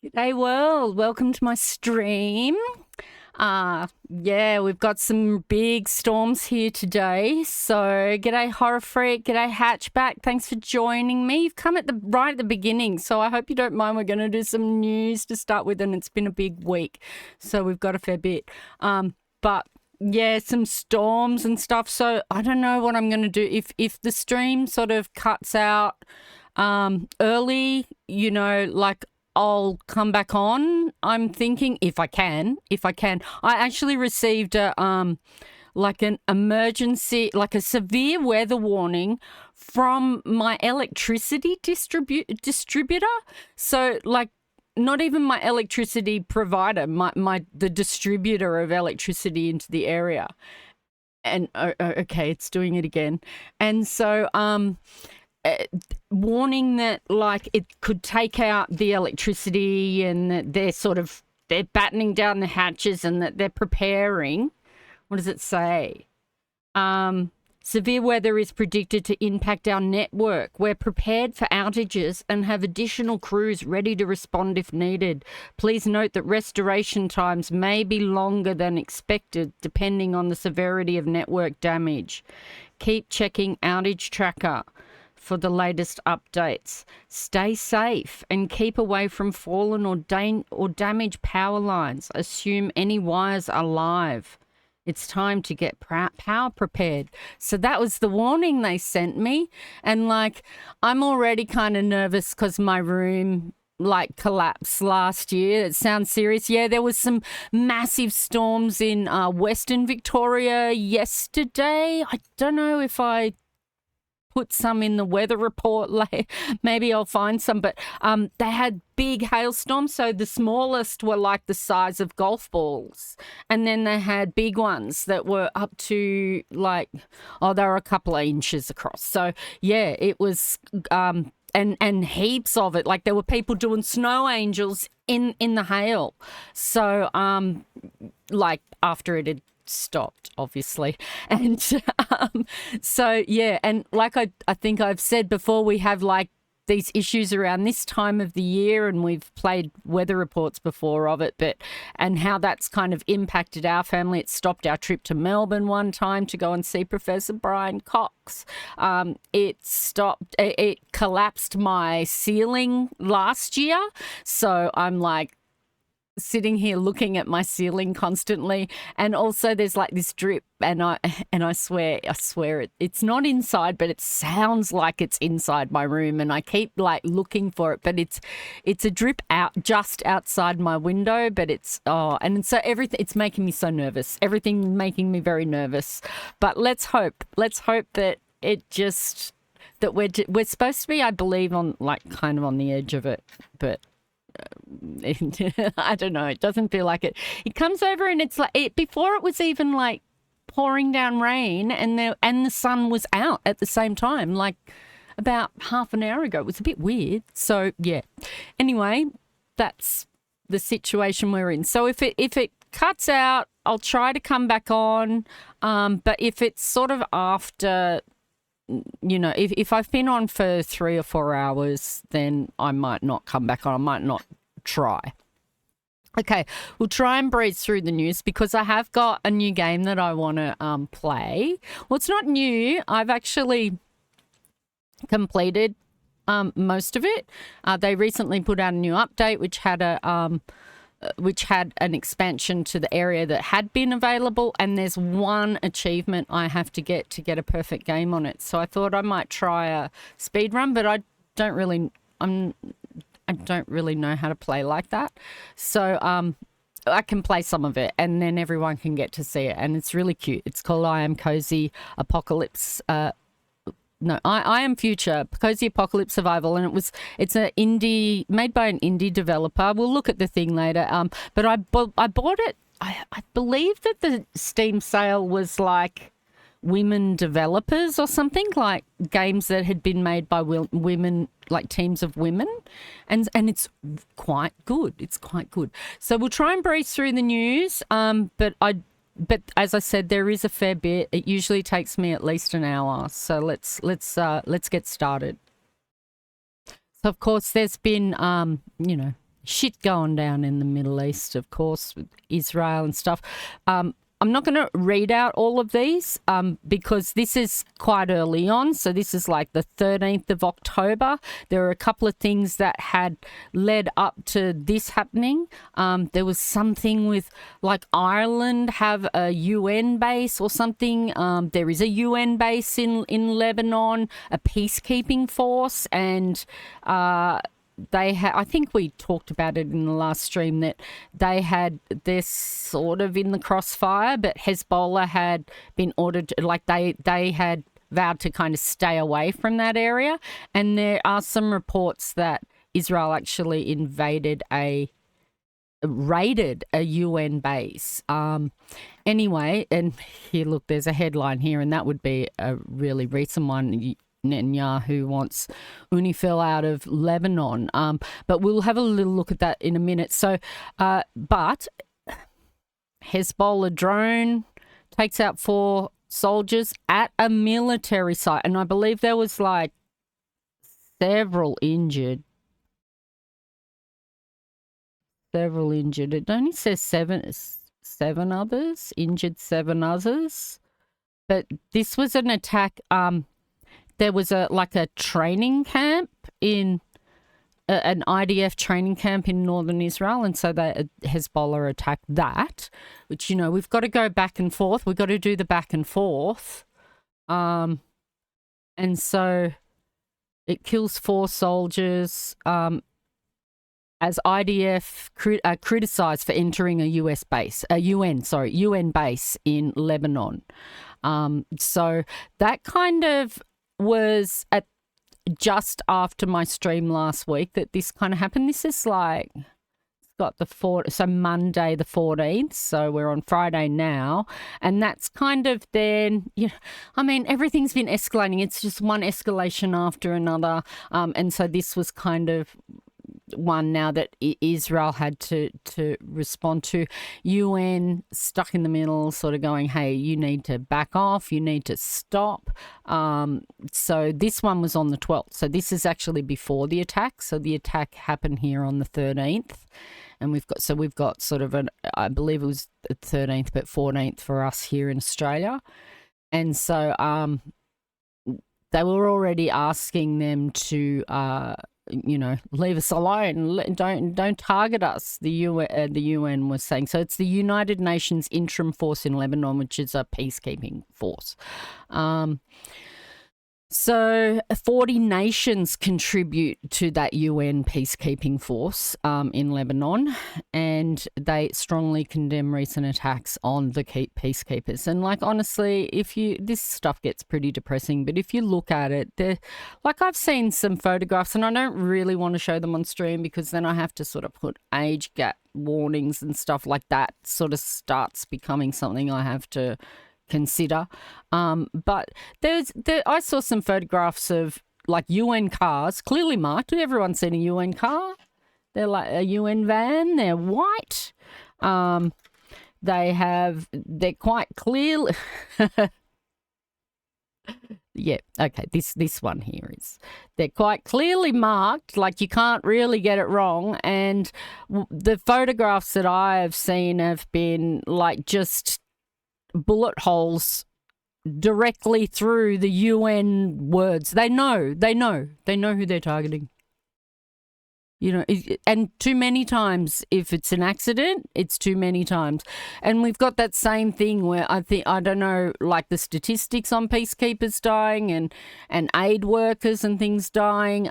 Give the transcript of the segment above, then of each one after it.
G'day world, welcome to my stream. Yeah, we've got some big storms here today. So g'day Horror Freak, g'day Hatchback, thanks for joining me. You've come right at the beginning, so I hope you don't mind. We're going to do some news to start with, and it's been a big week, so we've got a fair bit. But yeah, some storms and stuff, so I don't know what I'm going to do. If the stream sort of cuts out early, like I'll come back on. I'm thinking if I can. I actually received like an emergency, like a severe weather warning from my electricity distributor. So like not even my electricity provider, the distributor of electricity into the area. And okay, it's doing it again. And so warning that like it could take out the electricity, and that they're battening down the hatches, and that they're preparing. What does it say? Severe weather is predicted to impact our network. We're prepared for outages and have additional crews ready to respond if needed. Please note that restoration times may be longer than expected depending on the severity of network damage. Keep checking outage tracker for the latest updates. Stay safe and keep away from fallen or damaged power lines. Assume any wires are live. It's time to get power prepared. So that was the warning they sent me. And like, I'm already kind of nervous because my room like collapsed last year. It sounds serious. Yeah, there was some massive storms in Western Victoria yesterday. I don't know if I put some in the weather report. Maybe I'll find some, but they had big hailstorms. So the smallest were like the size of golf balls, and then they had big ones that were up to like, they were a couple of inches across. So yeah, it was and heaps of it. Like there were people doing snow angels in the hail. So like after it had stopped, obviously. And so yeah, and like I think I've said before, we have like these issues around this time of the year, and we've played weather reports before of it, and how that's kind of impacted our family. It stopped our trip to Melbourne one time to go and see Professor Brian Cox. It collapsed my ceiling last year, so I'm like sitting here looking at my ceiling constantly. And also there's like this drip, and I swear it's not inside, but it sounds like it's inside my room, and I keep like looking for it, but it's a drip out just outside my window. But and so it's making me so nervous. Everything making me very nervous. But let's hope that that we're supposed to be, I believe, on like kind of on the edge of it, but I don't know. It doesn't feel like it. It comes over, and it's like before it was even like pouring down rain, and the sun was out at the same time, like about half an hour ago. It was a bit weird. So yeah. Anyway, that's the situation we're in. So if it cuts out, I'll try to come back on. But if it's sort of after, if I've been on for 3 or 4 hours, then I might not come back on. I might not try. Okay, we'll try and breeze through the news because I have got a new game that I want to play. Well, it's not new. I've actually completed most of it. They recently put out a new update which had an expansion to the area that had been available, and there's one achievement I have to get a perfect game on it. So I thought I might try a speed run, but I don't really know how to play like that. So I can play some of it, and then everyone can get to see it, and it's really cute. It's called I Am Cosy Apocalypse I Am Future, Cosy Apocalypse Survival, and it's an indie, made by an indie developer. We'll look at the thing later. But I bought it. I believe that the Steam sale was like women developers or something, like games that had been made by women, like teams of women, and it's quite good. It's quite good. So we'll try and breeze through the news. But as I said, there is a fair bit. It usually takes me at least an hour. So let's get started. So of course there's been shit going down in the Middle East, of course, with Israel and stuff. I'm not going to read out all of these because this is quite early on. So this is like the 13th of October. There are a couple of things that had led up to this happening. There was something with like Ireland have a UN base or something. There is a UN base in Lebanon, a peacekeeping force, and I think we talked about it in the last stream that they're sort of in the crossfire, but Hezbollah had been ordered to, like they had vowed to kind of stay away from that area. And there are some reports that Israel actually raided a UN base. Anyway, and here, look, there's a headline here, and that would be a really recent one. Netanyahu wants UNIFIL out of Lebanon. But we'll have a little look at that in a minute. So, but Hezbollah drone takes out 4 soldiers at a military site. And I believe there was like several injured. It only says seven others, injured 7 others. But this was an attack. There was a training camp in an IDF training camp in northern Israel, and so Hezbollah attacked that. Which, you know, we've got to go back and forth. We've got to do the back and forth, and so it kills 4 soldiers. As IDF criticised for entering a UN base in Lebanon. So that kind of was at just after my stream last week that this kind of happened. This is like, it's got so Monday the 14th, so we're on Friday now, and that's kind of then, you know, I mean, everything's been escalating. It's just one escalation after another, and so this was kind of one now that Israel had to respond to. UN stuck in the middle, sort of going, hey, you need to back off, you need to stop. So this one was on the 12th. So this is actually before the attack. So the attack happened here on the 13th. And we've got sort of I believe it was the 13th, but 14th for us here in Australia. And so they were already asking them to leave us alone. Don't target us. The UN was saying. So it's the United Nations Interim Force in Lebanon, which is a peacekeeping force. So 40 nations contribute to that UN peacekeeping force in Lebanon, and they strongly condemn recent attacks on the peacekeepers. And like, honestly, this stuff gets pretty depressing, but if you look at it, I've seen some photographs, and I don't really want to show them on stream because then I have to sort of put age gap warnings and stuff like that. Sort of starts becoming something I have to consider. But I saw some photographs of like UN cars, clearly marked. Everyone's seen a UN car. They're like a UN van. They're white. They're quite clearly. Yeah, okay, this one here they're quite clearly marked, like you can't really get it wrong. And the photographs that I have seen have been like just bullet holes directly through the UN words. They know who they're targeting. You know, and too many times, if it's an accident, it's too many times. And we've got that same thing where I don't know, like the statistics on peacekeepers dying and aid workers and things dying,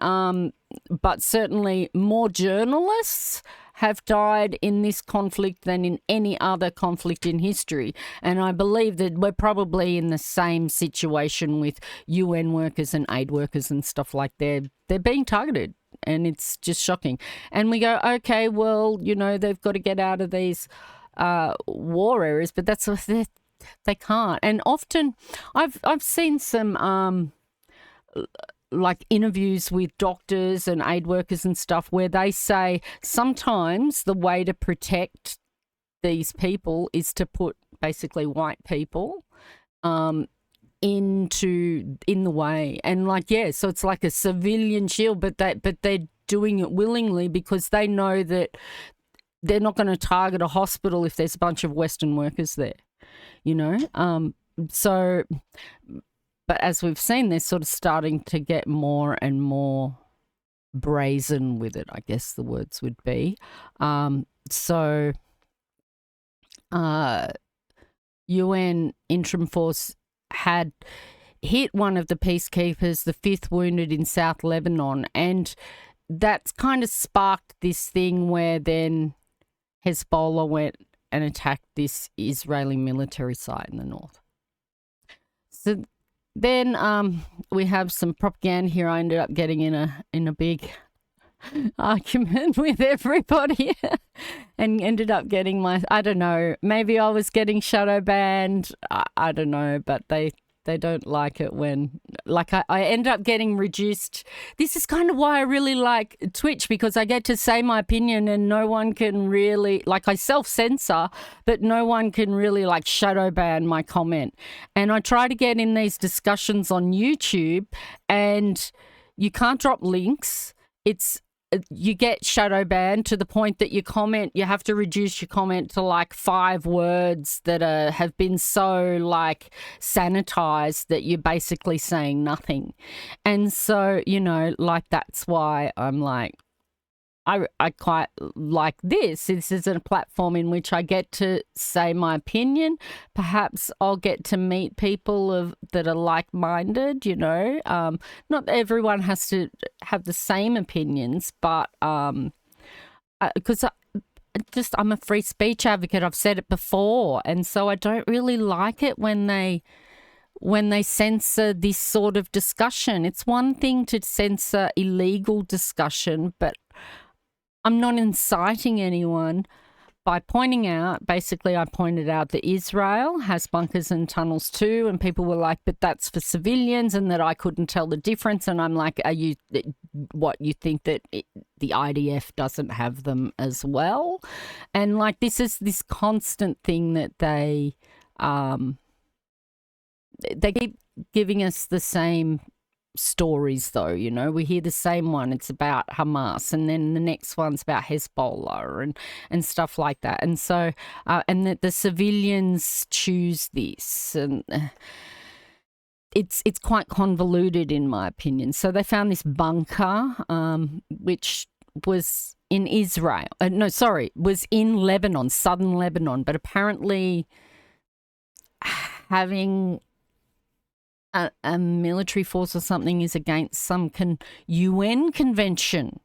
but certainly more journalists have died in this conflict than in any other conflict in history. And I believe that we're probably in the same situation with UN workers and aid workers and stuff like that. They're being targeted. And it's just shocking. And we go, okay, well, you know, they've got to get out of these war areas, but that's what they can't. And often I've seen some like interviews with doctors and aid workers and stuff where they say sometimes the way to protect these people is to put basically white people in the way, and like, yeah, so it's like a civilian shield, but they're doing it willingly because they know that they're not going to target a hospital if there's a bunch of Western workers there, you know? So, but as we've seen, they're sort of starting to get more and more brazen with it, I guess the words would be. UN interim force had hit one of the peacekeepers, the 5th wounded in South Lebanon, and that's kind of sparked this thing where then Hezbollah went and attacked this Israeli military site in the north. So then we have some propaganda here. I ended up getting in a big argument with everybody and ended up getting I don't know, maybe I was getting shadow banned. I don't know, but they don't like it when, like, I end up getting reduced. This is kind of why I really like Twitch, because I get to say my opinion and no one can really, like, I self-censor, but no one can really, like, shadow ban my comment. And I try to get in these discussions on YouTube and you can't drop links. You get shadow banned to the point that your comment, you have to reduce your comment to like 5 words that have been so like sanitized that you're basically saying nothing. And so, you know, like that's why I'm like, I quite like this. This is a platform in which I get to say my opinion. Perhaps I'll get to meet people that are like-minded, you know. Not everyone has to have the same opinions, but because I'm a free speech advocate. I've said it before. And so I don't really like it when they censor this sort of discussion. It's one thing to censor illegal discussion, but I'm not inciting anyone by pointing out, basically I pointed out that Israel has bunkers and tunnels too, and people were like, but that's for civilians, and that I couldn't tell the difference. And I'm like, you think that the IDF doesn't have them as well? And like, this is this constant thing that they keep giving us the same stories, though, you know. We hear the same one, it's about Hamas, and then the next one's about Hezbollah and stuff like that. And so and that the civilians choose this, and it's quite convoluted in my opinion. So they found this bunker which was in Israel, was in Lebanon, southern Lebanon, but apparently having a military force or something is against some UN convention,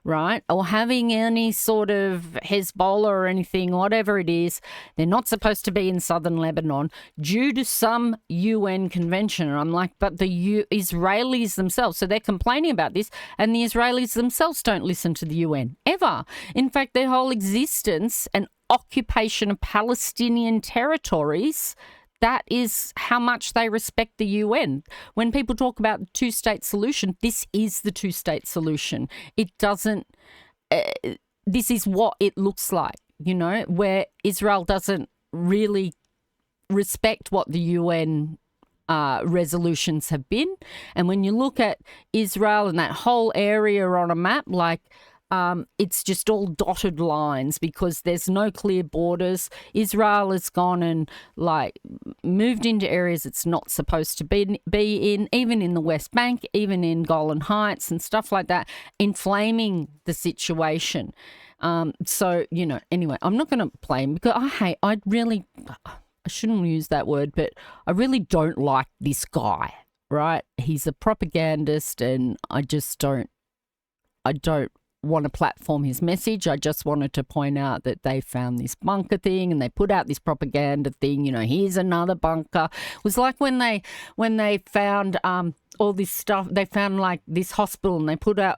right? Or having any sort of Hezbollah or anything, whatever it is, they're not supposed to be in southern Lebanon due to some UN convention. And I'm like, but the Israelis themselves, so they're complaining about this, and the Israelis themselves don't listen to the UN, ever. In fact, their whole existence and occupation of Palestinian territories, that is how much they respect the UN. When people talk about the two-state solution, this is the two-state solution. It doesn't, this is what it looks like, you know, where Israel doesn't really respect what the UN resolutions have been. And when you look at Israel and that whole area on a map, like, it's just all dotted lines because there's no clear borders. Israel has gone and like moved into areas it's not supposed to be in, even in the West Bank, even in Golan Heights and stuff like that, inflaming the situation. So, you know, anyway, I'm not going to blame because I shouldn't use that word, but I really don't like this guy, right? He's a propagandist and I don't want to platform his message. I just wanted to point out that they found this bunker thing and they put out this propaganda thing, you know, here's another bunker. It was like when they found all this stuff, they found like this hospital and they put out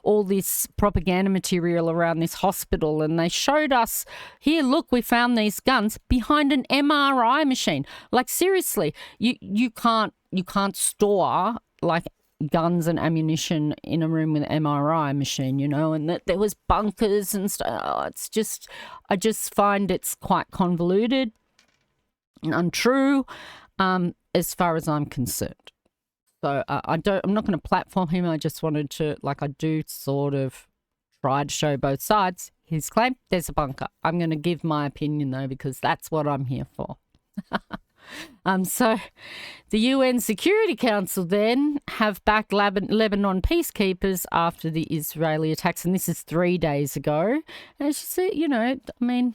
all this propaganda material around this hospital and they showed us, here, look, we found these guns behind an MRI machine. Like seriously, you can't store like guns and ammunition in a room with an MRI machine, you know, and that there was bunkers and stuff. Oh, it's just, I just find it's quite convoluted and untrue as far as I'm concerned. So I'm not going to platform him. I just wanted to, like, I do sort of try to show both sides. His claim, there's a bunker. I'm going to give my opinion though, because that's what I'm here for. So the UN Security Council then have backed Lebanon peacekeepers after the Israeli attacks, and this is 3 days ago. And she said, I mean,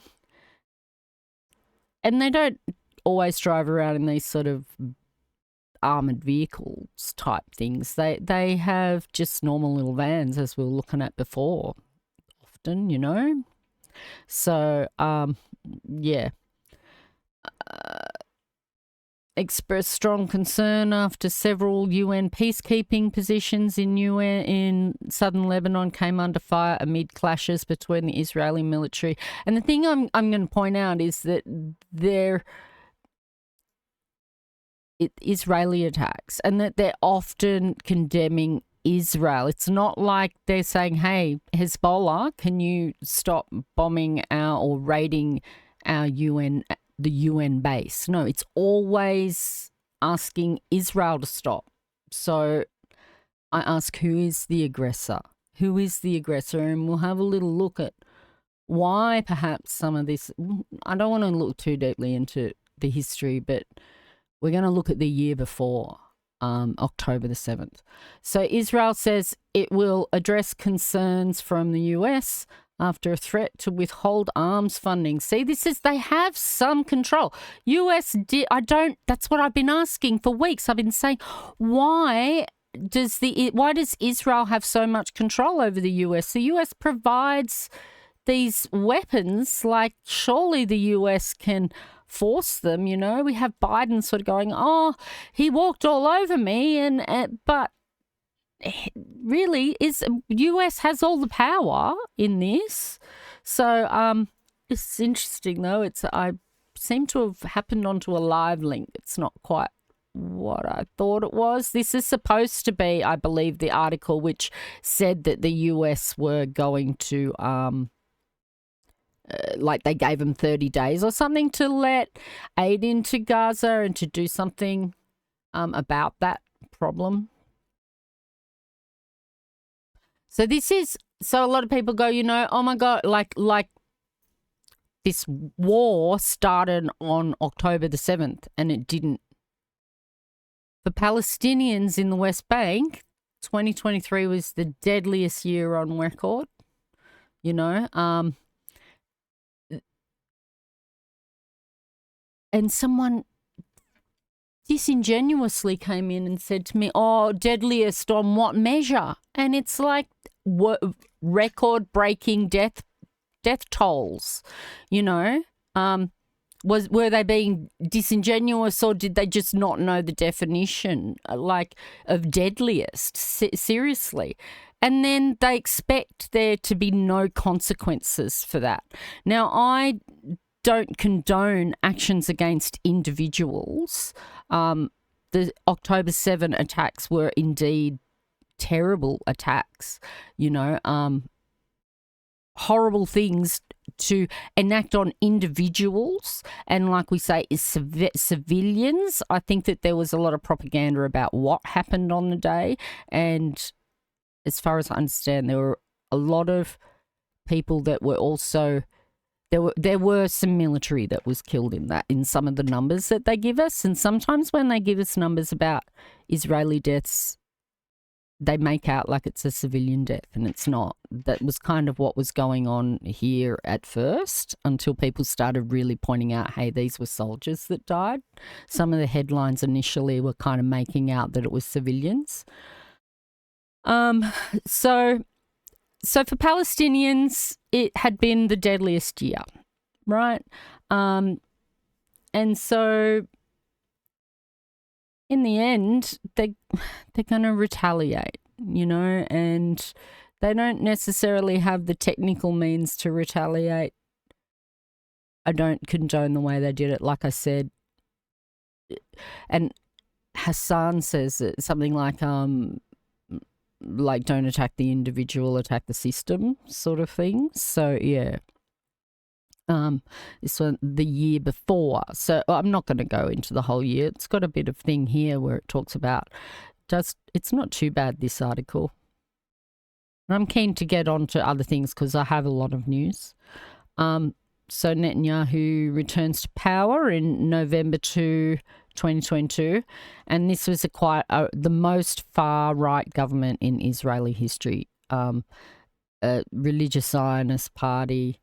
and they don't always drive around in these sort of armoured vehicles type things. They have just normal little vans, as we were looking at before, often. So, yeah. Expressed strong concern after several UN peacekeeping positions in southern Lebanon came under fire amid clashes between the Israeli military. And the thing I'm going to point out is that Israeli attacks, and that they're often condemning Israel. It's not like they're saying, hey, Hezbollah, can you stop bombing or raiding the UN base? No, it's always asking Israel to stop. So I ask, who is the aggressor? Who is the aggressor? And we'll have a little look at why perhaps some of this, I don't want to look too deeply into the history, but we're going to look at the year before, October the 7th. So Israel says it will address concerns from the US after a threat to withhold arms funding. See, they have some control. That's what I've been asking for weeks. I've been saying, why does Israel have so much control over the US? The US provides these weapons, like surely the US can force them, We have Biden sort of going, oh, he walked all over me, but really US has all the power in this. So it's interesting though. I seem to have happened onto a live link. It's not quite what I thought it was. This is supposed to be, I believe, the article which said that the US were going to like they gave them 30 days or something to let aid into Gaza and to do something about that problem. So a lot of people go, oh my God, like this war started on October the 7th and it didn't. For Palestinians in the West Bank, 2023 was the deadliest year on record, and someone disingenuously came in and said to me, oh, deadliest on what measure? And it's like record-breaking death tolls, were they being disingenuous, or did they just not know the definition of deadliest? Seriously. And then they expect there to be no consequences for that. Now, I don't condone actions against individuals. The October 7 attacks were indeed terrible attacks, horrible things to enact on individuals, and like we say, is civilians. I think that there was a lot of propaganda about what happened on the day, and as far as I understand, there were a lot of people that were also there were some military that was killed in some of the numbers that they give us. And sometimes when they give us numbers about Israeli deaths, they make out like it's a civilian death, and it's not. That was kind of what was going on here at first, until people started really pointing out, hey, these were soldiers that died. Some of the headlines initially were kind of making out that it was civilians. So for Palestinians, it had been the deadliest year, right? And so in the end, they're going to retaliate, and they don't necessarily have the technical means to retaliate. I don't condone the way they did it, like I said. And Hassan says something like don't attack the individual, attack the system sort of thing. So yeah. This one the year before. So I'm not going to go into the whole year. It's got a bit of thing here where it talks about it's not too bad, this article. I'm keen to get on to other things because I have a lot of news. So Netanyahu returns to power in November 2022, and this was the most far-right government in Israeli history. A religious Zionist party,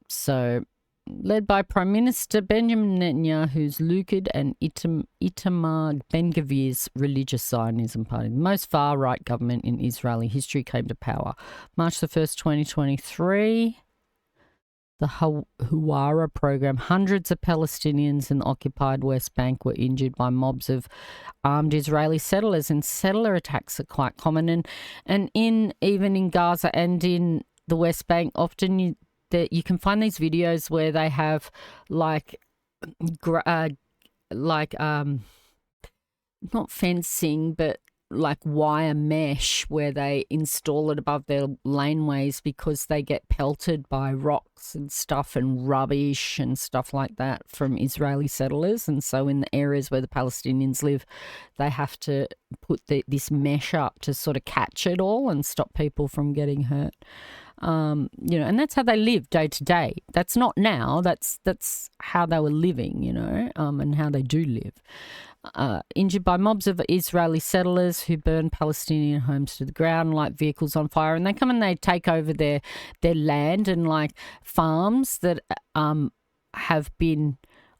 so led by Prime Minister Benjamin Netanyahu's Likud and Itamar Ben-Gvir's religious Zionism party. The most far-right government in Israeli history came to power March the 1st, 2023. The Huwara program. Hundreds of Palestinians in the occupied West Bank were injured by mobs of armed Israeli settlers, and settler attacks are quite common. And even in Gaza and in the West Bank, often you can find these videos where they have not fencing, but like wire mesh where they install it above their laneways because they get pelted by rocks and stuff and rubbish and stuff like that from Israeli settlers. And so in the areas where the Palestinians live, they have to put this mesh up to sort of catch it all and stop people from getting hurt. And that's how they live day to day. That's not now. That's how they were living, and how they do live. Injured by mobs of Israeli settlers who burn Palestinian homes to the ground, light vehicles on fire, and they come and they take over their land and like farms that have been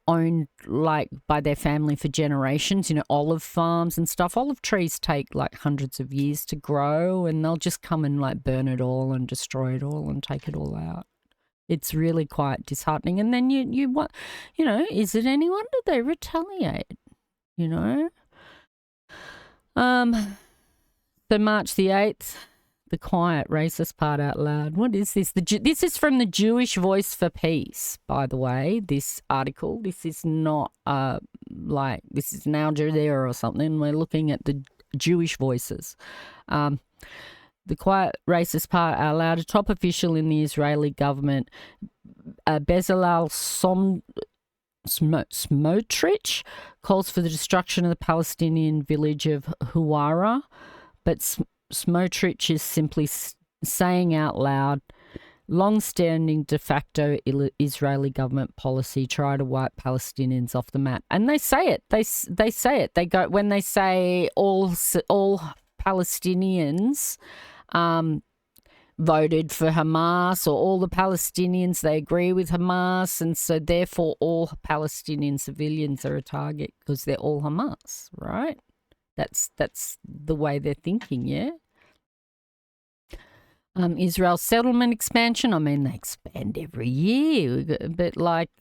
owned like by their family for generations, olive farms and stuff. Olive trees take like hundreds of years to grow, and they'll just come and like burn it all and destroy it all and take it all out. It's really quite disheartening. And then you what, is it any wonder they retaliate? So March the 8th, the quiet racist part out loud. What is this? This is from the Jewish Voice for Peace, by the way, this article. This is not this is an Al Jazeera or something. We're looking at the Jewish voices. The quiet racist part out loud. A top official in the Israeli government, Bezalel Smotrich, calls for the destruction of the Palestinian village of Huwara, but Smotrich is simply saying out loud, long-standing de facto Israeli government policy try to wipe Palestinians off the map. And they say it. They say it. They go when they say all Palestinians voted for Hamas, or all the Palestinians, they agree with Hamas, and so therefore all Palestinian civilians are a target because they're all Hamas, right? That's the way they're thinking, yeah? Israel's settlement expansion, I mean, they expand every year, but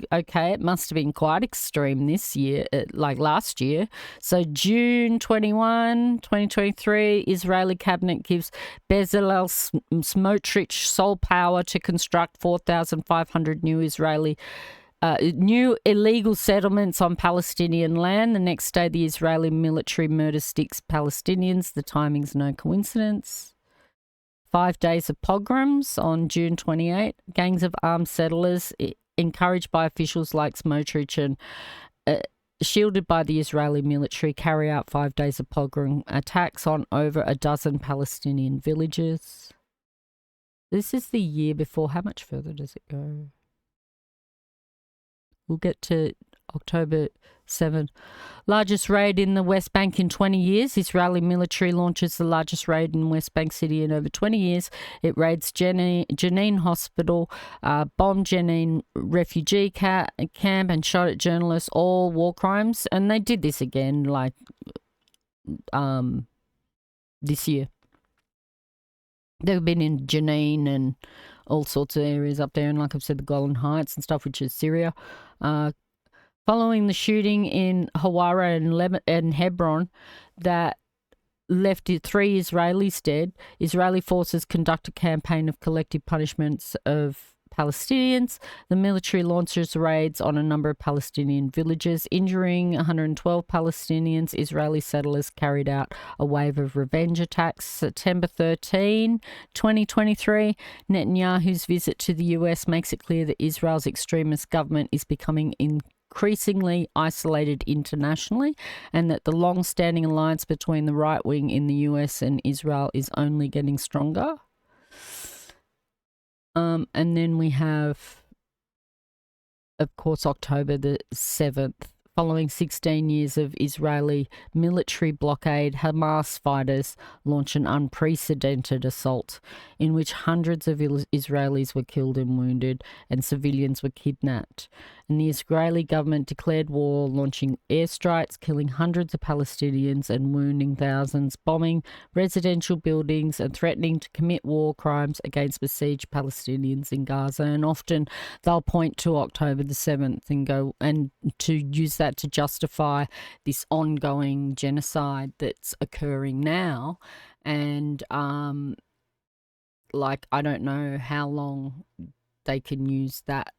okay, it must have been quite extreme this year, like last year. So June 21, 2023, Israeli cabinet gives Bezalel Smotrich sole power to construct 4,500 new illegal settlements on Palestinian land. The next day, the Israeli military murders 6 Palestinians. The timing's no coincidence. 5 days of pogroms on June 28. Gangs of armed settlers, encouraged by officials like Smotrich and shielded by the Israeli military, carry out 5 days of pogrom attacks on over a dozen Palestinian villages. This is the year before. How much further does it go? We'll get to October 7. Largest raid in the West Bank in 20 years. Israeli military launches the largest raid in West Bank City in over 20 years. It raids Jenin Hospital, bombed Jenin refugee camp and shot at journalists, all war crimes. And they did this again this year. They've been in Jenin and all sorts of areas up there, and like I've said, the Golan Heights and stuff, which is Syria. Following the shooting in Hawara and Hebron that left 3 Israelis dead, Israeli forces conduct a campaign of collective punishments of Palestinians. The military launches raids on a number of Palestinian villages, injuring 112 Palestinians. Israeli settlers carried out a wave of revenge attacks. September 13, 2023, Netanyahu's visit to the US makes it clear that Israel's extremist government is becoming increasingly isolated internationally, and that the long-standing alliance between the right wing in the US and Israel is only getting stronger. And then we have, of course, October the 7th. Following 16 years of Israeli military blockade, Hamas fighters launched an unprecedented assault in which hundreds of Israelis were killed and wounded and civilians were kidnapped. And the Israeli government declared war, launching airstrikes, killing hundreds of Palestinians and wounding thousands, bombing residential buildings and threatening to commit war crimes against besieged Palestinians in Gaza. And often they'll point to October the 7th and go and to use that to justify this ongoing genocide that's occurring now. And I don't know how long they can use that,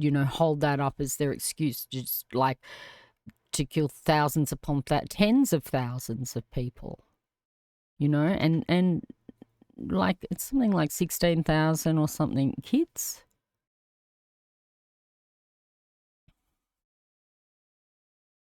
hold that up as their excuse, just like to kill thousands upon tens of thousands of people, and like it's something like 16,000 or something kids.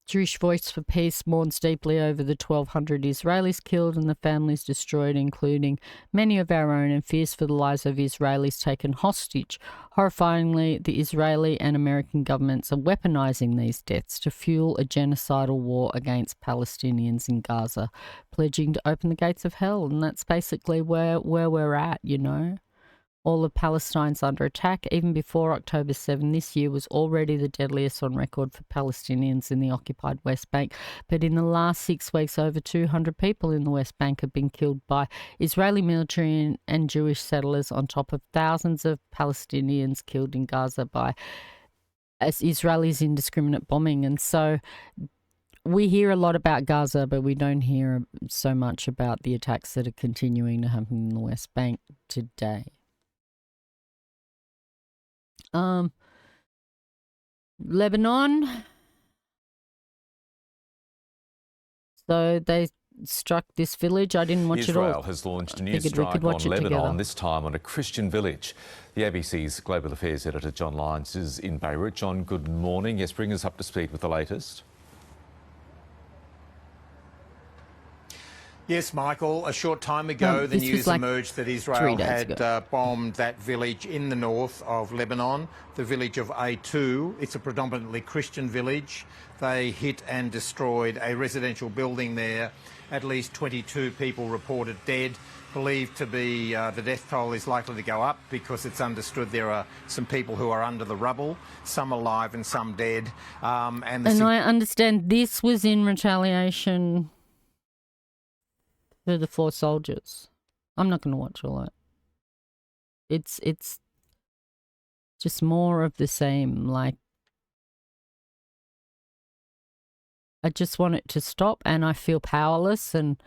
Jewish Voice for Peace mourns deeply over the 1,200 Israelis killed and the families destroyed, including many of our own, and fears for the lives of Israelis taken hostage. Horrifyingly, the Israeli and American governments are weaponizing these deaths to fuel a genocidal war against Palestinians in Gaza, pledging to open the gates of hell. And that's basically where we're at, All of Palestine's under attack. Even before October 7 this year was already the deadliest on record for Palestinians in the occupied West Bank. But in the last 6 weeks, over 200 people in the West Bank have been killed by Israeli military and Jewish settlers, on top of thousands of Palestinians killed in Gaza by Israelis' indiscriminate bombing. And so we hear a lot about Gaza, but we don't hear so much about the attacks that are continuing to happen in the West Bank today. Lebanon. So they struck this village. I didn't watch it all. Israel has launched a new strike on Lebanon, this time on a Christian village. The ABC's Global Affairs editor, John Lyons, is in Beirut. John, good morning. Yes, bring us up to speed with the latest. Yes, Michael. A short time ago, the news emerged that Israel had bombed that village in the north of Lebanon, the village of A2. It's a predominantly Christian village. They hit and destroyed a residential building there. At least 22 people reported dead. Believed to be the death toll is likely to go up because it's understood there are some people who are under the rubble, some alive and some dead. And I understand this was in retaliation for the 4 soldiers. I'm not going to watch all that. It's just more of the same. Like, I just want it to stop, and I feel powerless and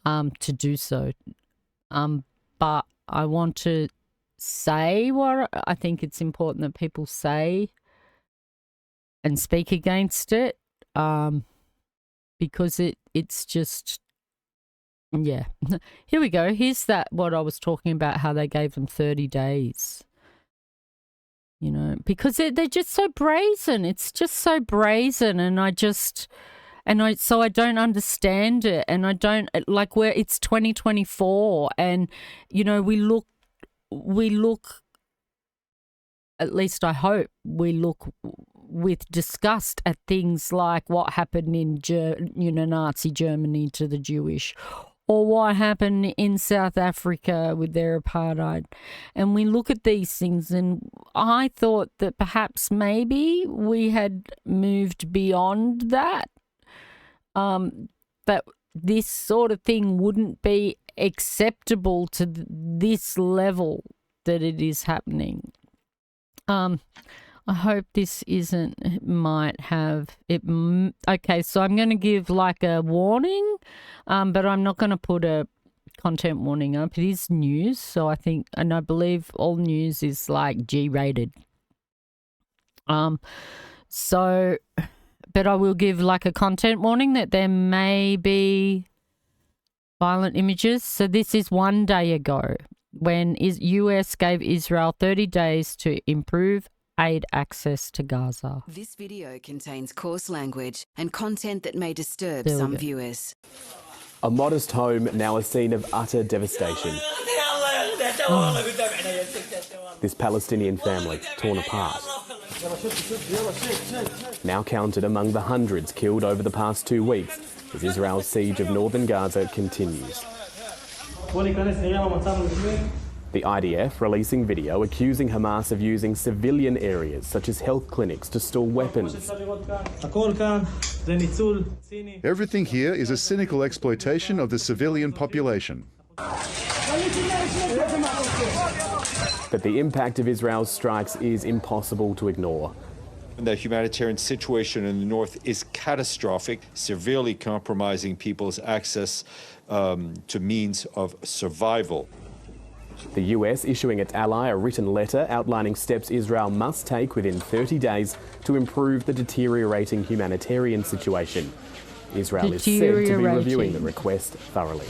to do so. But I want to say what I think it's important that people say and speak against it, because it's just. Yeah. Here we go. Here's what I was talking about, how they gave them 30 days. Because they're just so brazen. It's just so brazen, and so I don't understand it, and I don't like where it's 2024, and we look, at least I hope we look with disgust at things like what happened in Nazi Germany to the Jewish, or what happened in South Africa with their apartheid. And we look at these things, and I thought that perhaps maybe we had moved beyond that, that this sort of thing wouldn't be acceptable to this level that it is happening. I hope this might have it. Okay, so I'm going to give like a warning, but I'm not going to put a content warning up. It is news, so I believe all news is like G-rated. So, but I will give like a content warning that there may be violent images. So this is 1 day ago when US gave Israel 30 days to improve aid access to Gaza. This video contains coarse language and content that may disturb some viewers. A modest home, now a scene of utter devastation. This Palestinian family torn apart. Now counted among the hundreds killed over the past 2 weeks as Israel's siege of northern Gaza continues. The IDF releasing video accusing Hamas of using civilian areas such as health clinics to store weapons. Everything here is a cynical exploitation of the civilian population. But the impact of Israel's strikes is impossible to ignore. The humanitarian situation in the north is catastrophic, severely compromising people's access to means of survival. The US issuing its ally a written letter outlining steps Israel must take within 30 days to improve the deteriorating humanitarian situation. Israel is said to be reviewing the request thoroughly.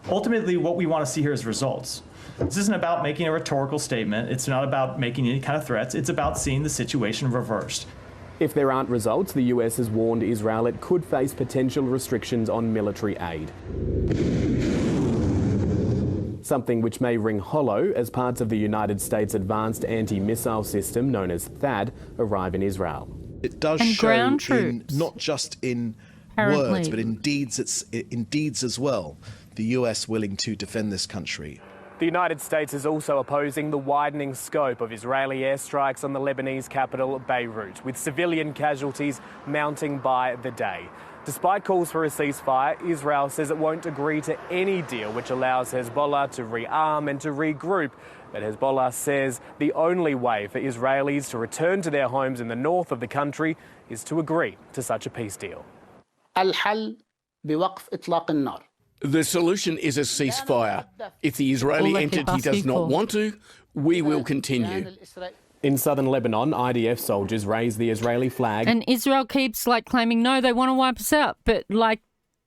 Ultimately, what we want to see here is results. This isn't about making a rhetorical statement. It's not about making any kind of threats. It's about seeing the situation reversed. If there aren't results, the US has warned Israel it could face potential restrictions on military aid. Something which may ring hollow as parts of the United States' advanced anti-missile system known as THAAD arrive in Israel. It does show not just in words but in deeds as well. The US willing to defend this country. The United States is also opposing the widening scope of Israeli airstrikes on the Lebanese capital Beirut, with civilian casualties mounting by the day. Despite calls for a ceasefire, Israel says it won't agree to any deal which allows Hezbollah to rearm and to regroup. But Hezbollah says the only way for Israelis to return to their homes in the north of the country is to agree to such a peace deal. The solution is a ceasefire. If the Israeli entity does not want to, we will continue. In southern Lebanon, IDF soldiers raise the Israeli flag. And Israel keeps claiming, no, they want to wipe us out. But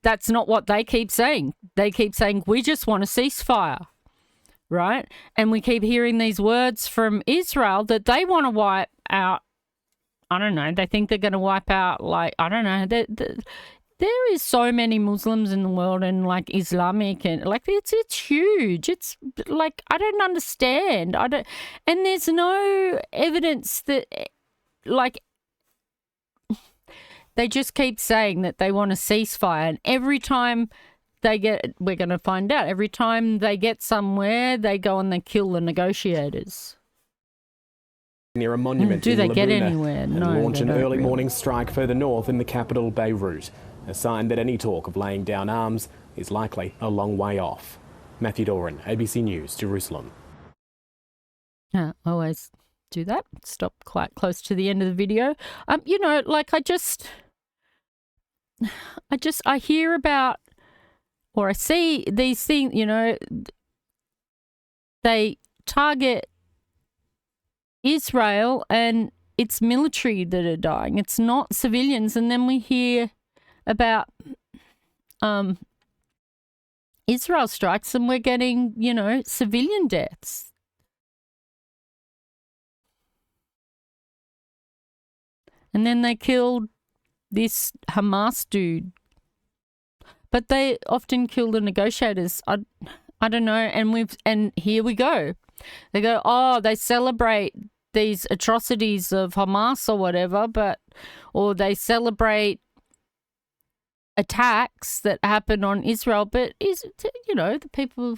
that's not what they keep saying. They keep saying, we just want a ceasefire, right? And we keep hearing these words from Israel that they want to wipe out, I don't know, they think they're going to wipe out, I don't know, there is so many Muslims in the world and Islamic and it's huge. It's I don't understand. And there's no evidence that they just keep saying that they want a ceasefire, and every time we're going to find out, every time they get somewhere, they go and they kill the negotiators. Near a monument do in they Labuna, get anywhere? and No, launch an early really. morning strike further north in the capital Beirut, a sign that any talk of laying down arms is likely a long way off. Matthew Doran, ABC News, Jerusalem. Always do that. Stop quite close to the end of the video. I hear about, or I see these things, they target Israel and it's military that are dying. It's not civilians. And then we hear about Israel strikes and we're getting, civilian deaths. And then they killed this Hamas dude. But they often kill the negotiators. I don't know. And here we go. They go, they celebrate these atrocities of Hamas or whatever, or they celebrate attacks that happen on Israel, but the people,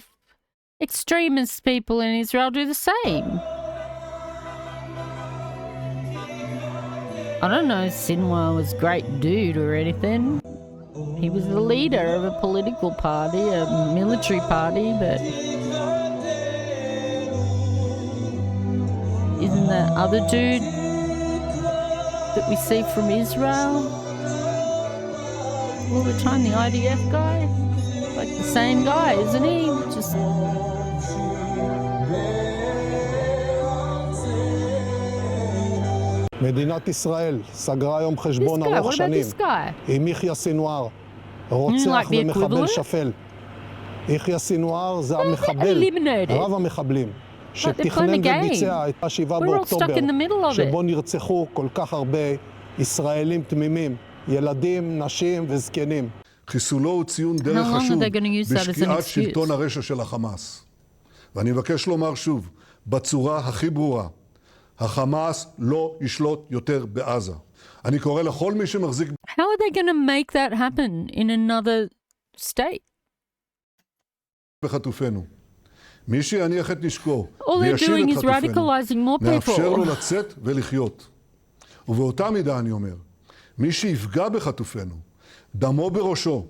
extremist people in Israel do the same. I don't know Sinwar was a great dude or anything. He was the leader of a political party, a military party, but isn't that other dude that we see from Israel all the time, the IDF guy? The same guy, isn't he? Just... מדינת ישראל סגרה היום חשבון ארוך שנים עם יחיא סינואר, רוצח ומחבל שפל. יחיא סינואר זה המחבל, רב המחבלים. שתכנן וביצע את ה-7 באוקטובר, שבו נרצחו כל כך הרבה ישראלים תמימים, ילדים, נשים וזקנים. חיסולו הוא ציון דרך חשוב בשקיעת שלטון הרשע של החמאס. ואני מבקש לומר שוב, בצורה הכי ברורה, החמאס לא ישלוט יותר בעזה. אני קורא לכל מי שמחזיק... How are they going to make that happen in another state? בחטופינו. מי שיניח את נשקו וישיב את חטופינו, נאפשר לו לצאת ולחיות. ובאותה מידה אני אומר, מי שיפגע בחטופינו, דמו בראשו,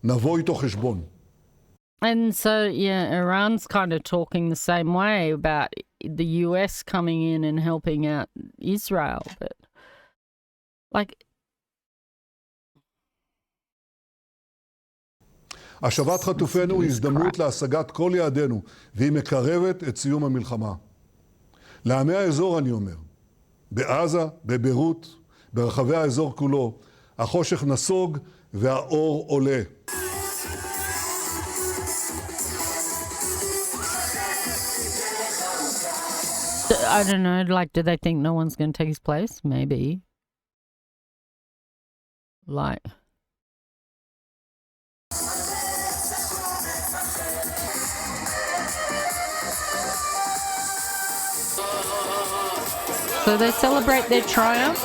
נבוא איתו חשבון. And so, yeah, Iran's kind of talking the same way about the US coming in and helping out Israel, but like... השבת חטופינו היא הזדמנות להשגת כל יעדינו, והיא מקרבת את סיום המלחמה. לעמי האזור אני אומר, בעזה, בביירות, ברחבי האזור כולו, החושך נסוג והאור עולה. I don't know, like, do they think no one's going to take his place? Maybe. Like... So they celebrate their triumph,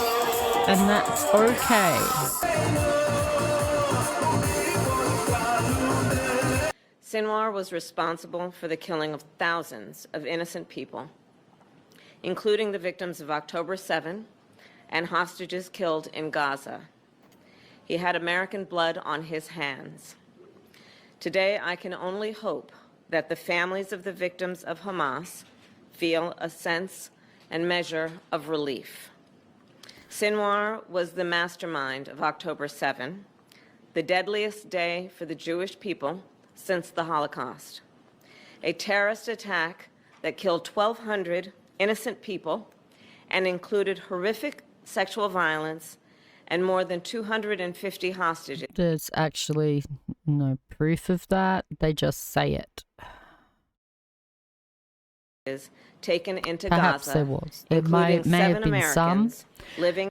and that's okay. Sinwar was responsible for the killing of thousands of innocent people, including the victims of October 7 and hostages killed in Gaza. He had American blood on his hands. Today, I can only hope that the families of the victims of Hamas feel a sense and measure of relief. Sinwar was the mastermind of October 7, the deadliest day for the Jewish people since the Holocaust. A terrorist attack that killed 1,200 innocent people and included horrific sexual violence and more than 250 hostages. There's actually no proof of that. They just say it. Is taken into Perhaps Gaza, there was. There may have been some. Living.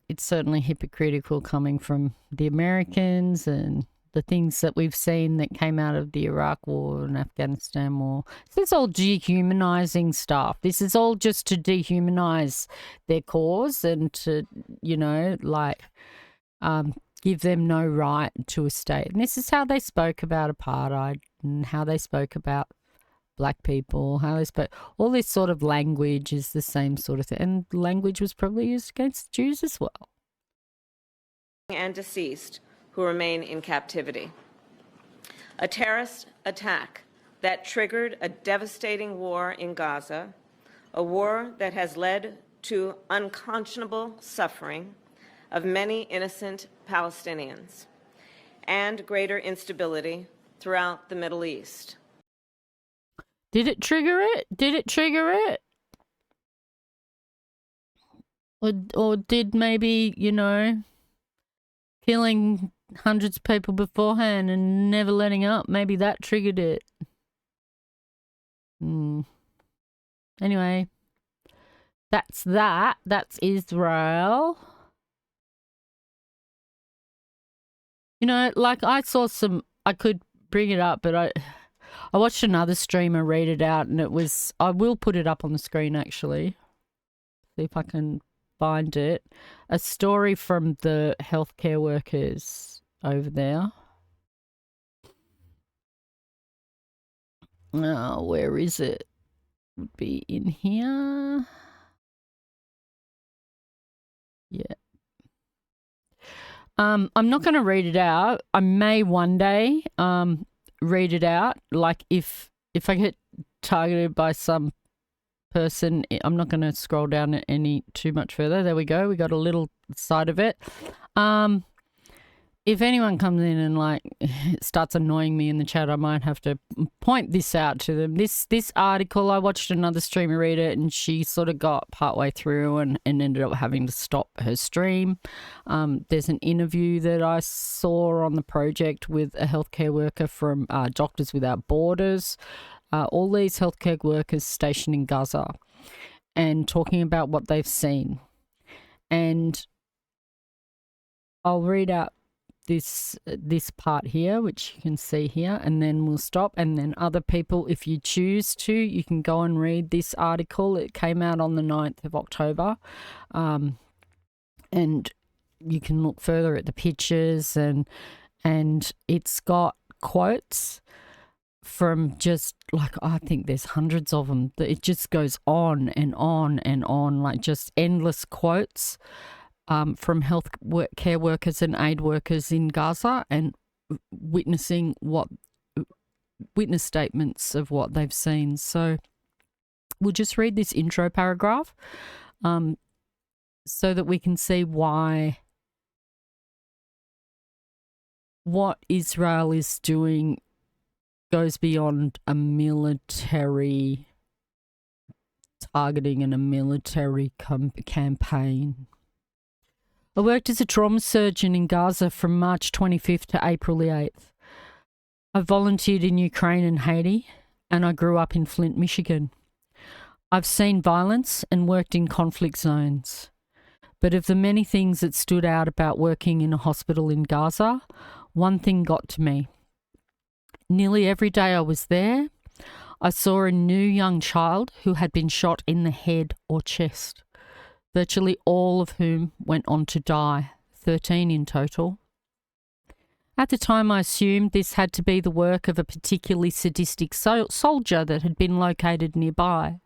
It's certainly hypocritical coming from the Americans and the things that we've seen that came out of the Iraq war and Afghanistan war. This is all dehumanizing stuff. This is all just to dehumanize their cause and to, you know, like give them no right to a state. And this is how they spoke about apartheid and how they spoke about black people, how they spoke. All this sort of language is the same sort of thing. And language was probably used against Jews as well. And deceased who remain in captivity. A terrorist attack that triggered a devastating war in Gaza, a war that has led to unconscionable suffering of many innocent Palestinians and greater instability throughout the Middle East. Did it trigger it? Did it trigger it? Or did maybe, you know, killing hundreds of people beforehand and never letting up, maybe that triggered it? Anyway, that's that. That's Israel. You know, like I saw some, I could bring it up, but I watched another streamer read it out and it was, I will put it up on the screen actually. See if I can find it. A story from the healthcare workers over there. Oh, where is it? Would be in here. Yeah. I'm not going to read it out. I may one day read it out. Like if I get targeted by some person, I'm not going to scroll down any too much further. There we go. We got a little side of it. If anyone comes in and like starts annoying me in the chat, I might have to point this out to them. This article, I watched another streamer read it and she sort of got partway through and ended up having to stop her stream. There's an interview that I saw on the project with a healthcare worker from Doctors Without Borders. all these healthcare workers stationed in Gaza and talking about what they've seen. And I'll read out this part here, which you can see here, and then we'll stop. And then other people, if you choose to, you can go and read this article. It came out on the 9th of October. And you can look further at the pictures, and it's got quotes from just like, I think there's hundreds of them. It just goes on and on and on, like just endless quotes from care workers and aid workers in Gaza, and witness statements of what they've seen. So we'll just read this intro paragraph so that we can see why what Israel is doing goes beyond a military targeting and a military campaign. I worked as a trauma surgeon in Gaza from March 25th to April the 8th. I volunteered in Ukraine and Haiti, and I grew up in Flint, Michigan. I've seen violence and worked in conflict zones. But of the many things that stood out about working in a hospital in Gaza, one thing got to me. Nearly every day I was there, I saw a new young child who had been shot in the head or chest, virtually all of whom went on to die, 13 in total. At the time, I assumed this had to be the work of a particularly sadistic soldier that had been located nearby.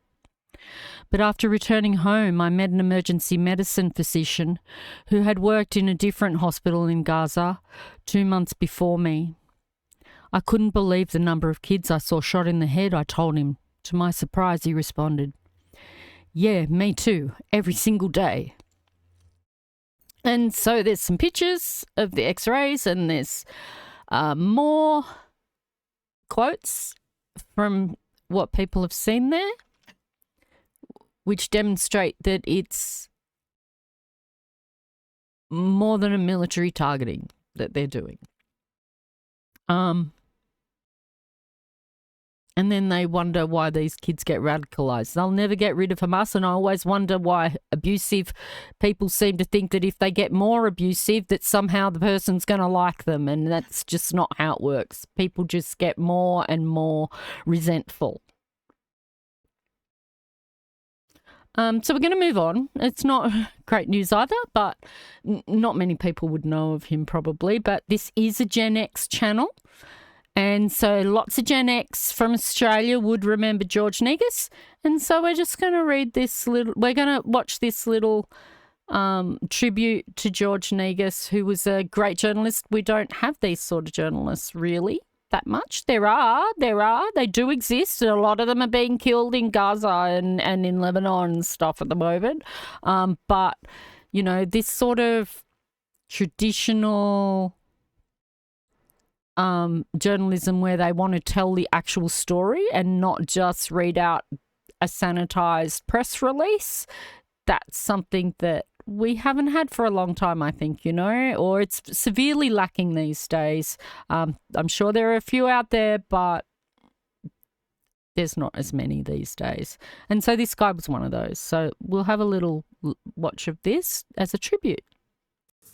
But after returning home, I met an emergency medicine physician who had worked in a different hospital in Gaza 2 months before me. I couldn't believe the number of kids I saw shot in the head, I told him. To my surprise, he responded, "Yeah, me too, every single day." And so there's some pictures of the x-rays, and there's more quotes from what people have seen there, which demonstrate that it's more than a military targeting that they're doing. And then they wonder why these kids get radicalised. They'll never get rid of Hamas, and I always wonder why abusive people seem to think that if they get more abusive, that somehow the person's going to like them, and that's just not how it works. People just get more and more resentful. So we're going to move on. It's not great news either, but not many people would know of him probably, but this is a Gen X channel. And so lots of Gen X from Australia would remember George Negus. And so we're just going to we're going to watch this little tribute to George Negus, who was a great journalist. We don't have these sort of journalists really that much. They do exist. A lot of them are being killed in Gaza and in Lebanon and stuff at the moment. But, you know, this sort of traditional journalism where they want to tell the actual story and not just read out a sanitized press release, that's something that we haven't had for a long time, I think, you know, or it's severely lacking these days. I'm sure there are a few out there, but there's not as many these days. And so this guy was one of those. So we'll have a little watch of this as a tribute.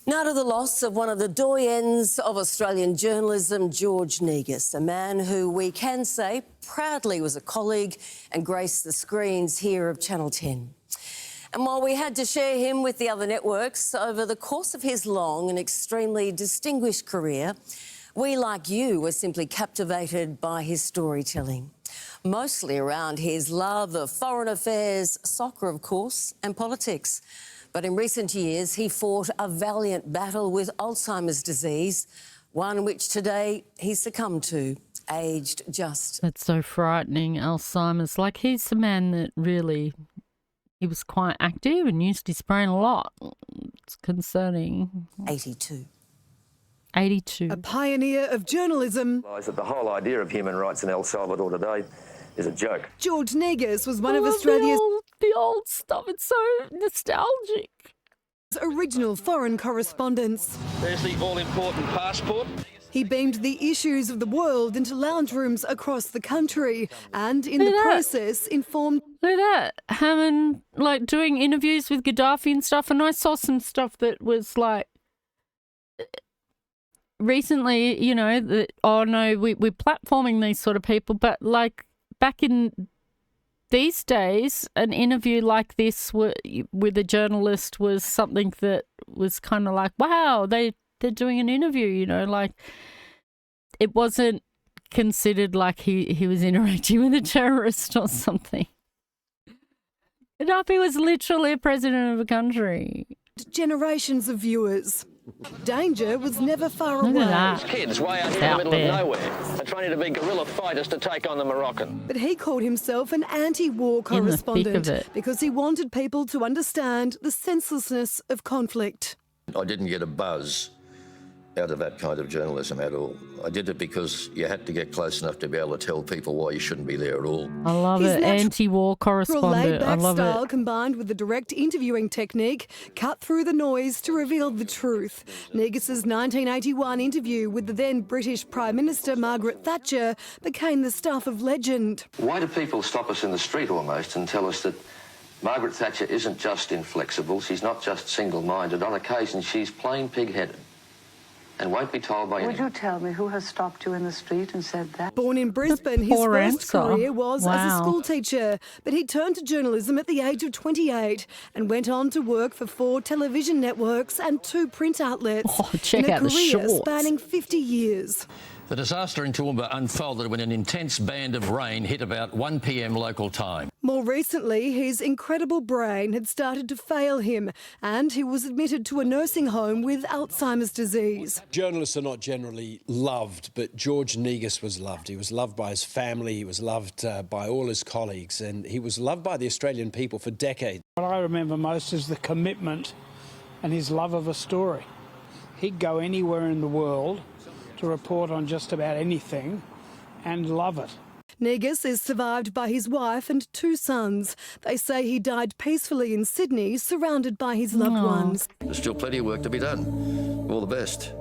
Now to the loss of one of the doyens of Australian journalism, George Negus, a man who we can say proudly was a colleague and graced the screens here of Channel 10. And while we had to share him with the other networks over the course of his long and extremely distinguished career, we, like you, were simply captivated by his storytelling, mostly around his love of foreign affairs, soccer, of course, and politics. But in recent years, he fought a valiant battle with Alzheimer's disease, one which today he succumbed to, aged just. That's so frightening, Alzheimer's. Like, he's the man that really, he was quite active and used his brain a lot. It's concerning. 82. 82. A pioneer of journalism. That the whole idea of human rights in El Salvador today is a joke. George Negus was one of Australia's... The old stuff, it's so nostalgic. Original foreign correspondents. There's the all-important passport. He beamed the issues of the world into lounge rooms across the country and, in the process, informed... Look at that. Having, like, doing interviews with Gaddafi and stuff. And I saw some stuff that was, like, recently, you know, that, oh, no, we're platforming these sort of people. But, like, back in these days, an interview like this with a journalist was something that was kind of like, wow, they're doing an interview, you know, like it wasn't considered like he was interacting with a terrorist or something. Gaddafi was literally a president of a country. Generations of viewers. Danger was never far away. These kids way out here in the middle of nowhere are training to be guerrilla fighters to take on the Moroccan. But he called himself an anti-war correspondent because he wanted people to understand the senselessness of conflict. I didn't get a buzz out of that kind of journalism at all. I did it because you had to get close enough to be able to tell people why you shouldn't be there at all. I love it. Anti-war correspondent. I love style it. Combined with the direct interviewing technique cut through the noise to reveal the truth. Negus's 1981 interview with the then British Prime Minister Margaret Thatcher became the stuff of legend. Why do people stop us in the street almost and tell us that Margaret Thatcher isn't just inflexible, she's not just single-minded, on occasion she's plain pig-headed and won't be told by anyone. Would you tell me who has stopped you in the street and said that? Born in Brisbane, his first career was as a school teacher, but he turned to journalism at the age of 28 and went on to work for 4 television networks and 2 print outlets check in a out the career shorts. spanning 50 years. The disaster in Toowoomba unfolded when an intense band of rain hit about 1 p.m. local time. More recently, his incredible brain had started to fail him and he was admitted to a nursing home with Alzheimer's disease. Journalists are not generally loved, but George Negus was loved. He was loved by his family, he was loved by all his colleagues, and he was loved by the Australian people for decades. What I remember most is the commitment and his love of a story. He'd go anywhere in the world to report on just about anything and love it. Negus is survived by his wife and 2 sons. They say he died peacefully in Sydney, surrounded by his loved ones. There's still plenty of work to be done. All the best.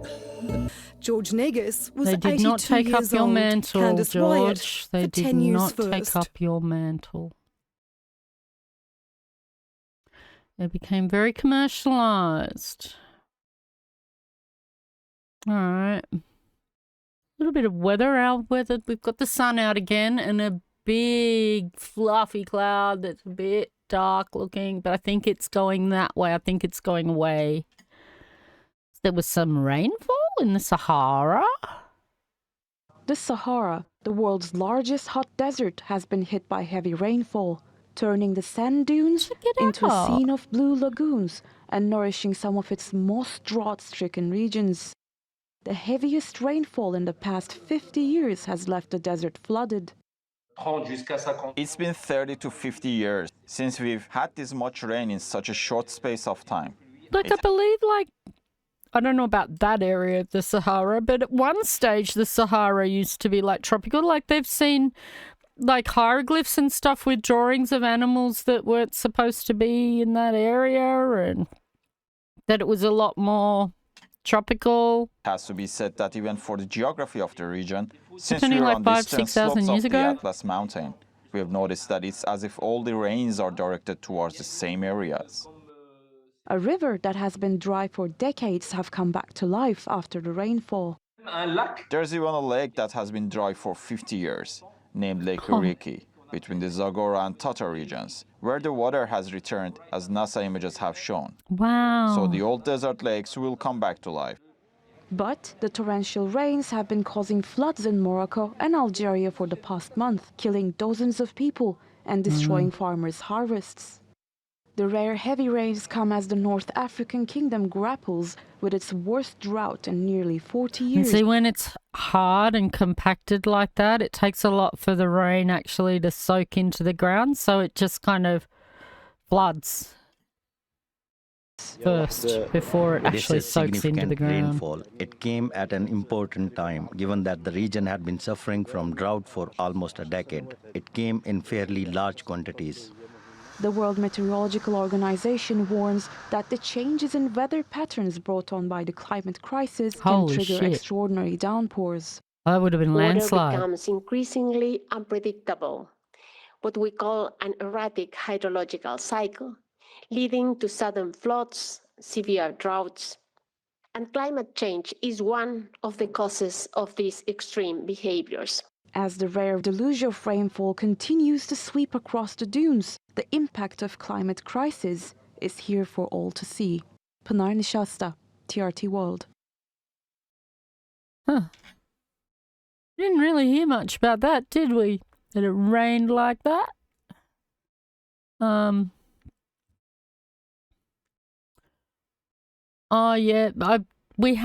George Negus was 82 years old. They did not take up your mantle, Candice George. They did not take first. up your mantle. It became very commercialised. All right. A little bit of weather. Our weather, we've got the sun out again and a big fluffy cloud that's a bit dark looking, but I think it's going that way. I think it's going away. There was some rainfall in the Sahara. The Sahara, the world's largest hot desert, has been hit by heavy rainfall, turning the sand dunes into a scene of blue lagoons and nourishing some of its most drought-stricken regions. The heaviest rainfall in the past 50 years has left the desert flooded. It's been 30 to 50 years since we've had this much rain in such a short space of time. Like, I believe, like, I don't know about that area of the Sahara, but at one stage the Sahara used to be, like, tropical. Like, they've seen, like, hieroglyphs and stuff with drawings of animals that weren't supposed to be in that area, and that it was a lot more tropical. It has to be said that even for the geography of the region, since only we are like on 5,000 distant 6,000 slopes years of the ago. Atlas Mountain, we have noticed that it's as if all the rains are directed towards the same areas. A river that has been dry for decades have come back to life after the rainfall. There's even a lake that has been dry for 50 years, named Lake Uriki, between the Zagora and Tatar regions, where the water has returned, as NASA images have shown. Wow. So the old desert lakes will come back to life. But the torrential rains have been causing floods in Morocco and Algeria for the past month, killing dozens of people and destroying farmers' harvests. The rare heavy rains come as the North African kingdom grapples with its worst drought in nearly 40 And years. see, when it's hard and compacted like that, it takes a lot for the rain actually to soak into the ground, so it just kind of floods first before it actually soaks into the ground. Rainfall. It came at an important time, given that the region had been suffering from drought for almost a decade. It came in fairly large quantities. The World Meteorological Organization warns that the changes in weather patterns brought on by the climate crisis can trigger extraordinary downpours. That would have been landslide. Water becomes increasingly unpredictable, what we call an erratic hydrological cycle, leading to sudden floods, severe droughts, and climate change is one of the causes of these extreme behaviors. As the rare deluge of rainfall continues to sweep across the dunes, the impact of climate crisis is here for all to see. Pinar Nishasta, TRT World. Huh. Didn't really hear much about that, did we? That it rained like that? Oh yeah, we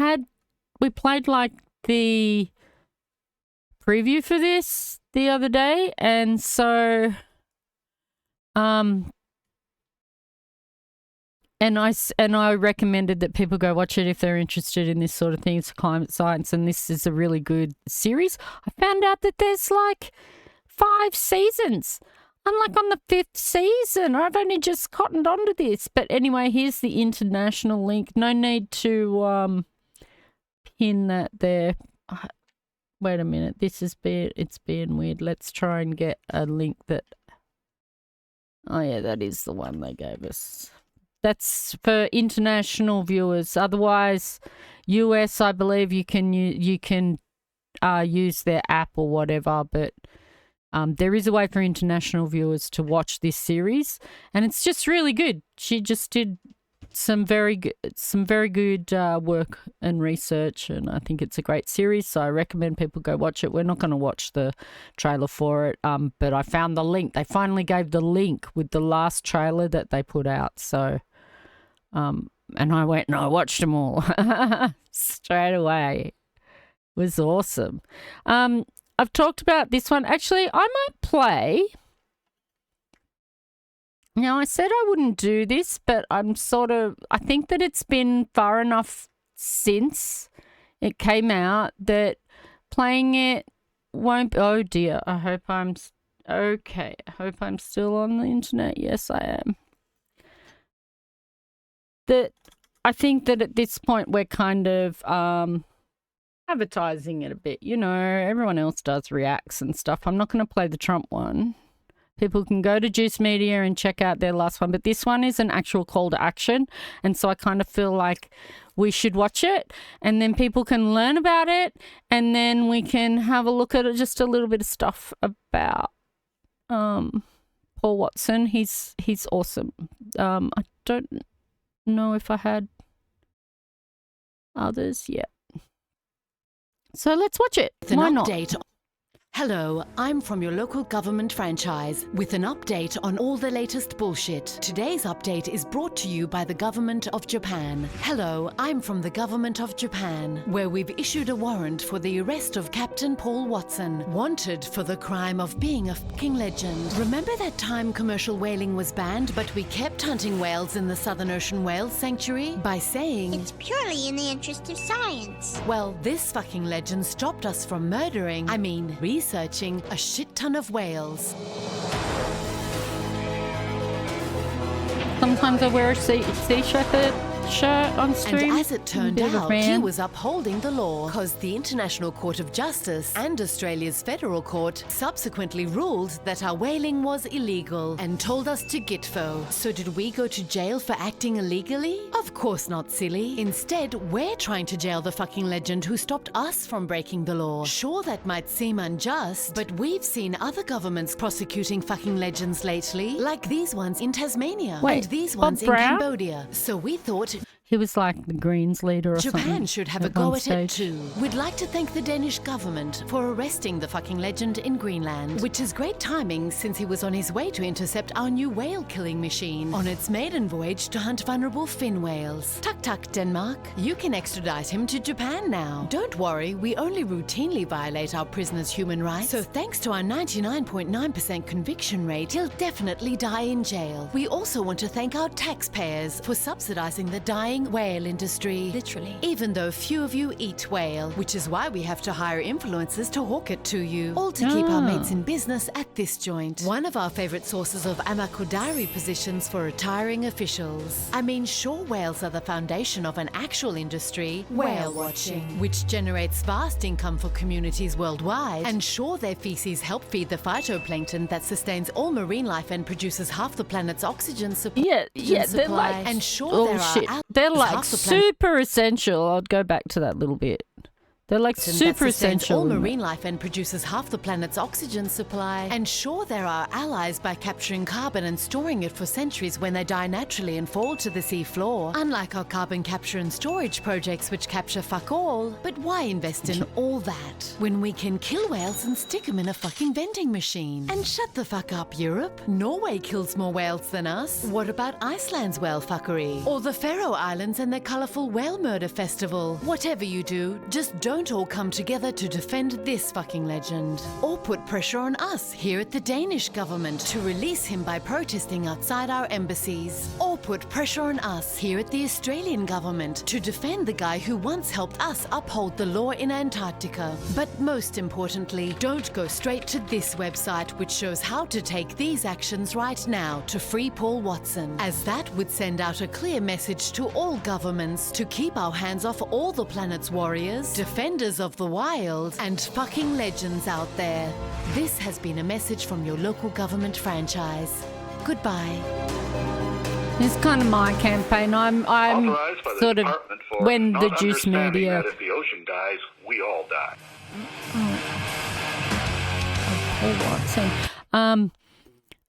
played like the preview for this the other day, and so and I recommended that people go watch it if they're interested in this sort of thing. It's climate science, and this is a really good series. I found out that there's like 5 seasons. I'm like on the 5th season. I've only just cottoned onto this. But anyway, here's the international link. No need to pin that there. Wait a minute. It's being weird. Let's try and get a link that... Oh, yeah, that is the one they gave us. That's for international viewers. Otherwise, US, I believe you can use their app or whatever, but... there is a way for international viewers to watch this series, and it's just really good. She just did some very good work and research, and I think it's a great series. So I recommend people go watch it. We're not going to watch the trailer for it, but I found the link. They finally gave the link with the last trailer that they put out. So, and I went and I watched them all straight away. It was awesome. I've talked about this one. Actually, I might play. Now, I said I wouldn't do this, but I think that it's been far enough since it came out that playing it won't... Oh, dear. I hope I'm... Okay. I hope I'm still on the internet. Yes, I am. I think that at this point we're kind of... advertising it a bit, everyone else does reacts and stuff. I'm not going to play the Trump one. People can go to Juice Media and check out their last one, but this one is an actual call to action, and so I kind of feel like we should watch it, and then people can learn about it, and then we can have a look at it, just a little bit of stuff about Paul Watson. He's awesome. I don't know if I had others yet. So let's watch it. Why not? Hello, I'm from your local government franchise with an update on all the latest bullshit. Today's update is brought to you by the government of Japan. Hello, I'm from the government of Japan, where we've issued a warrant for the arrest of Captain Paul Watson, wanted for the crime of being a fucking legend. Remember that time commercial whaling was banned, but we kept hunting whales in the Southern Ocean Whale Sanctuary by saying it's purely in the interest of science. Well, this fucking legend stopped us from murdering, researching a shit ton of whales. Sometimes I wear a sea shepherd shirt on stream. And as it turned out, he was upholding the law, because the International Court of Justice and Australia's Federal Court subsequently ruled that our whaling was illegal and told us to gitfo. So did we go to jail for acting illegally? Of course not, silly. Instead, we're trying to jail the fucking legend who stopped us from breaking the law. Sure, that might seem unjust, but we've seen other governments prosecuting fucking legends lately, like these ones in Tasmania and these ones in Cambodia. So we thought he was like the Greens leader or something. Japan should have a go at it too. We'd like to thank the Danish government for arresting the fucking legend in Greenland, which is great timing since he was on his way to intercept our new whale killing machine on its maiden voyage to hunt vulnerable fin whales. Tuk tuk, Denmark. You can extradite him to Japan now. Don't worry, we only routinely violate our prisoners' human rights, so thanks to our 99.9% conviction rate, he'll definitely die in jail. We also want to thank our taxpayers for subsidizing the dying dying whale industry. Literally. Even though few of you eat whale, which is why we have to hire influencers to hawk it to you. All to keep our mates in business at this joint. One of our favourite sources of Amakudari positions for retiring officials. I mean, sure, whales are the foundation of an actual industry, whale watching, which generates vast income for communities worldwide. And sure, their feces help feed the phytoplankton that sustains all marine life and produces half the planet's oxygen supply. Yeah, they're like, and sure, they're like super essential. I'd go back to that little bit. They're like super essential. All marine life and produces half the planet's oxygen supply. And sure, there are allies by capturing carbon and storing it for centuries when they die naturally and fall to the sea floor. Unlike our carbon capture and storage projects, which capture fuck all. But why invest in all that when we can kill whales and stick them in a fucking vending machine? And shut the fuck up, Europe. Norway kills more whales than us. What about Iceland's whale fuckery? Or the Faroe Islands and their colourful whale murder festival? Whatever you do, just don't all come together to defend this fucking legend. Or put pressure on us here at the Danish government to release him by protesting outside our embassies. Or put pressure on us here at the Australian government to defend the guy who once helped us uphold the law in Antarctica. But most importantly, don't go straight to this website, which shows how to take these actions right now to free Paul Watson, as that would send out a clear message to all governments to keep our hands off all the planet's warriors, defenders of the wild, and fucking legends out there. This has been a message from your local government franchise. Goodbye. It's kind of my campaign. I'm sort of when the juice media. That if the ocean dies, we all die.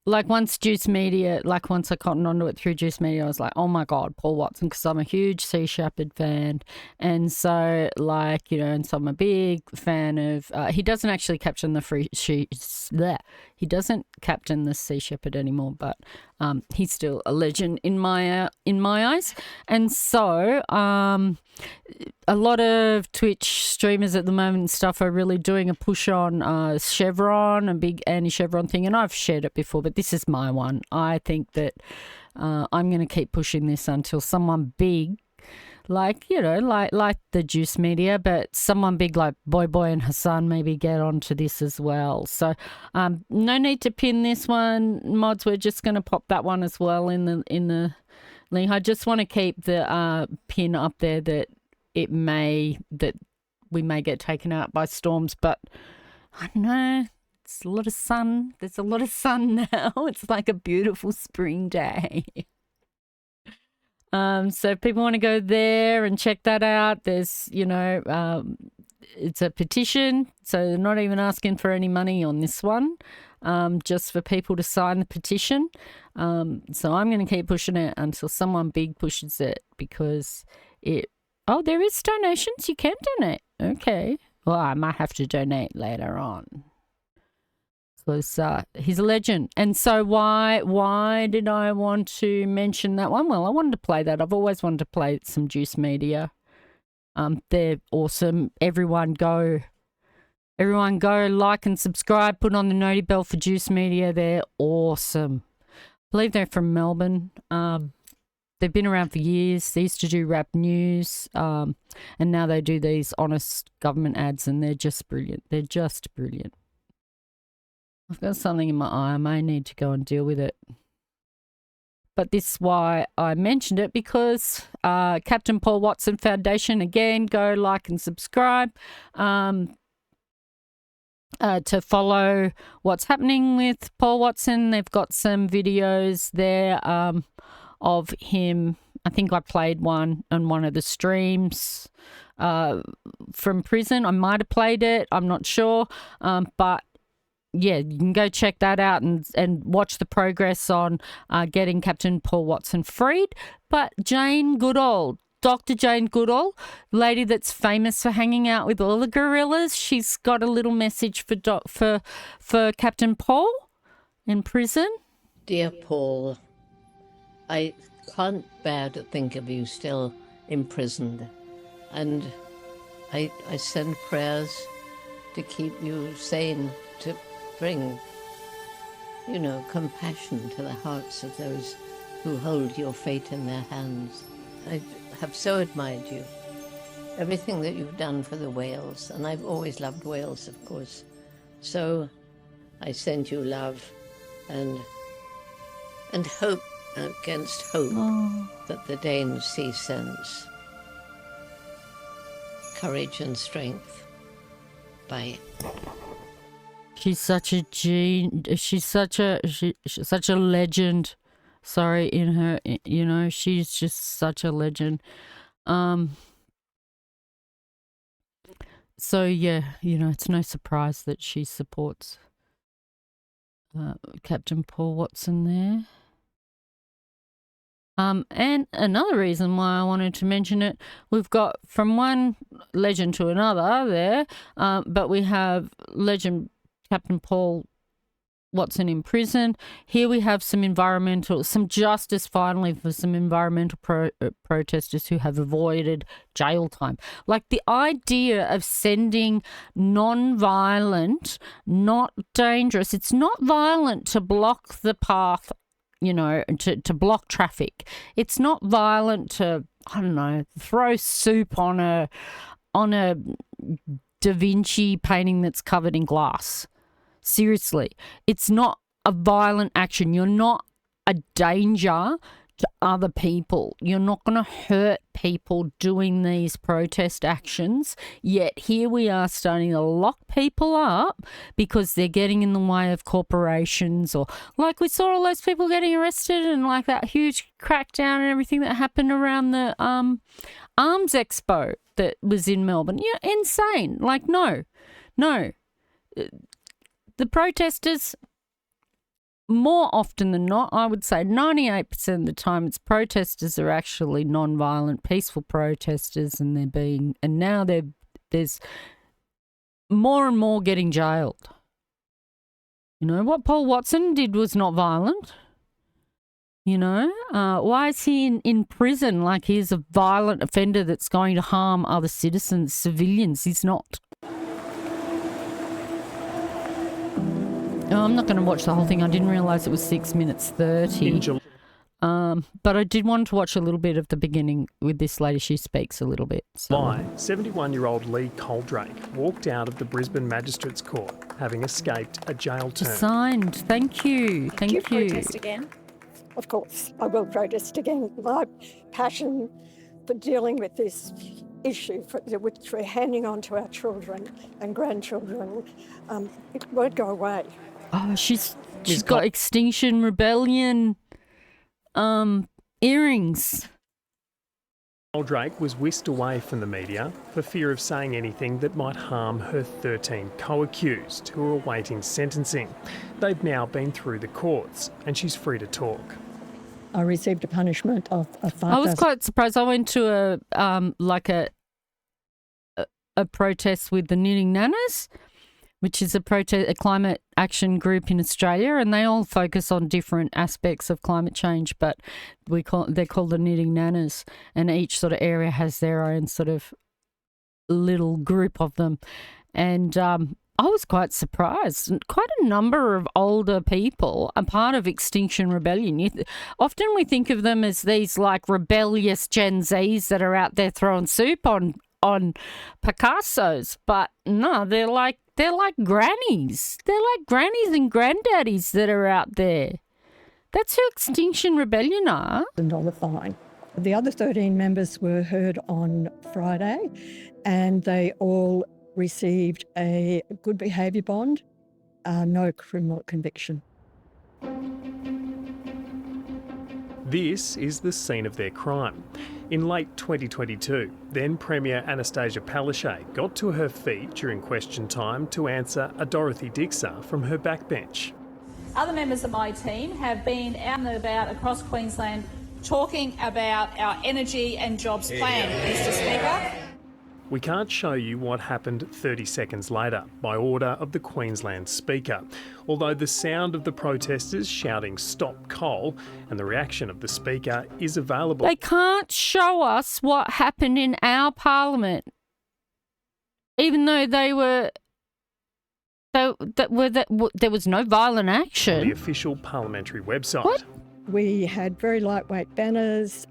Like once Juice Media, like once I cottoned onto it through Juice Media, I was like, oh my God, Paul Watson, because I'm a huge Sea Shepherd fan. And so like, you know, and so I'm a big fan of, he doesn't actually captain the he doesn't captain the Sea Shepherd anymore, but he's still a legend in my eyes. And so a lot of Twitch streamers at the moment and stuff are really doing a push on Chevron, a big anti-Chevron thing, and I've shared it before, but this is my one. I think that I'm going to keep pushing this until someone big, like, you know, like the Juice Media, but someone big like Boy and Hassan maybe get onto this as well. So no need to pin this one, mods. We're just going to pop that one as well in the link. I just want to keep the pin up there that we may get taken out by storms, but I don't know. It's a lot of sun. There's a lot of sun now. It's like a beautiful spring day. So if people want to go there and check that out, there's, you know, it's a petition. So they're not even asking for any money on this one, just for people to sign the petition. So I'm going to keep pushing it until someone big pushes it, because there is donations. You can donate. Okay. Well, I might have to donate later on. Because he's a legend. And so why did I want to mention that one? Well, I wanted to play that. I've always wanted to play some Juice Media. They're awesome. Everyone go like and subscribe. Put on the noti bell for Juice Media. They're awesome. I believe they're from Melbourne. They've been around for years. They used to do rap news, and now they do these honest government ads, and they're just brilliant. They're just brilliant. I've got something in my eye. I may need to go and deal with it. But this is why I mentioned it, because Captain Paul Watson Foundation, again, go like and subscribe to follow what's happening with Paul Watson. They've got some videos there of him. I think I played one on one of the streams from prison. I might have played it. I'm not sure. But yeah, you can go check that out and watch the progress on getting Captain Paul Watson freed. But Jane Goodall, Dr. Jane Goodall, lady that's famous for hanging out with all the gorillas, she's got a little message for Captain Paul in prison. Dear Paul, I can't bear to think of you still imprisoned, and I send prayers to keep you sane, to bring, you know, compassion to the hearts of those who hold your fate in their hands. I have so admired you. Everything that you've done for the whales, and I've always loved whales, of course. So I send you love and hope against hope that the Danes see sense. Courage and strength. Bye. She's such a she's such a legend. Sorry, in her, she's just such a legend. So yeah, it's no surprise that she supports Captain Paul Watson there. And another reason why I wanted to mention it, we've got from one legend to another there, but we have legend Captain Paul Watson in prison. Here we have some justice finally for some environmental protesters who have avoided jail time. Like the idea of sending non-violent, not dangerous, it's not violent to block the path, to block traffic. It's not violent to, I don't know, throw soup on a Da Vinci painting that's covered in glass. Seriously, it's not a violent action. You're not a danger to other people. You're not going to hurt people doing these protest actions. Yet here we are starting to lock people up because they're getting in the way of corporations, or like we saw all those people getting arrested and like that huge crackdown and everything that happened around the Arms Expo that was in Melbourne. Yeah, insane. Like, no. The protesters, more often than not, I would say 98% of the time, it's protesters are actually non-violent, peaceful protesters, and now there's more and more getting jailed. What Paul Watson did was not violent. Why is he in prison like he's a violent offender that's going to harm other citizens, civilians? He's not. Oh, I'm not going to watch the whole thing. I didn't realise it was 6 minutes 30. But I did want to watch a little bit of the beginning with this lady. She speaks a little bit. So. 71-year-old Lee Coldrake walked out of the Brisbane Magistrates Court, having escaped a jail term. Signed. Thank you. Thank you. Protest again? Of course, I will protest again. My passion for dealing with this issue, which we're handing on to our children and grandchildren, it won't go away. Oh, she's got Extinction Rebellion earrings. Drake was whisked away from the media for fear of saying anything that might harm her 13 co-accused who are awaiting sentencing. They've now been through the courts and she's free to talk. I received a punishment of 5,000. I was quite surprised. I went to a protest with the Knitting Nanas, which is a climate action group in Australia, and they all focus on different aspects of climate change, but they're called the Knitting Nanas, and each sort of area has their own sort of little group of them. And I was quite surprised. Quite a number of older people are part of Extinction Rebellion. Often we think of them as these like rebellious Gen Zs that are out there throwing soup on Picassos, but no, they're like grannies. They're like grannies and granddaddies that are out there. That's who Extinction Rebellion are. $1 fine. The other 13 members were heard on Friday, and they all received a good behaviour bond, no criminal conviction. This is the scene of their crime. In late 2022, then Premier Anastasia Palaszczuk got to her feet during question time to answer a Dorothy Dixer from her backbench. Other members of my team have been out and about across Queensland talking about our energy and jobs plan, Mr. Speaker. We can't show you what happened 30 seconds later by order of the Queensland Speaker, although the sound of the protesters shouting "Stop coal" and the reaction of the Speaker is available. They can't show us what happened in our parliament, even though there was no violent action. On the official parliamentary website. What? We had very lightweight banners,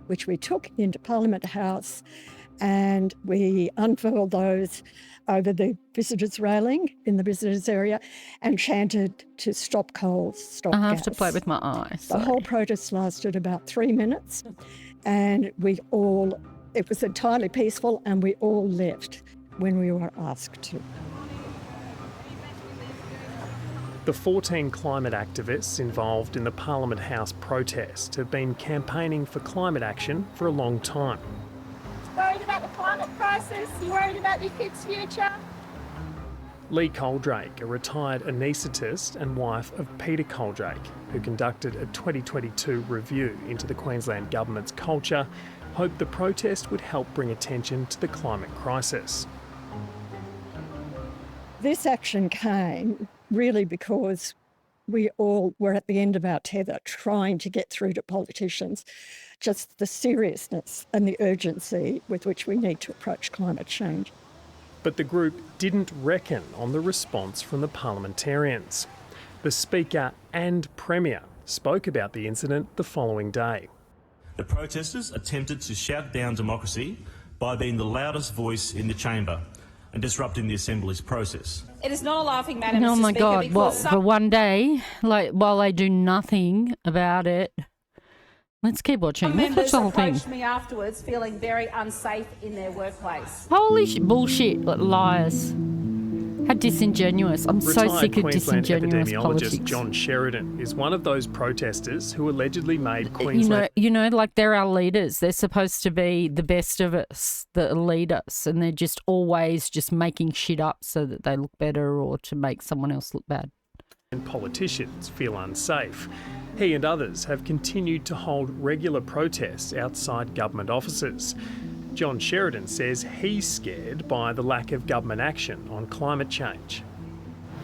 which we took into Parliament House, and we unfurled those over the visitors' railing in the visitors' area and chanted to stop coal, stop gas. I have to play with my eyes. The whole protest lasted about 3 minutes, and it was entirely peaceful, and we all left when we were asked to. The 14 climate activists involved in the Parliament House protest have been campaigning for climate action for a long time. Worried about the climate crisis? You worried about your kids' future? Lee Coldrake, a retired anaesthetist and wife of Peter Coldrake, who conducted a 2022 review into the Queensland Government's culture, hoped the protest would help bring attention to the climate crisis. This action came really because we all were at the end of our tether trying to get through to politicians just the seriousness and the urgency with which we need to approach climate change. But the group didn't reckon on the response from the parliamentarians. The Speaker and Premier spoke about the incident the following day. The protesters attempted to shout down democracy by being the loudest voice in the chamber and disrupting the Assembly's process. It is not a laughing matter, Oh Mr. my Speaker, God, because what, for one day, while they do nothing about it? Let's keep watching. some Let's watch members the whole thing. approached me afterwards feeling very unsafe in their workplace. Holy bullshit, liars. How disingenuous. I'm so Retired sick of Queensland disingenuous epidemiologist politics. John Sheridan is one of those protesters who allegedly made Queensland... You know, like they're our leaders. They're supposed to be the best of us that lead us, and they're just always just making shit up so that they look better or to make someone else look bad. And politicians feel unsafe. He and others have continued to hold regular protests outside government offices. John Sheridan says he's scared by the lack of government action on climate change.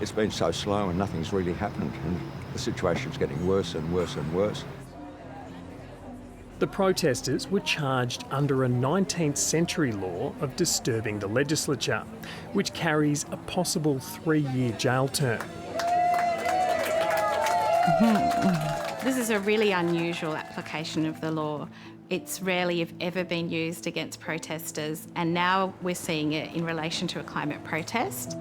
It's been so slow and nothing's really happened, and the situation's getting worse and worse and worse. The protesters were charged under a 19th century law of disturbing the legislature, which carries a possible 3-year jail term. This is a really unusual application of the law. It's rarely, if ever, been used against protesters, and now we're seeing it in relation to a climate protest.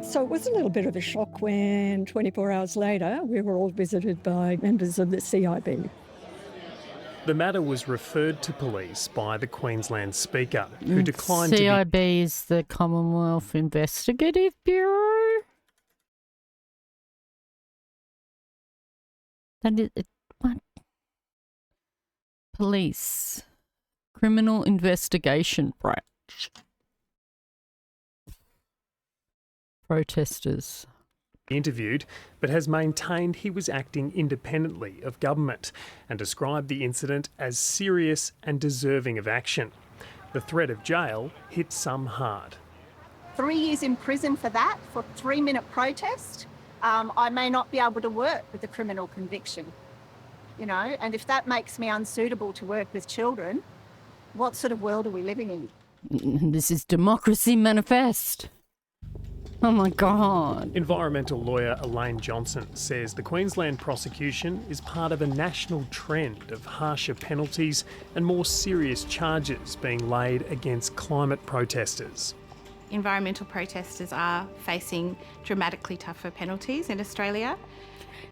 So it was a little bit of a shock when 24 hours later we were all visited by members of the CIB. The matter was referred to police by the Queensland Speaker, who declined to be... CIB is the Commonwealth Investigative Bureau. That is... What? Police. Criminal Investigation Branch. Protesters. Interviewed, but has maintained he was acting independently of government and described the incident as serious and deserving of action. The threat of jail hit some hard. 3 years in prison for that, for a 3-minute protest. I may not be able to work with a criminal conviction, you know, and if that makes me unsuitable to work with children, what sort of world are we living in? This is Democracy Manifest. Oh my God. Environmental lawyer Elaine Johnson says the Queensland prosecution is part of a national trend of harsher penalties and more serious charges being laid against climate protesters. Environmental protesters are facing dramatically tougher penalties in Australia.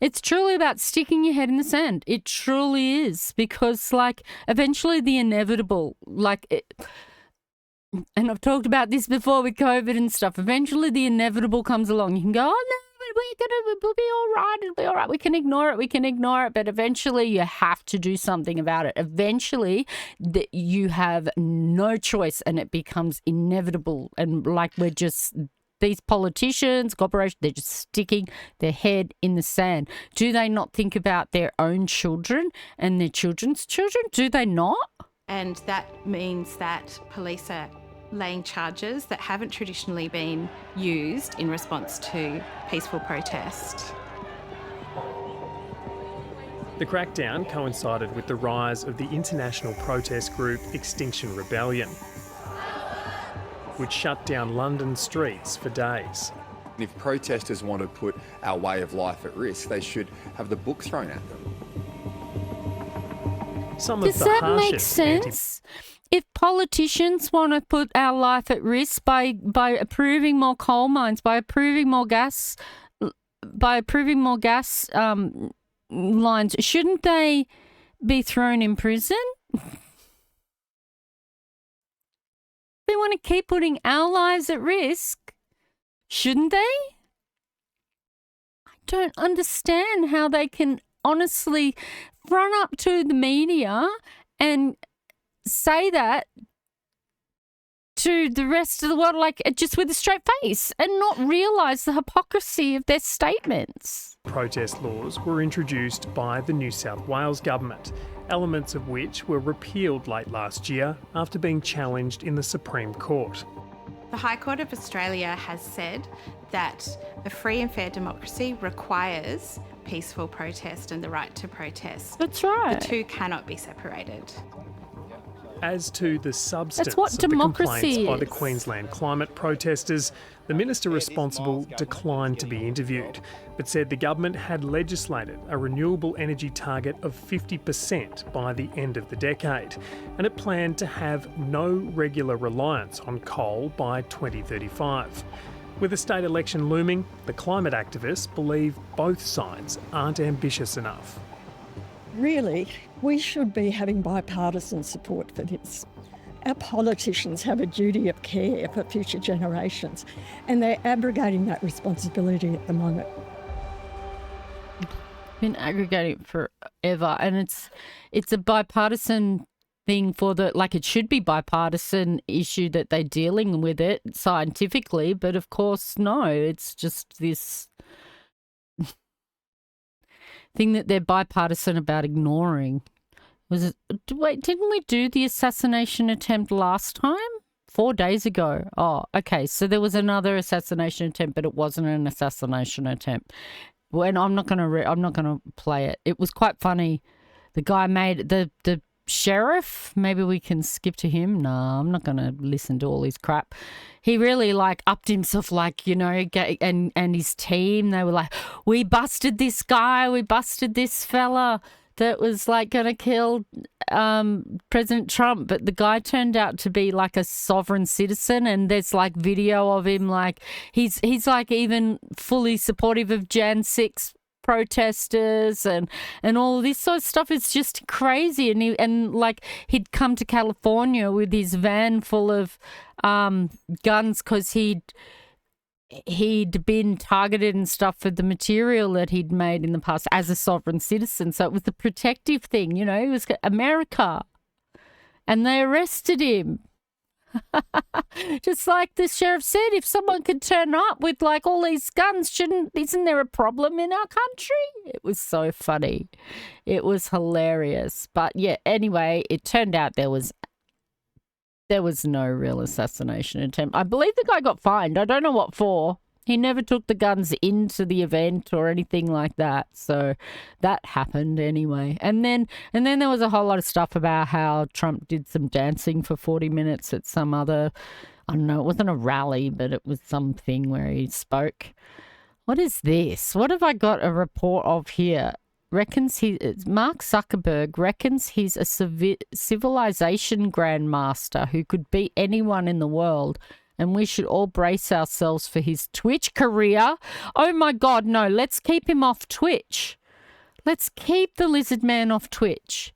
It's truly about sticking your head in the sand. It truly is, because, like, eventually the inevitable, and I've talked about this before with COVID and stuff, eventually the inevitable comes along. You can go, oh, no, we'll be all right, it'll be all right. We can ignore it, but eventually you have to do something about it. Eventually you have no choice and it becomes inevitable. And like these politicians, corporations, they're just sticking their head in the sand. Do they not think about their own children and their children's children? Do they not? And that means that police are laying charges that haven't traditionally been used in response to peaceful protest. The crackdown coincided with the rise of the international protest group Extinction Rebellion, which shut down London streets for days. If protesters want to put our way of life at risk, they should have the book thrown at them. Some Does of the that make harshest sense? If politicians want to put our life at risk by approving more coal mines, by approving more gas lines, shouldn't they be thrown in prison? They want to keep putting our lives at risk, shouldn't they? I don't understand how they can honestly run up to the media and say that to the rest of the world, like just with a straight face, and not realise the hypocrisy of their statements. Protest laws were introduced by the New South Wales government, elements of which were repealed late last year after being challenged in the Supreme Court. The High Court of Australia has said that a free and fair democracy requires peaceful protest and the right to protest. That's right. The two cannot be separated. As to the substance what of the democracy complaints by the is. Queensland climate protesters, the minister responsible declined to be interviewed, but said the government had legislated a renewable energy target of 50% by the end of the decade, and it planned to have no regular reliance on coal by 2035. With a state election looming, the climate activists believe both sides aren't ambitious enough. Really, we should be having bipartisan support for this. Our politicians have a duty of care for future generations, and they're abrogating that responsibility at the moment. Been aggregating it forever, and it's a bipartisan thing for it should be bipartisan issue that they're dealing with it scientifically, but of course, no, it's just this thing that they're bipartisan about ignoring. Didn't we do the assassination attempt last time? 4 days ago. Oh, okay. So there was another assassination attempt, but it wasn't an assassination attempt. Well, and I'm not gonna play it. It was quite funny. The guy made the sheriff. Maybe we can skip to him. No, I'm not gonna listen to all his crap. He really upped himself, and his team. They were like, we busted this guy. We busted this fella that was gonna kill President Trump, but the guy turned out to be a sovereign citizen, and there's video of him he's even fully supportive of Jan 6 protesters and all of this sort of stuff. It's just crazy. And he'd come to California with his van full of guns because he'd been targeted and stuff for the material that he'd made in the past as a sovereign citizen. So it was the protective thing, he was America, and they arrested him. Just like the sheriff said, if someone could turn up with all these guns, isn't there a problem in our country? It was so funny. It was hilarious. But yeah, anyway, it turned out there was no real assassination attempt. I believe the guy got fined. I don't know what for. He never took the guns into the event or anything like that. So that happened anyway. And then there was a whole lot of stuff about how Trump did some dancing for 40 minutes at some other, I don't know, it wasn't a rally, but it was something where he spoke. What is this? What have I got a report of here? Mark Zuckerberg reckons he's a civilization grandmaster who could beat anyone in the world, and we should all brace ourselves for his Twitch career. Oh my God, no, let's keep him off Twitch. Let's keep the lizard man off Twitch.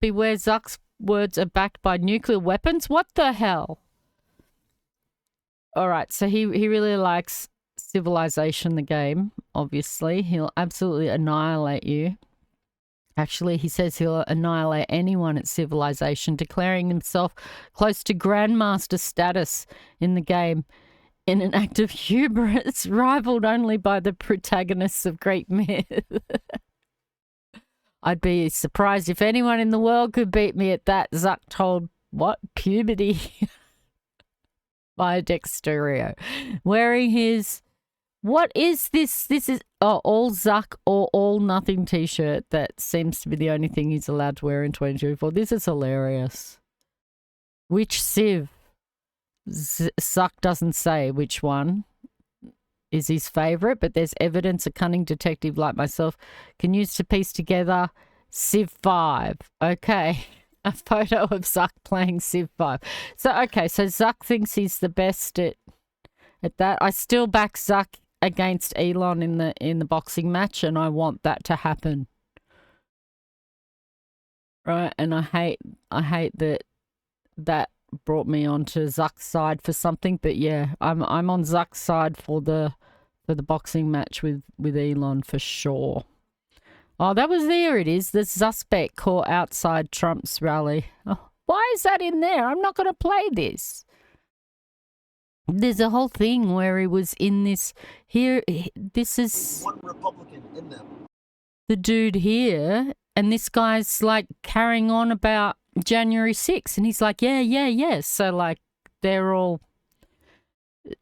Beware Zuck's words are backed by nuclear weapons? What the hell? All right, so he really likes Civilization, the game, obviously. He'll absolutely annihilate you. Actually, he says he'll annihilate anyone at Civilization, declaring himself close to Grandmaster status in the game in an act of hubris, rivaled only by the protagonists of Greek myth. I'd be surprised if anyone in the world could beat me at that, Zuck told, puberty? By Dexterio. Wearing his... What is this? This is all Zuck or all nothing t-shirt that seems to be the only thing he's allowed to wear in 2024. This is hilarious. Which Civ? Zuck doesn't say which one is his favourite, but there's evidence a cunning detective like myself can use to piece together Civ 5. Okay. A photo of Zuck playing Civ 5. So, okay, so Zuck thinks he's the best at that. I still back Zuck against Elon in the boxing match, and I want that to happen. Right, and I hate that brought me onto Zuck's side for something, but yeah, I'm on Zuck's side for the boxing match with Elon for sure. Oh, there it is. The suspect caught outside Trump's rally. Oh, why is that in there? I'm not going to play this. There's a whole thing where he was in this here. This is one Republican in them. The dude here, and this guy's like carrying on about January 6th, and he's like, yeah. So like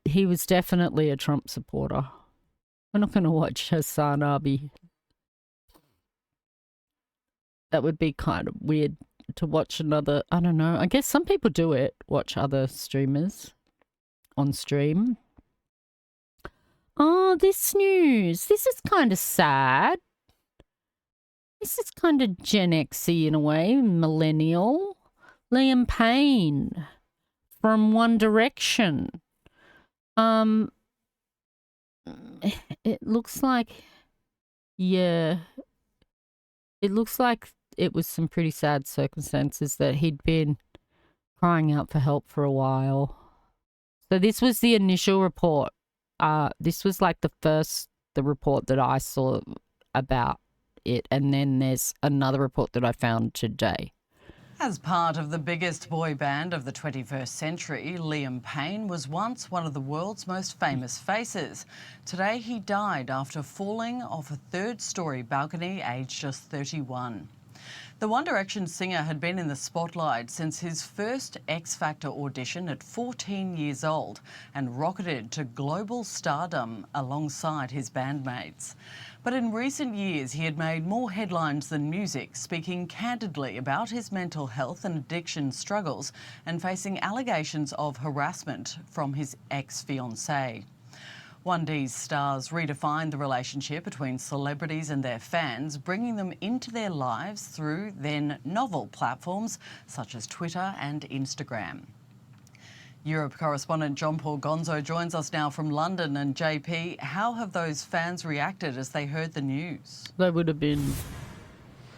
he was definitely a Trump supporter. I'm not going to watch Hassan Abi. That would be kind of weird to watch another, I don't know. I guess some people do it, watch other streamers on stream. Oh, this news. This is kind of sad. This is kind of Gen X-y in a way, millennial. Liam Payne from One Direction. It looks like, yeah, it looks like it was some pretty sad circumstances that he'd been crying out for help for a while. So this was the initial report. This was like the report that I saw about it, and then there's another report that I found today. As part of the biggest boy band of the 21st century, Liam Payne was once one of the world's most famous faces. Today he died after falling off a third-storey balcony aged just 31. The One Direction singer had been in the spotlight since his first X Factor audition at 14 years old and rocketed to global stardom alongside his bandmates. But in recent years, he had made more headlines than music, speaking candidly about his mental health and addiction struggles and facing allegations of harassment from his ex-fiancée. 1D's stars redefined the relationship between celebrities and their fans, bringing them into their lives through then novel platforms such as Twitter and Instagram. Europe correspondent John Paul Gonzo joins us now from London. And JP, how have those fans reacted as they heard the news? They would have been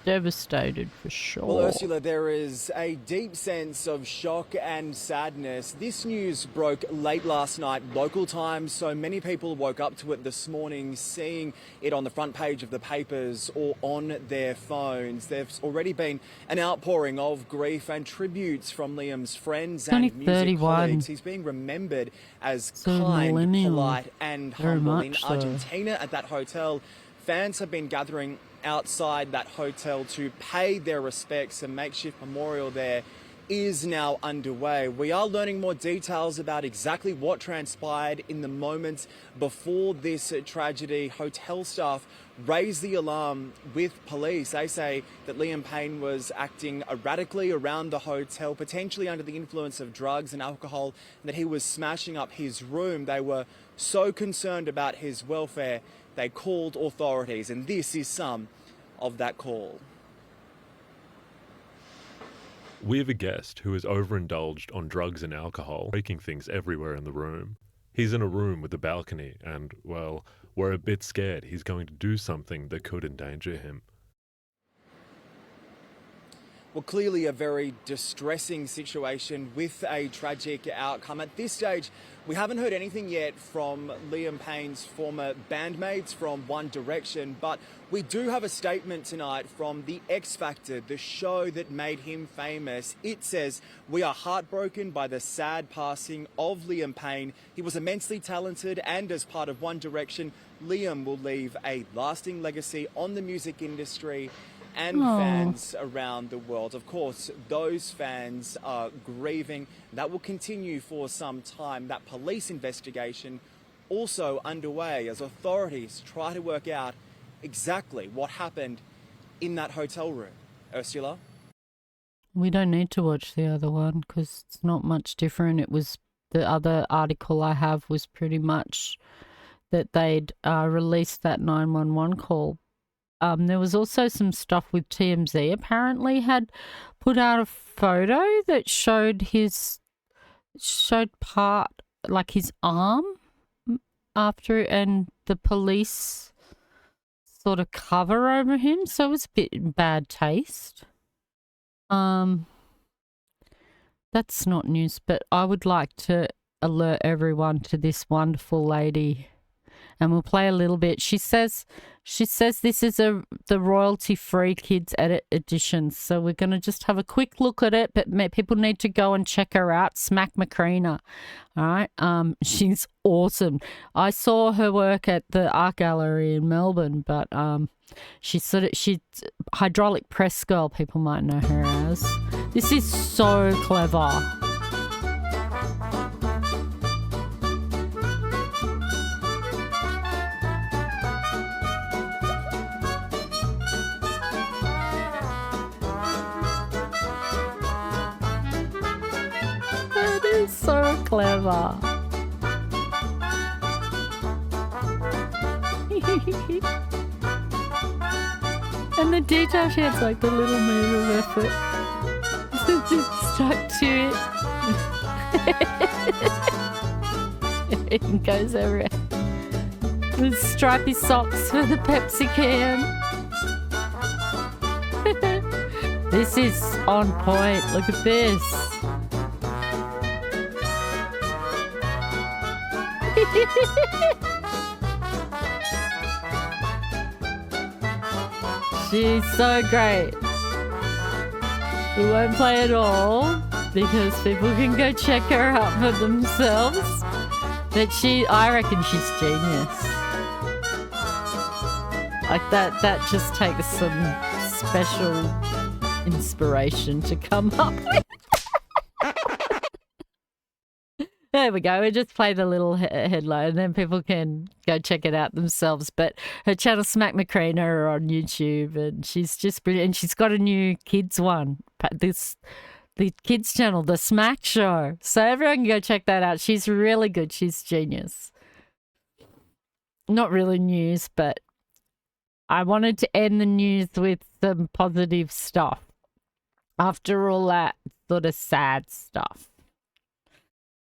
devastated for sure. Well, Ursula, there is a deep sense of shock and sadness. This news broke late last night local time, so many people woke up to it this morning, seeing it on the front page of the papers or on their phones. There's already been an outpouring of grief and tributes from Liam's friends and music 31. colleagues. He's being remembered as So kind, millennial. polite and Very humble. In much so. Argentina, at that hotel, fans have been gathering outside that hotel to pay their respects. A makeshift memorial there is now underway. We are learning more details about exactly what transpired in the moments before this tragedy. Hotel staff raised the alarm with police. They say that Liam Payne was acting erratically around the hotel, potentially under the influence of drugs and alcohol, and that he was smashing up his room. They were so concerned about his welfare, they called authorities, and this is some of that call. We have a guest who has overindulged on drugs and alcohol, breaking things everywhere in the room. He's in a room with a balcony and, well, we're a bit scared he's going to do something that could endanger him. Well, clearly a very distressing situation with a tragic outcome. At this stage, we haven't heard anything yet from Liam Payne's former bandmates from One Direction, but we do have a statement tonight from the X Factor, the show that made him famous. It says, "We are heartbroken by the sad passing of Liam Payne. He was immensely talented, and as part of One Direction, Liam will leave a lasting legacy on the music industry and fans around the world." Of course, those fans are grieving. That will continue for some time. That police investigation also underway as authorities try to work out exactly what happened in that hotel room. Ursula? We don't need to watch the other one because it's not much different. It was the other article I have was pretty much that they'd released that 911 call there was also some stuff with TMZ apparently had put out a photo that showed part, like his arm after, and the police sort of cover over him, so it was a bit in bad taste. That's not news, but I would like to alert everyone to this wonderful lady, and we'll play a little bit. She says this is the royalty-free kids edit edition, so we're going to just have a quick look at it, but people need to go and check her out, Smack McCreena. All right, she's awesome. I saw her work at the art gallery in Melbourne, but she's hydraulic press girl, people might know her as. This is so clever. That is so clever. And the detail she has, like the little move of effort. Just stuck to it. It goes everywhere. With stripy socks for the Pepsi can. This is on point. Look at this. She's so great. We won't play it all because people can go check her out for themselves. But I reckon she's genius. Like that just takes some special inspiration to come up with. There we go. We just play the little headline and then people can go check it out themselves. But her channel, Smack McCreena, are on YouTube and she's just brilliant. And she's got a new kids one. The kids channel, The Smack Show. So everyone can go check that out. She's really good. She's genius. Not really news, but I wanted to end the news with some positive stuff after all that sort of sad stuff.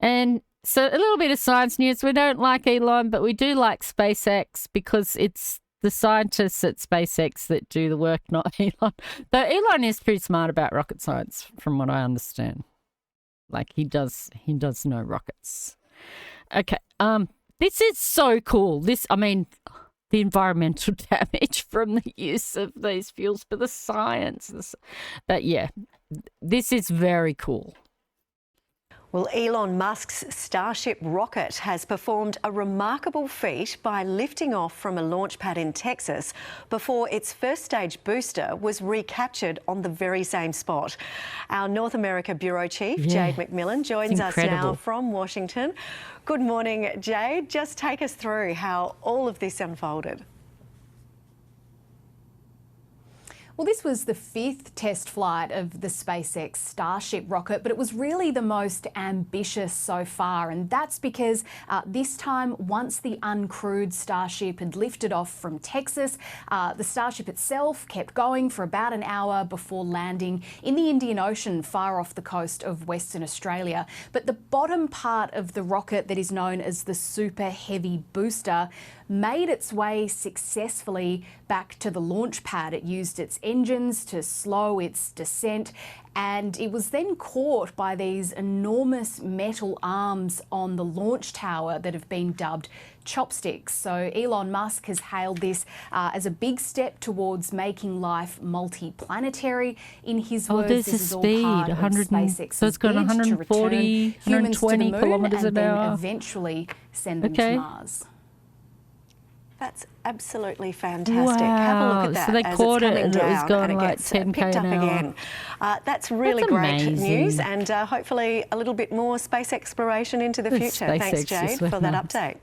And so a little bit of science news. We don't like Elon, but we do like SpaceX because it's the scientists at SpaceX that do the work, not Elon. Though Elon is pretty smart about rocket science, from what I understand. Like he does know rockets. Okay. This is so cool. The environmental damage from the use of these fuels, but the science. But yeah, this is very cool. Well, Elon Musk's Starship rocket has performed a remarkable feat by lifting off from a launch pad in Texas before its first stage booster was recaptured on the very same spot. Our North America Bureau Chief, Jade McMillan, joins us now from Washington. Good morning, Jade. Just take us through how all of this unfolded. Well, this was the 5th test flight of the SpaceX Starship rocket, but it was really the most ambitious so far. And that's because this time, once the uncrewed Starship had lifted off from Texas, the Starship itself kept going for about an hour before landing in the Indian Ocean, far off the coast of Western Australia. But the bottom part of the rocket, that is known as the Super Heavy booster, made its way successfully back to the launch pad. It used its engines to slow its descent, and it was then caught by these enormous metal arms on the launch tower that have been dubbed chopsticks. So Elon Musk has hailed this as a big step towards making life multi-planetary. In his words, this is all part of SpaceX's so it's got 140, 120 kilometres an hour. And eventually send them to Mars. That's absolutely fantastic. Wow. Have a look at that. So they caught it and it was going like 10k an hour. Again. That's really great news, and hopefully a little bit more space exploration into the future. Thanks, Jade, for that update.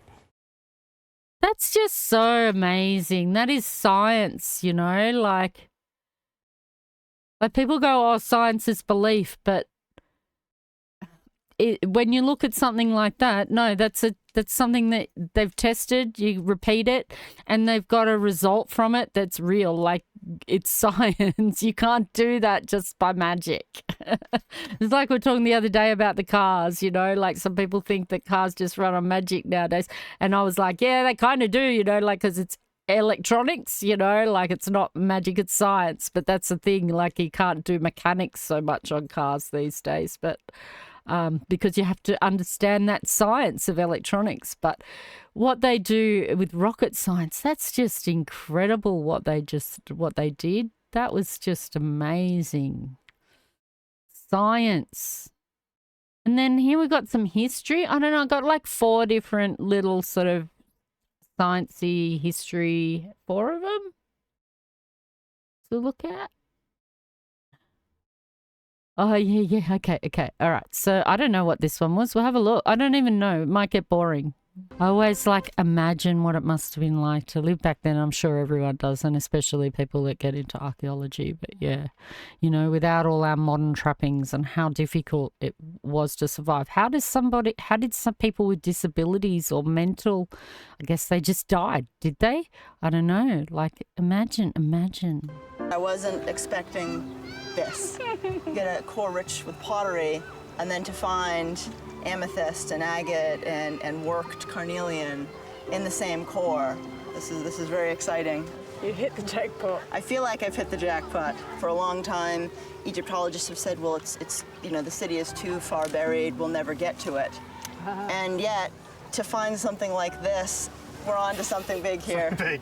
That's just so amazing. That is science, you know, like people go, oh, science is belief, but when you look at something like that, no, that's something that they've tested. You repeat it, and they've got a result from it that's real. Like, it's science. You can't do that just by magic. It's like we were talking the other day about the cars. Like some people think that cars just run on magic nowadays, and I was like, yeah, they kind of do. Like because it's electronics, like it's not magic, it's science. But that's the thing, like you can't do mechanics so much on cars these days, but because you have to understand that science of electronics. But what they do with rocket science, that's just incredible what they did. That was just amazing. Science. And then here we got some history. I don't know, I got like 4 different little sort of sciencey history, 4 of them to look at. Oh, yeah. Okay. All right. So I don't know what this one was. We'll have a look. I don't even know. It might get boring. I always imagine what it must have been like to live back then. I'm sure everyone does, and especially people that get into archaeology. But yeah, without all our modern trappings and how difficult it was to survive. How did some people with disabilities or mental, I guess they just died, did they? I don't know. Imagine. I wasn't expecting this. Get a core rich with pottery, and then to find amethyst and agate and worked carnelian in the same core. This is very exciting. You hit the jackpot. I feel like I've hit the jackpot. For a long time, Egyptologists have said, well, it's the city is too far buried, we'll never get to it. And yet, to find something like this, we're on to something big here. Big.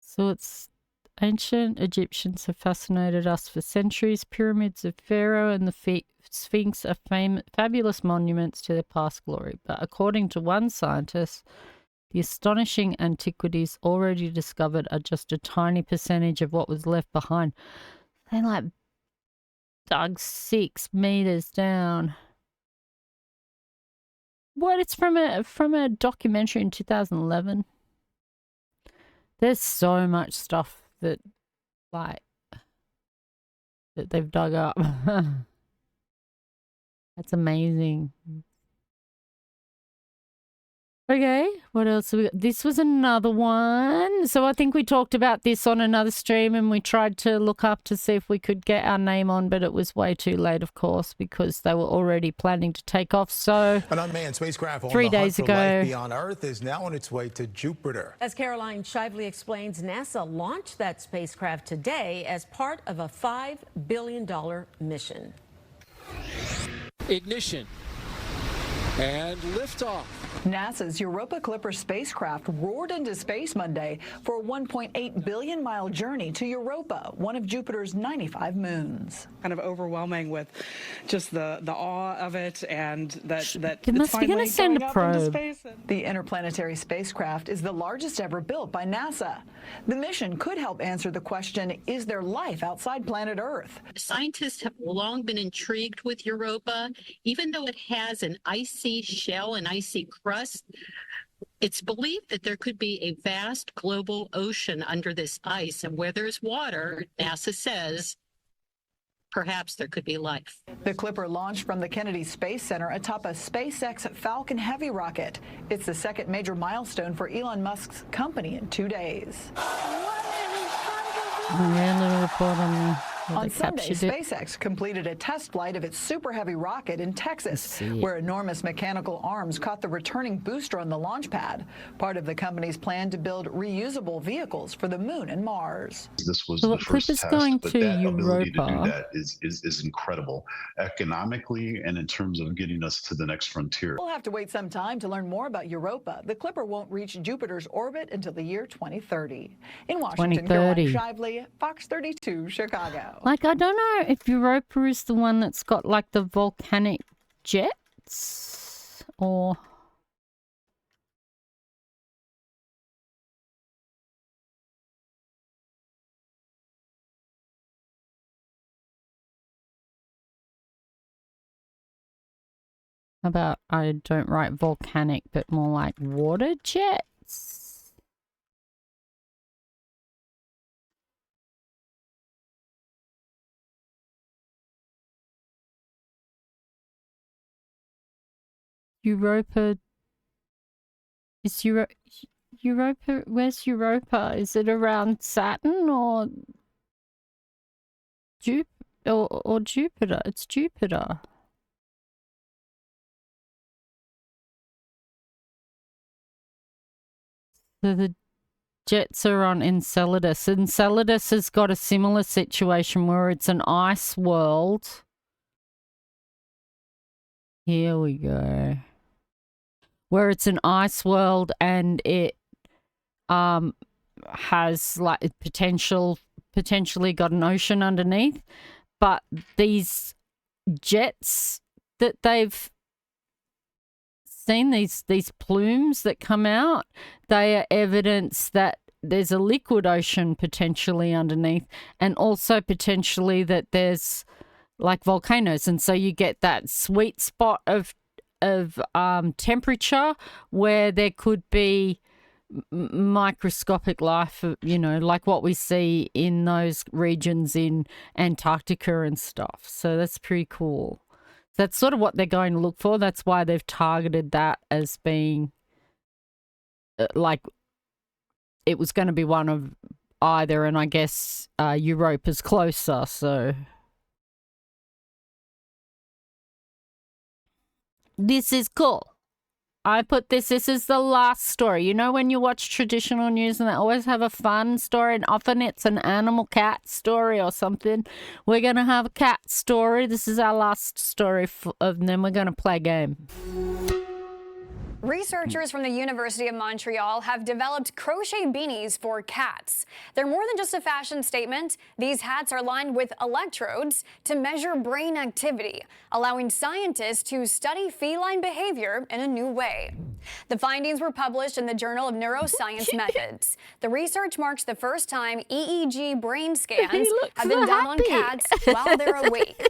So it's ancient Egyptians have fascinated us for centuries. Pyramids of Pharaoh and the Sphinx are fabulous monuments to their past glory. But according to one scientist, the astonishing antiquities already discovered are just a tiny percentage of what was left behind. They dug 6 meters down. What? It's from a documentary in 2011. There's so much stuff that they've dug up. That's amazing. Okay, what else have we got? This was another one. So I think we talked about this on another stream, and we tried to look up to see if we could get our name on, but it was way too late, of course, because they were already planning to take off. So an unmanned spacecraft on 3 the hunt days for ago life beyond Earth is now on its way to Jupiter. As Caroline Shively explains, NASA launched that spacecraft today as part of a $5 billion mission. Ignition and liftoff. NASA's Europa Clipper spacecraft roared into space Monday for a 1.8 billion mile journey to Europa, one of Jupiter's 95 moons. Kind of overwhelming with just the awe of it, and that It must be going to send a probe. The interplanetary spacecraft is the largest ever built by NASA. The mission could help answer the question, is there life outside planet Earth? Scientists have long been intrigued with Europa, even though it has an icy shell and icy crust. It's believed that there could be a vast global ocean under this ice, and where there's water, NASA says, perhaps there could be life. The Clipper launched from the Kennedy Space Center atop a SpaceX Falcon Heavy rocket. It's the second major milestone for Elon Musk's company in 2 days. Yeah, a little report on On Sunday, SpaceX completed a test flight of its Super Heavy rocket in Texas, where enormous mechanical arms caught the returning booster on the launch pad, part of the company's plan to build reusable vehicles for the moon and Mars. This was So the what Clip first is test, going but to that ability to do Europa. that is incredible, economically and in terms of getting us to the next frontier. We'll have to wait some time to learn more about Europa. The Clipper won't reach Jupiter's orbit until the year 2030. In Washington, 2030. Caroline Shively, Fox 32, Chicago. I don't know if Europa is the one that's got the volcanic jets or... I don't write volcanic, but more like water jets. Europa. Is Europa? Where's Europa? Is it around Saturn or or Jupiter? It's Jupiter. So the Jets are on Enceladus. Enceladus has got a similar situation where it's an ice world. Here we go. Where it's an ice world and it has like potentially got an ocean underneath. But these jets that they've seen, these plumes that come out, they are evidence that there's a liquid ocean potentially underneath, and also potentially that there's like volcanoes, and so you get that sweet spot of temperature where there could be microscopic life, you know, like what we see in those regions in Antarctica and stuff. So that's pretty cool. That's sort of what they're going to look for. That's why they've targeted that as being like it was going to be one of either, and I guess Europa's closer, so this is cool. I put this is the last story. You know when you watch traditional news and they always have a fun story, and often it's an animal cat story or something. We're going to have a cat story. This is our last story, and then we're going to play a game. Researchers from the University of Montreal have developed crochet beanies for cats. They're more than just a fashion statement. These hats are lined with electrodes to measure brain activity, allowing scientists to study feline behavior in a new way. The findings were published in the Journal of Neuroscience Methods. The research marks the first time EEG brain scans have been done on cats while they're awake.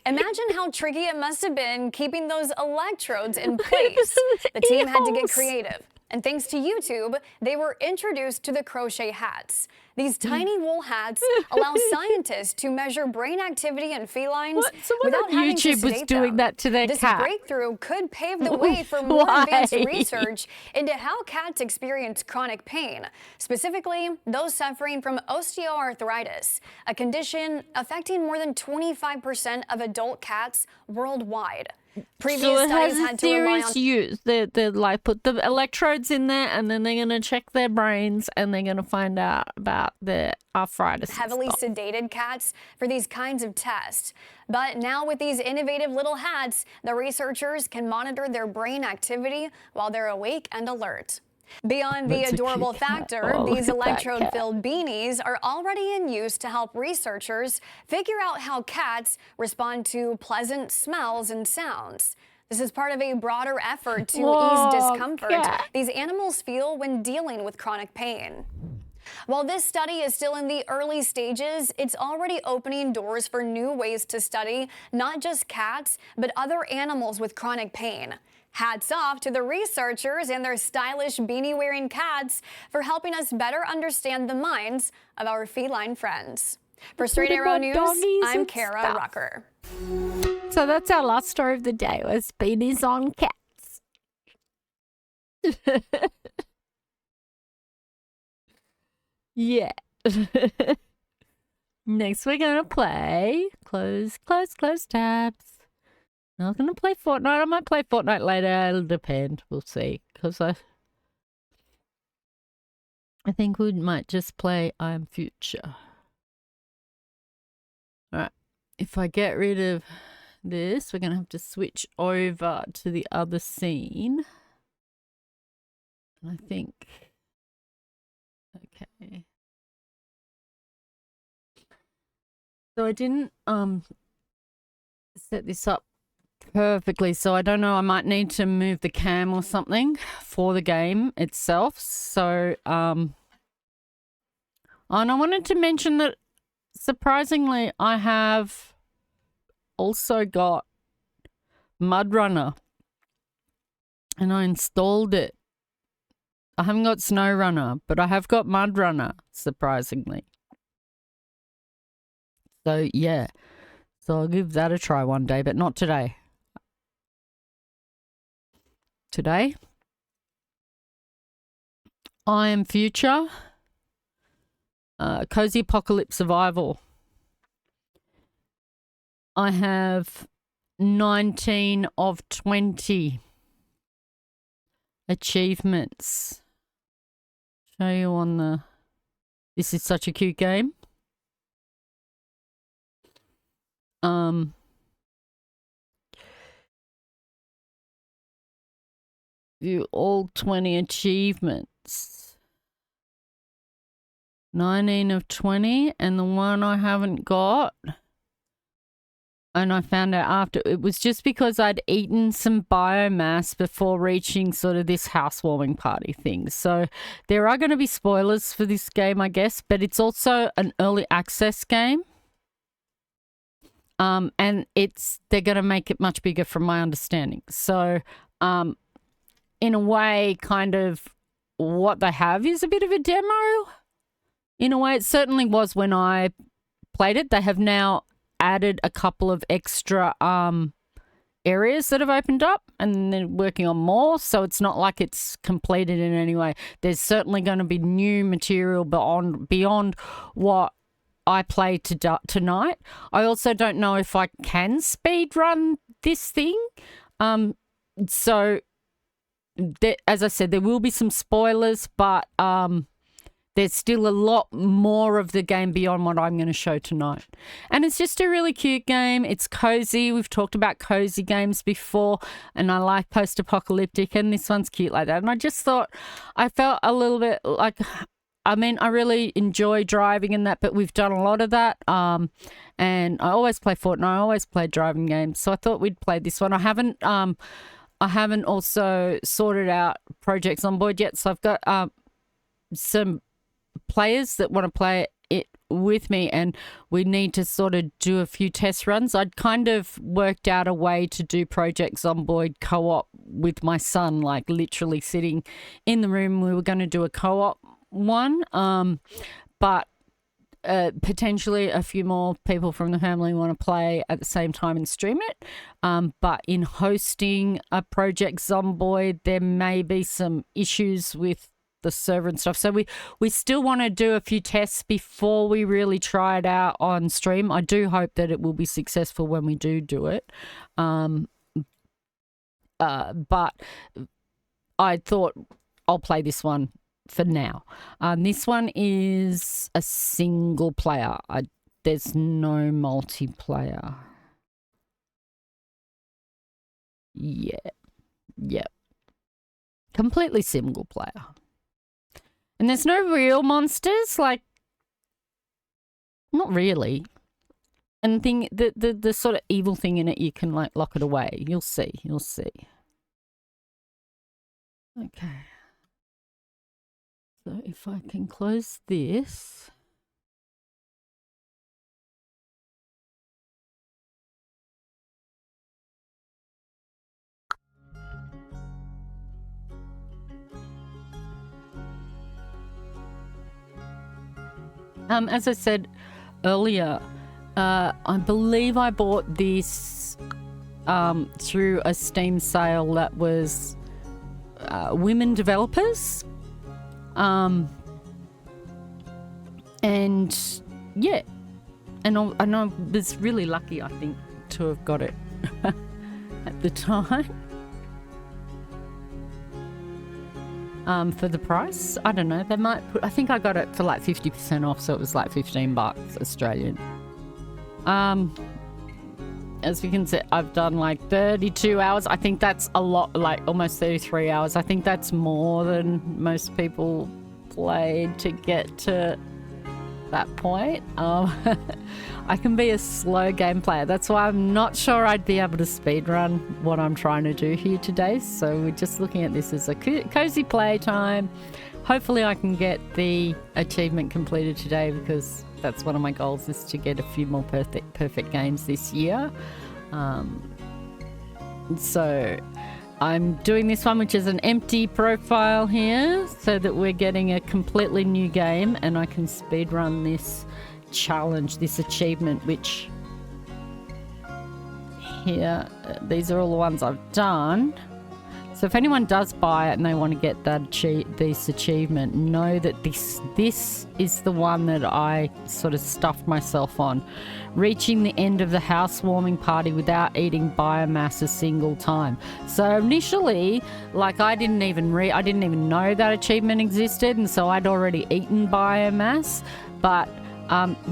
Imagine how tricky it must have been keeping those electrodes in place. The team had to get creative, and thanks to YouTube, they were introduced to the crochet hats. These tiny wool hats allow scientists to measure brain activity in felines without having to YouTube sedate was doing them. that to their This cat. breakthrough could pave the way for more advanced research into how cats experience chronic pain, specifically those suffering from osteoarthritis, a condition affecting more than 25% of adult cats worldwide. Previous So it studies has had a to rely serious on use. They're like put the electrodes in there, and then they're gonna check their brains, and they're gonna find out about their arthritis. and heavily stuff. sedated cats for these kinds of tests. But now with these innovative little hats, the researchers can monitor their brain activity while they're awake and alert. Beyond the That's a adorable cute cat. factor, Oh, these look at that cat. electrode-filled beanies are already in use to help researchers figure out how cats respond to pleasant smells and sounds. This is part of a broader effort to Whoa, ease discomfort cat. these animals feel when dealing with chronic pain. While this study is still in the early stages, it's already opening doors for new ways to study not just cats, but other animals with chronic pain. Hats off to the researchers and their stylish beanie-wearing cats for helping us better understand the minds of our feline friends. For Straight What Arrow about News, doggies I'm and Kara stuff? Rucker. So that's our last story of the day, was beanies on cats. Yeah. Next we're going to play close tabs. Not going to play Fortnite. I might play Fortnite later. It'll depend. We'll see. Because I think we might just play I Am Future. Alright. If I get rid of this, we're going to have to switch over to the other scene. I think... Okay. So I didn't set this up perfectly, so I don't know, I might need to move the cam or something for the game itself. So and I wanted to mention that surprisingly I have also got Mud Runner, and I installed it. I haven't got Snow Runner, but I have got Mud Runner, surprisingly. So yeah, so I'll give that a try one day, but not today. today. I am future. Cosy Apocalypse Survival. I have 19 of 20 achievements. Show you on the... This is such a cute game. View all 20 achievements. 19 of 20, and the one I haven't got, and I found out after, it was just because I'd eaten some biomass before reaching sort of this housewarming party thing. So there are going to be spoilers for this game, I guess, but it's also an early access game. And they're going to make it much bigger from my understanding. So, in a way, kind of what they have is a bit of a demo. In a way, it certainly was when I played it. They have now added a couple of extra areas that have opened up, and they're working on more, so it's not like it's completed in any way. There's certainly going to be new material beyond what I play tonight. I also don't know if I can speed run this thing. So, as I said, there will be some spoilers, but there's still a lot more of the game beyond what I'm going to show tonight. And it's just a really cute game. It's cozy. We've talked about cozy games before, and I like post-apocalyptic, and this one's cute like that. And I just thought, I felt a little bit like, I mean, I really enjoy driving and that, but we've done a lot of that. And I always play Fortnite. I always play driving games. So I thought we'd play this one. I haven't also sorted out projects on board yet. So I've got some players that want to play it with me, and we need to sort of do a few test runs. I'd kind of worked out a way to do projects on board co-op with my son, like literally sitting in the room. We were going to do a co-op one, but potentially a few more people from the family want to play at the same time and stream it. But in hosting a project Zomboid, there may be some issues with the server and stuff. So we still want to do a few tests before we really try it out on stream. I do hope that it will be successful when we do it. But I thought I'll play this one for now. This one is a single player. There's no multiplayer. Yeah. Completely single player. And there's no real monsters, like, not really. And the sort of evil thing in it, you can like lock it away. You'll see. Okay. So if I can close this. As I said earlier, I believe I bought this through a Steam sale that was women developers. And yeah, and I was really lucky, I think, to have got it at the time. For the price, I don't know, they might put, I think I got it for like 50% off, so it was like $15 Australian. As you can see, I've done like 32 hours. I think that's a lot, like almost 33 hours. I think that's more than most people played to get to that point. I can be a slow game player. That's why I'm not sure I'd be able to speedrun what I'm trying to do here today. So we're just looking at this as a cozy playtime. Hopefully I can get the achievement completed today, because that's one of my goals, is to get a few more perfect games this year. So I'm doing this one, which is an empty profile here, so that we're getting a completely new game and I can speedrun this challenge, this achievement, which here, these are all the ones I've done. So So if anyone does buy it and they want to get that this achievement, know that this is the one that I sort of stuffed myself on. Reaching the end of the housewarming party without eating biomass a single time. So initially, like I didn't even know that achievement existed, and so I'd already eaten biomass. But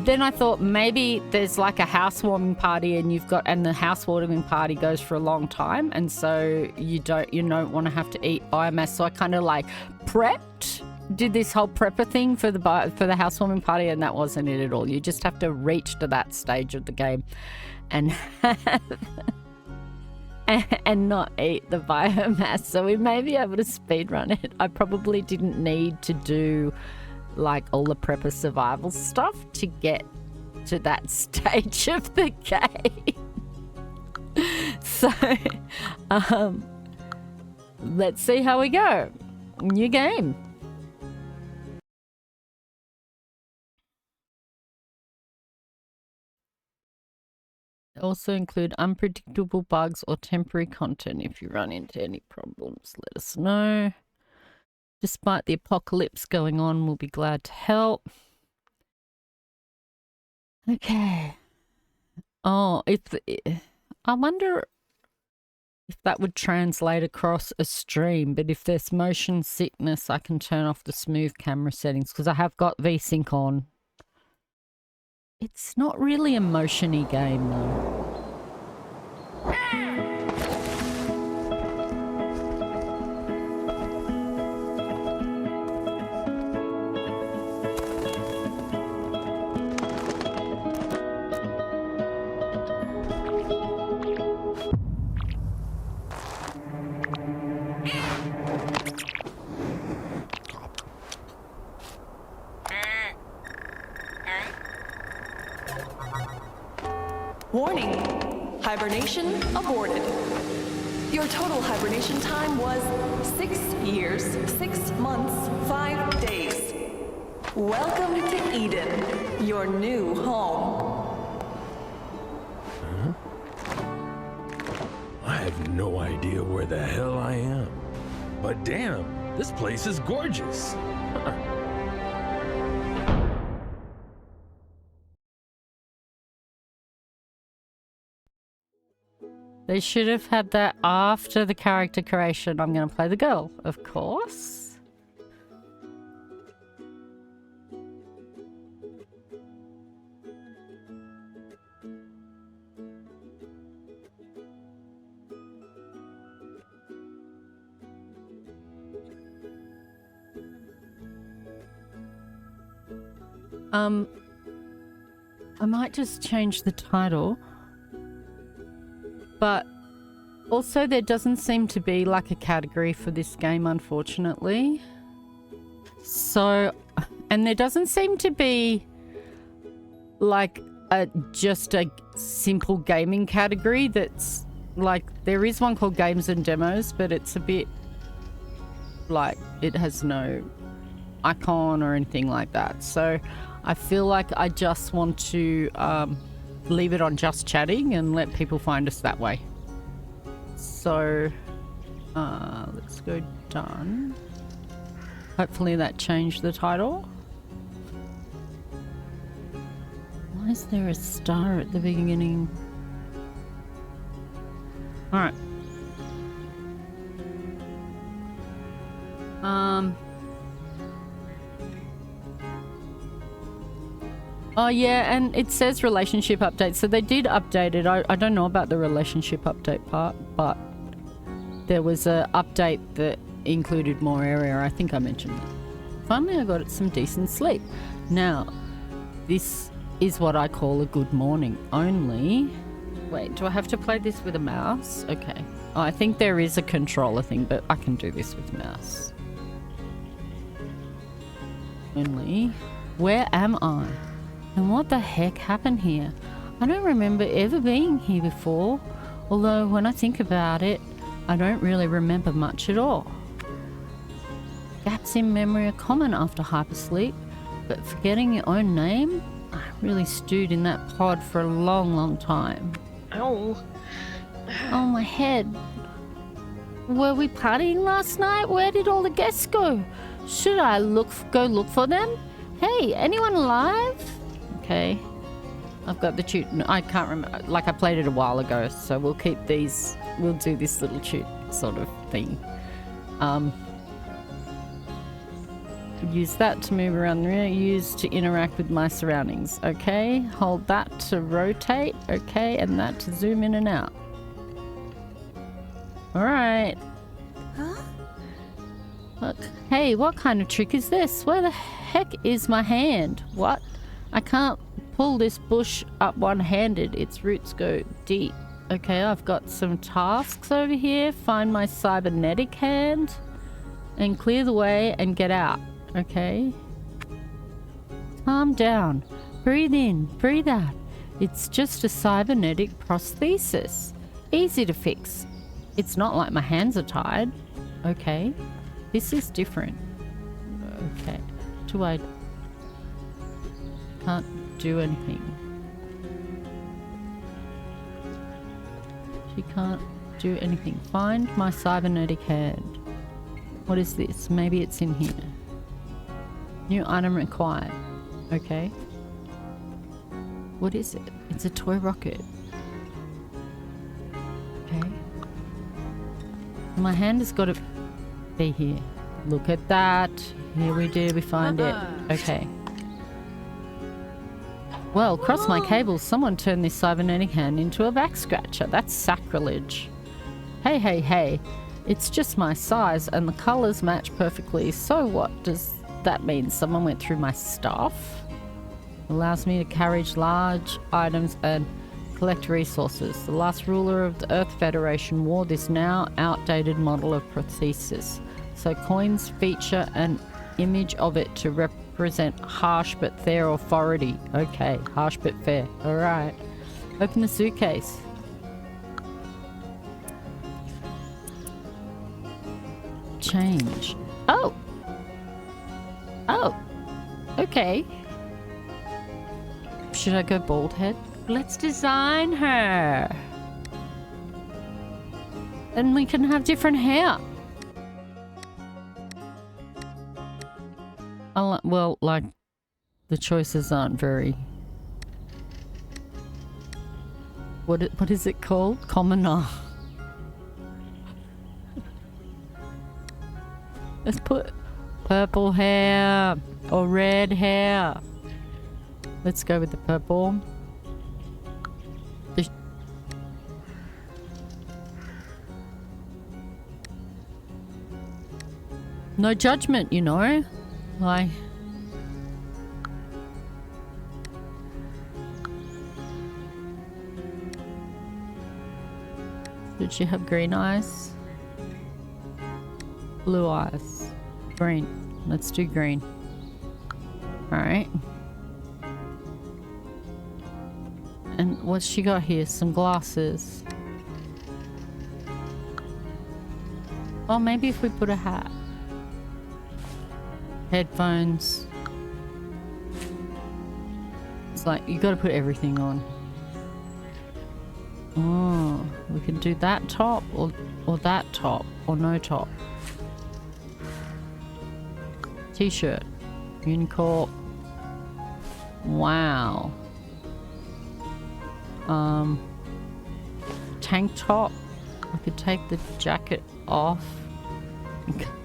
then I thought maybe there's like a housewarming party and the housewarming party goes for a long time, and so you don't want to have to eat biomass. So I kind of like did this whole prepper thing for the housewarming party, and that wasn't it at all. You just have to reach to that stage of the game and and not eat the biomass. So we may be able to speedrun it. I probably didn't need to do like all the prepper survival stuff to get to that stage of the game. So let's see how we go. New game. Also include unpredictable bugs or temporary content. If you run into any problems, let us know. Despite the apocalypse going on, we'll be glad to help. Okay. Oh, I wonder if that would translate across a stream, but if there's motion sickness, I can turn off the smooth camera settings because I have got VSync on. It's not really a motion-y game though. Warning, hibernation aborted. Your total hibernation time was 6 years, 6 months, 5 days. Welcome to Eden, your new home. I have no idea where the hell I am. But damn, this place is gorgeous. They should have had that after the character creation. I'm going to play the girl, of course. I might just change the title. But also there doesn't seem to be like a category for this game, unfortunately. So, and there doesn't seem to be like just a simple gaming category that's like, there is one called games and demos, but it's a bit like it has no icon or anything like that. So I feel like I just want to leave it on just chatting and let people find us that way. So let's go done. Hopefully that changed the title. Why is there a star at the beginning? All right. Oh yeah, and it says relationship update, so they did update it. I don't know about the relationship update part, but there was a update that included more area. I think I mentioned that. Finally I got some decent sleep. Now, this is what I call a good morning. Only, wait, do I have to play this with a mouse? Okay. Oh, I think there is a controller thing, but I can do this with mouse. Only, where am I? And what the heck happened here? I don't remember ever being here before, although when I think about it, I don't really remember much at all. Gaps in memory are common after hypersleep, but forgetting your own name? I really stewed in that pod for a long, long time. Ow. Oh, my head. Were we partying last night? Where did all the guests go? Should I go look for them? Hey, anyone alive? Okay. I've got the tune. No, I can't remember. Like, I played it a while ago, so we'll keep these. We'll do this little tune sort of thing. Use that to move around the room. Use to interact with my surroundings. Okay. Hold that to rotate. Okay. And that to zoom in and out. Alright. Huh? Look. Hey, what kind of trick is this? Where the heck is my hand? What? I can't pull this bush up one-handed. Its roots go deep. Okay, I've got some tasks over here. Find my cybernetic hand. And clear the way and get out. Okay. Calm down. Breathe in. Breathe out. It's just a cybernetic prosthesis. Easy to fix. It's not like my hands are tied. Okay. This is different. Okay. I can't do anything. She can't do anything. Find my cybernetic hand. What is this? Maybe it's in here. New item required. Okay. What is it? It's a toy rocket. Okay. My hand has got to be here. Look at that. Here we do. We find it. Okay. Well, cross my cables. Someone turned this cybernetic hand into a back scratcher. That's sacrilege. Hey, hey, hey. It's just my size and the colors match perfectly. So what does that mean? Someone went through my stuff? Allows me to carry large items and collect resources. The last ruler of the Earth Federation wore this now outdated model of prosthesis. So coins feature an image of it to represent harsh but fair authority. Okay, harsh but fair. Alright. Open the suitcase. Change. Oh! Oh! Okay. Should I go bald head? Let's design her. And we can have different hair. Well, like, the choices aren't very... What is it called? Commoner. Let's put purple hair or red hair. Let's go with the purple. No judgment, you know. Like... Did she have green eyes? Blue eyes. Green. Let's do green. Alright. And what's she got here? Some glasses. Oh, maybe if we put a hat. Headphones. It's like, you gotta put everything on. Oh, we can do that top or that top or no top. T-shirt. Unicorn. Wow. Tank top. I could take the jacket off.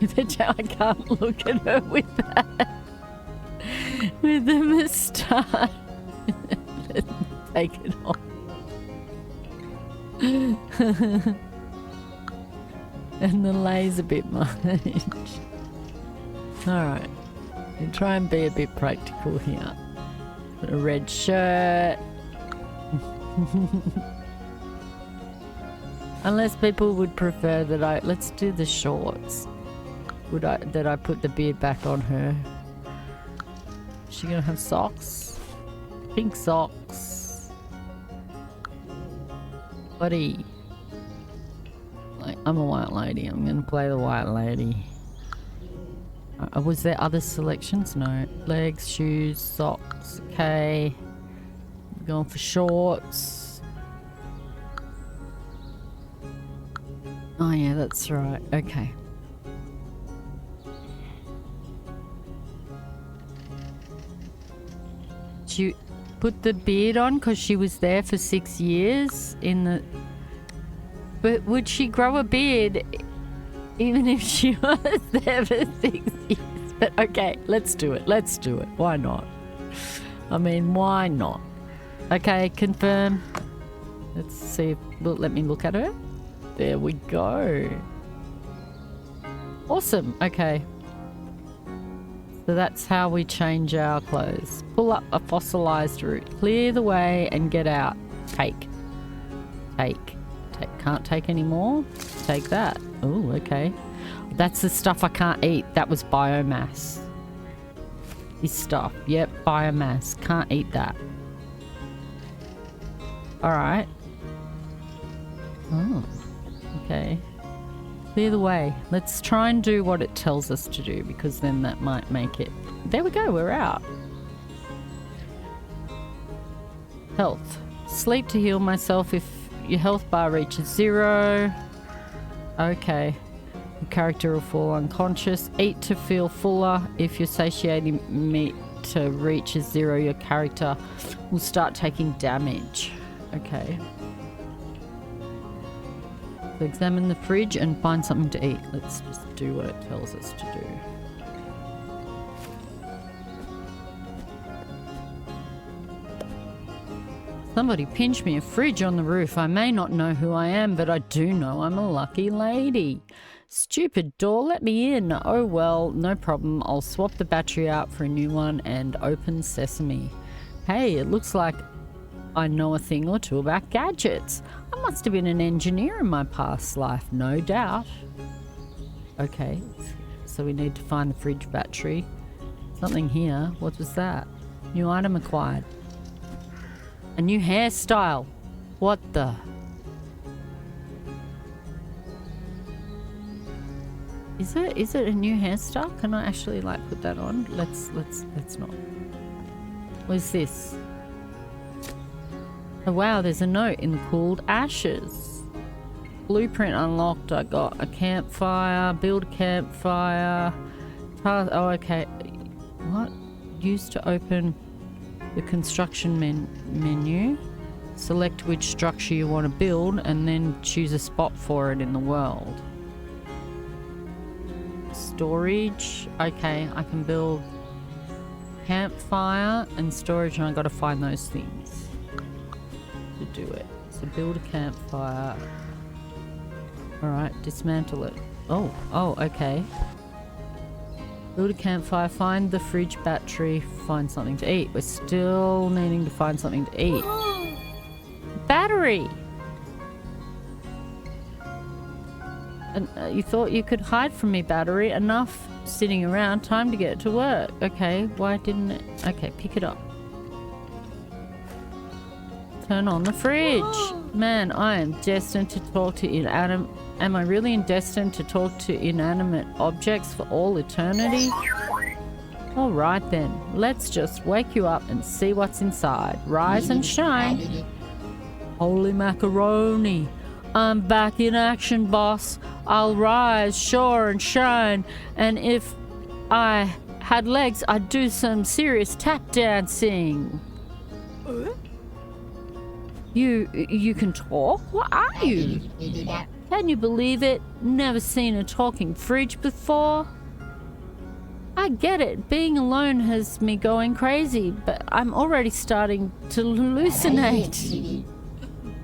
I can't look at her with that. With the moustache. Take it off. And the lace a bit much. Alright. We'll try and be a bit practical here. Put a red shirt. Unless people would prefer that let's do the shorts. That I put the beard back on her. Is she gonna have socks? Pink socks. Buddy. Like, I'm a white lady. I'm gonna play the white lady. Was there other selections? No. Legs, shoes, socks. Okay. Going for shorts. Oh yeah, that's right. Okay. She put the beard on because she was there for 6 years in the... But would she grow a beard even if she was there for 6 years? But okay, let's do it. Let's do it. Why not? I mean, why not? Okay, confirm. Let's see if... Well, let me look at her. There we go. Awesome. Okay. So that's how we change our clothes. Pull up a fossilized route. Clear the way and get out. Take. Take. Take. Can't take any more. Take that. Oh, okay. That's the stuff I can't eat. That was biomass. This stuff. Yep, biomass. Can't eat that. Alright. Oh. Okay. Clear the way. Let's try and do what it tells us to do, because then that might make it... There we go, we're out. Health. Sleep to heal myself if your health bar reaches 0. Okay. Your character will fall unconscious. Eat to feel fuller. If your satiating meat to reaches 0, your character will start taking damage. Okay. So examine the fridge and find something to eat. Let's just do what it tells us to do. Somebody pinched me a fridge on the roof. I may not know who I am, but I do know I'm a lucky lady. Stupid door, let me in. Oh well, no problem. I'll swap the battery out for a new one and open sesame. Hey, it looks like I know a thing or two about gadgets. I must have been an engineer in my past life, no doubt. Okay, so we need to find the fridge battery. Something here. What was that? New item acquired. A new hairstyle. What the? Is it a new hairstyle? Can I actually like put that on? Let's not. What is this? Oh wow, there's a note in cooled ashes. Blueprint unlocked. I got a campfire. Build a campfire. Oh, okay. What? Used to open the construction menu. Select which structure you want to build and then choose a spot for it in the world. Storage. Okay, I can build campfire and storage, and I got to find those things to do it. So build a campfire. Alright, dismantle it. Oh, okay. Build a campfire, find the fridge battery, find something to eat. We're still needing to find something to eat. Battery! And you thought you could hide from me, battery. Enough sitting around, time to get to work. Okay, why didn't it? Okay, pick it up. Turn on the fridge. Man, I am destined to talk to inanimate... Am I really destined to talk to inanimate objects for all eternity? Alright then, let's just wake you up and see what's inside. Rise and shine. Holy macaroni. I'm back in action, boss. I'll rise, sure, and shine. And if I had legs, I'd do some serious tap dancing. You can talk? What are you? Can you believe it? Never seen a talking fridge before? I get it. Being alone has me going crazy, but I'm already starting to hallucinate.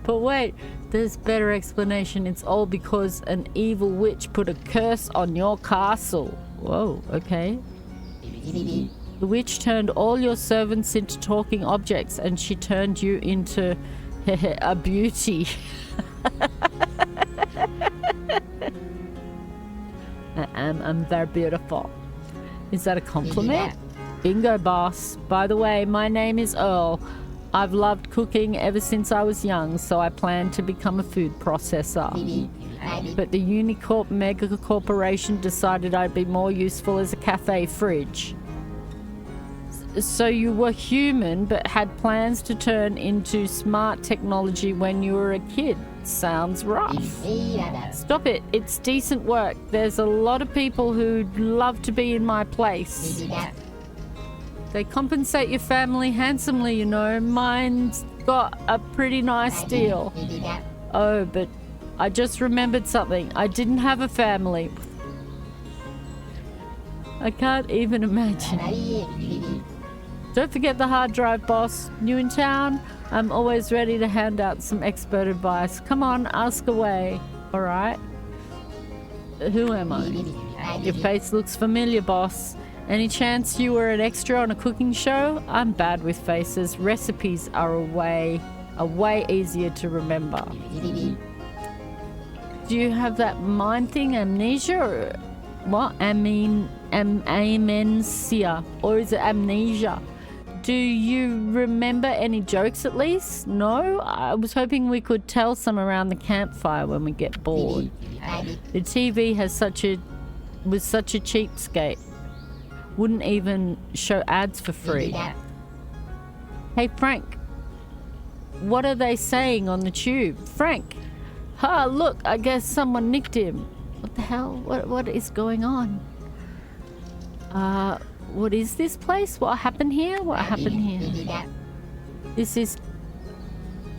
But wait, there's better explanation. It's all because an evil witch put a curse on your castle. Whoa, okay. The witch turned all your servants into talking objects, and she turned you into a beauty. I'm very beautiful. Is that a compliment? Bingo, boss. By the way, my name is Earl. I've loved cooking ever since I was young, so I plan to become a food processor. But the Unicorp Mega Corporation decided I'd be more useful as a cafe fridge. So you were human, but had plans to turn into smart technology when you were a kid. sounds rough. Stop it. It's decent work. There's a lot of people who'd love to be in my place. They compensate your family handsomely, you know. Mine's got a pretty nice deal. Oh, but I just remembered something. I didn't have a family. I can't even imagine. Don't forget the hard drive, boss. New in town? I'm always ready to hand out some expert advice. Come on, ask away. All right? Who am I? Your face looks familiar, boss. Any chance you were an extra on a cooking show? I'm bad with faces. Recipes are way easier to remember. Do you have that mind thing, amnesia? Or what? Amnesia. Or is it amnesia? Do you remember any jokes at least? No? I was hoping we could tell some around the campfire when we get bored. The TV was such a cheapskate. Wouldn't even show ads for free. Hey Frank, what are they saying on the tube? Frank! Ha, look, I guess someone nicked him. What the hell? What is going on? What is this place? What happened here? What happened here? This is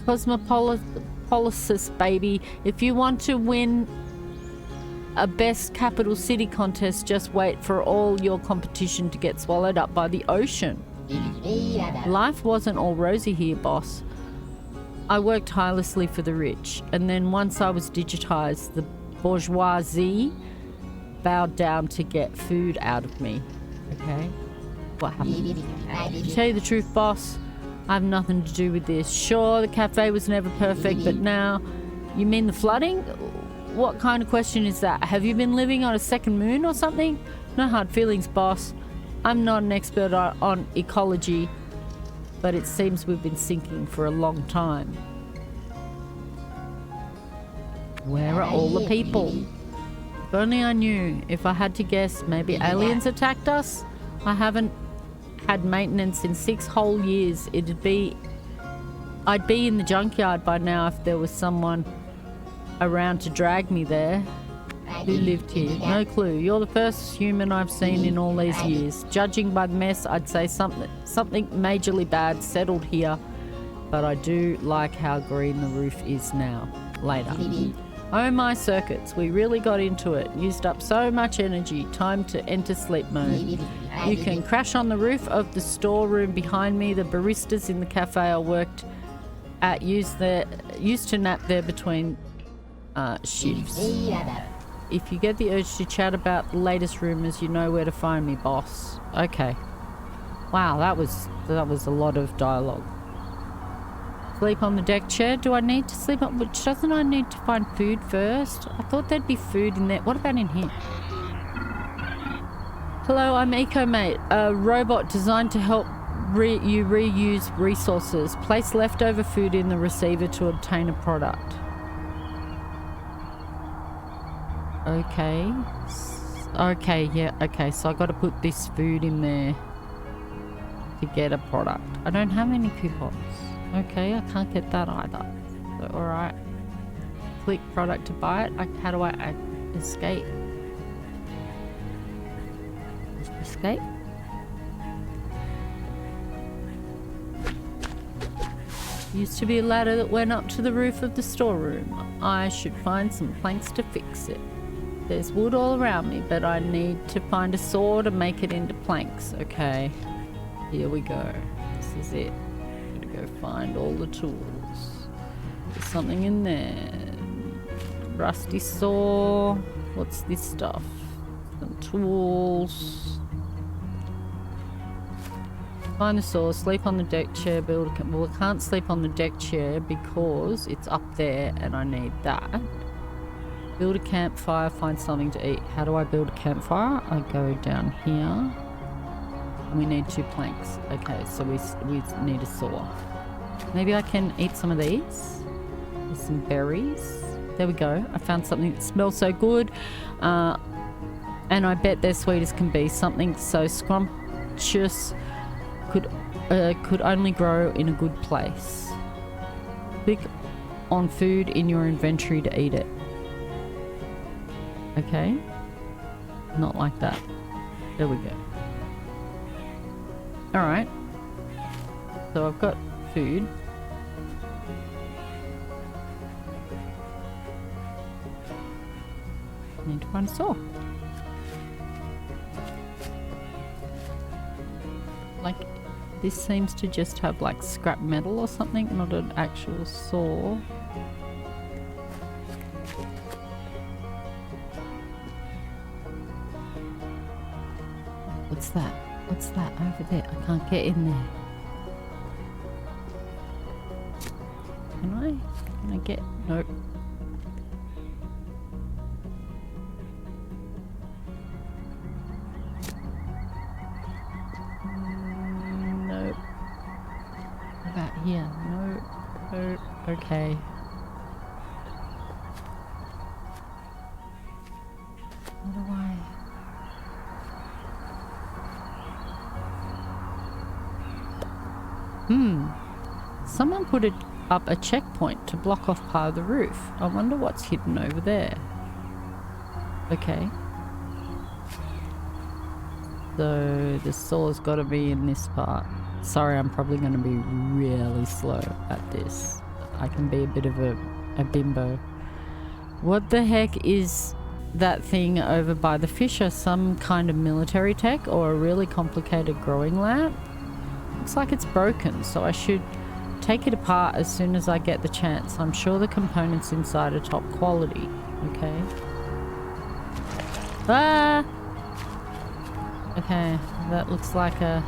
Cosmopolis, baby. If you want to win a best capital city contest, just wait for all your competition to get swallowed up by the ocean. Life wasn't all rosy here, boss. I worked tirelessly for the rich, and then once I was digitized, the bourgeoisie bowed down to get food out of me. Okay? What happened? To tell you the truth, boss, I have nothing to do with this. Sure, the cafe was never perfect, but now... You mean the flooding? What kind of question is that? Have you been living on a second moon or something? No hard feelings, boss. I'm not an expert on ecology, but it seems we've been sinking for a long time. Where are all the people? If only I knew. If I had to guess, maybe aliens attacked us? I haven't had maintenance in 6 whole years. I'd be in the junkyard by now if there was someone around to drag me there. Who lived here? No clue. You're the first human I've seen in all these years. Judging by the mess, I'd say something majorly bad settled here, but I do like how green the roof is now. Later. Oh my circuits, we really got into it. Used up so much energy. Time to enter sleep mode. You can crash on the roof of the storeroom behind me. The baristas in the cafe I worked at used to nap there between shifts. If you get the urge to chat about the latest rumors, you know where to find me, boss. Okay. Wow, that was a lot of dialogue. Sleep on the deck chair? Do I need to sleep on... Which doesn't I need to find food first? I thought there'd be food in there. What about in here? Hello, I'm EcoMate, a robot designed to help you reuse resources. Place leftover food in the receiver to obtain a product. Okay. Okay, yeah, okay. So I got to put this food in there to get a product. I don't have any coupons. Okay, I can't get that either. So, alright. Click product to buy it. How do I escape? Escape? Used to be a ladder that went up to the roof of the storeroom. I should find some planks to fix it. There's wood all around me, but I need to find a saw to make it into planks. Okay, here we go. This is it. Go find all the tools. There's something in there. Rusty saw. What's this stuff? Some tools. Find the saw. Sleep on the deck chair. Build a... Well, I can't sleep on the deck chair because it's up there and I need that. Build a campfire. Find something to eat. How do I build a campfire? I go down here. We need 2 planks. Okay, so we need a saw. Maybe I can eat some of these. There's some berries. There we go. I found something that smells so good. And I bet they're sweet as can be. Something so scrumptious could only grow in a good place. Click on food in your inventory to eat it. Okay. Not like that. There we go. Alright. So I've got food. Need to find a saw. Like, this seems to just have like scrap metal or something, not an actual saw. What's that? What's that over there? I can't get in there. Can I? Can I get? Nope. Nope. What about here? Nope. Nope. Okay. How do I? Someone put up a checkpoint to block off part of the roof. I wonder what's hidden over there. Okay. So the saw's got to be in this part. Sorry, I'm probably going to be really slow at this. I can be a bit of a bimbo. What the heck is that thing over by the fisher? Some kind of military tech or a really complicated growing lamp? Looks like it's broken, so I should take it apart as soon as I get the chance. I'm sure the components inside are top quality. Okay. Ah! Okay, that looks like a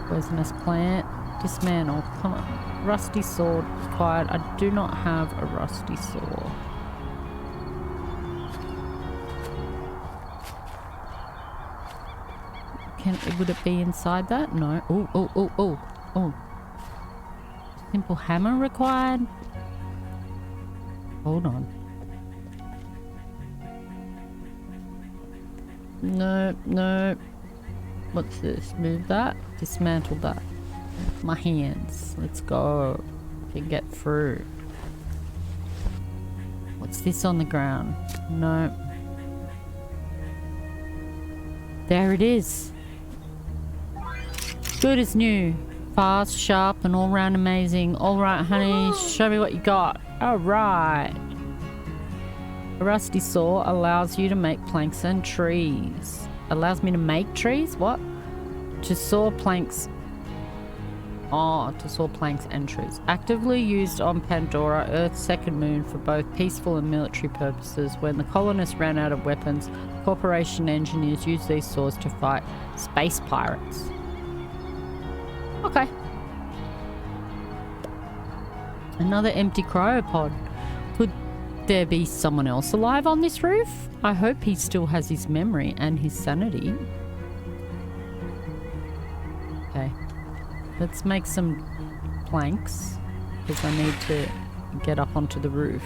poisonous plant. Dismantle. Come on. Rusty sword required. I do not have a rusty saw. Would it be inside that? No. Oh. Simple hammer required? Hold on. No. What's this? Move that. Dismantle that. My hands. Let's go. Can get through. What's this on the ground? No. There it is. Good as new. Fast, sharp, and all round amazing. Alright, honey, show me what you got. Alright. A rusty saw allows you to make planks and trees. Allows me to make trees? What? To saw planks. Oh, to saw planks and trees. Actively used on Pandora, Earth's second moon, for both peaceful and military purposes. When the colonists ran out of weapons, Corporation engineers used these saws to fight space pirates. Okay. Another empty cryopod. Could there be someone else alive on this roof? I hope he still has his memory and his sanity. Okay. Let's make some planks, because I need to get up onto the roof.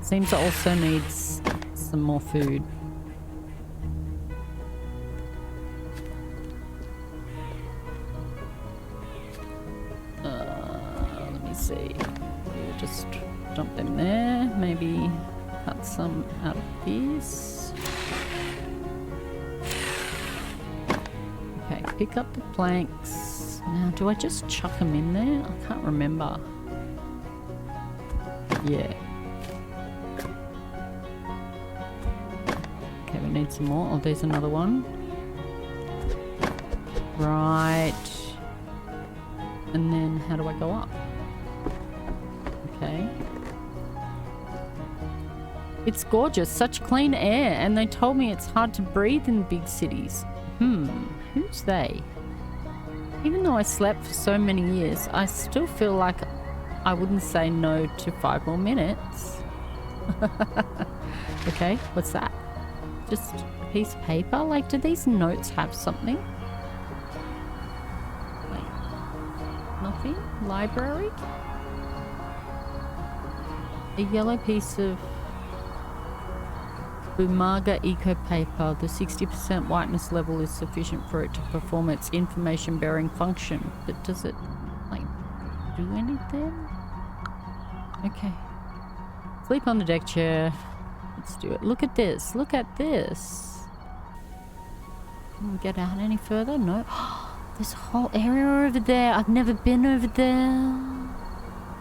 Seems I also needs some more food. Let me see. We'll just dump them there. Maybe cut some out of these. Okay, pick up the planks. Now, do I just chuck them in there? I can't remember. Yeah. Okay, we need some more. Oh, there's another one. Right. And then how do I go up? Okay. It's gorgeous. Such clean air. And they told me it's hard to breathe in big cities. Who's they? Even though I slept for so many years, I still feel like I wouldn't say no to 5 more minutes. Okay, what's that? Just a piece of paper? Like, do these notes have something? Like, nothing? Library? A yellow piece of Bumaga Eco paper. The 60% whiteness level is sufficient for it to perform its information-bearing function. But does it, like, do anything? Okay. Sleep on the deck chair. Let's do it. Look at this. Look at this. Can we get out any further? No. There's a whole area over there. I've never been over there.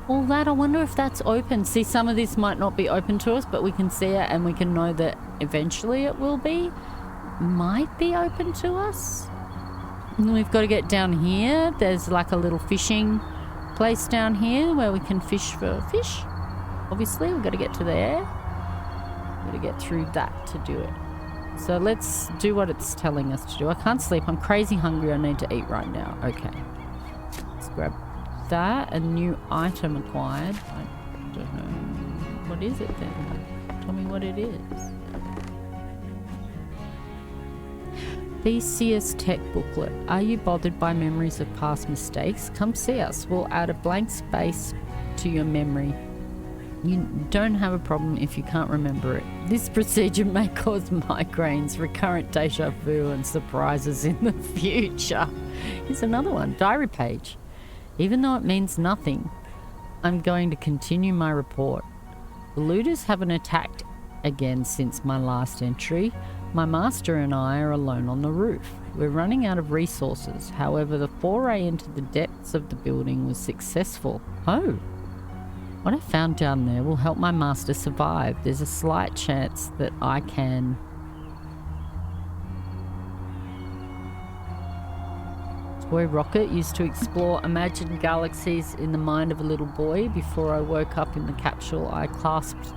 All that, I wonder if that's open. See, some of this might not be open to us, but we can see it and we can know that eventually it will be. Might be open to us. And we've got to get down here. There's like a little fishing place down here where we can fish for fish. Obviously, we've got to get to there. We've got to get through that to do it. So let's do what it's telling us to do. I can't sleep. I'm crazy hungry. I need to eat right now. Okay. Let's grab that. A new item acquired. I don't know. What is it then? Tell me what it is. Theseus Tech Booklet. Are you bothered by memories of past mistakes? Come see us. We'll add a blank space to your memory. You don't have a problem if you can't remember it. This procedure may cause migraines, recurrent deja vu, and surprises in the future. Here's another one. Diary page. Even though it means nothing, I'm going to continue my report. The looters haven't attacked again since my last entry. My master and I are alone on the roof. We're running out of resources. However, the foray into the depths of the building was successful. Oh. What I found down there will help my master survive. There's a slight chance that I can... Toy rocket used to explore imagined galaxies in the mind of a little boy. Before I woke up in the capsule, I clasped